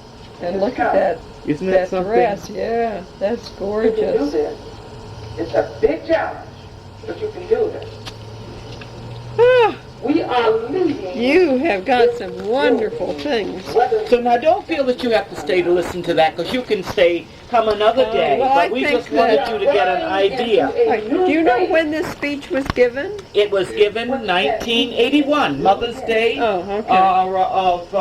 And look at that, isn't that that something? dress. Yeah, that's You can do gorgeous. this. It's a big challenge, but you can do this. Ah, We are leading. you have got some wonderful things. So now don't feel that you have to stay to listen to that, because you can stay, come another day. well, I But we think just wanted that- you to get an idea. Do you know when this speech was given? It was given 1981, Mother's Day Oh, okay. of,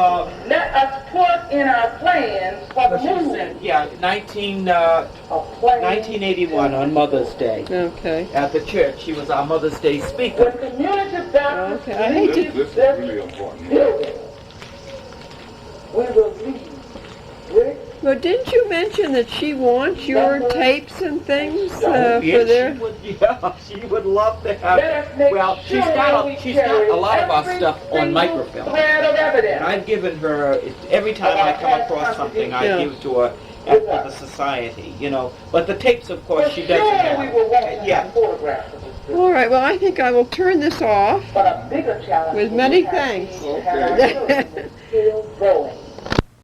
Let us put in our plans for the she movement said, yeah, 1981 on Mother's Day. Okay. At the church, she was our Mother's Day speaker. When Community Baptist Okay, I hate to- leaves This is this really important. building, we will leave with Well, didn't you mention that she wants your tapes and things Oh, for yeah, their... she would love to have. Let us make Well, sure she's got a lot of our every stuff on single microfilm. thread of evidence. And I've given her, every time I come across something, I Yeah. give to her at the society, But the tapes, of course, she doesn't have. we will want to Yeah. have photographs of this building. All right, well, I think I will turn this off. But a bigger challenge With will many have thanks. been to have our children still going.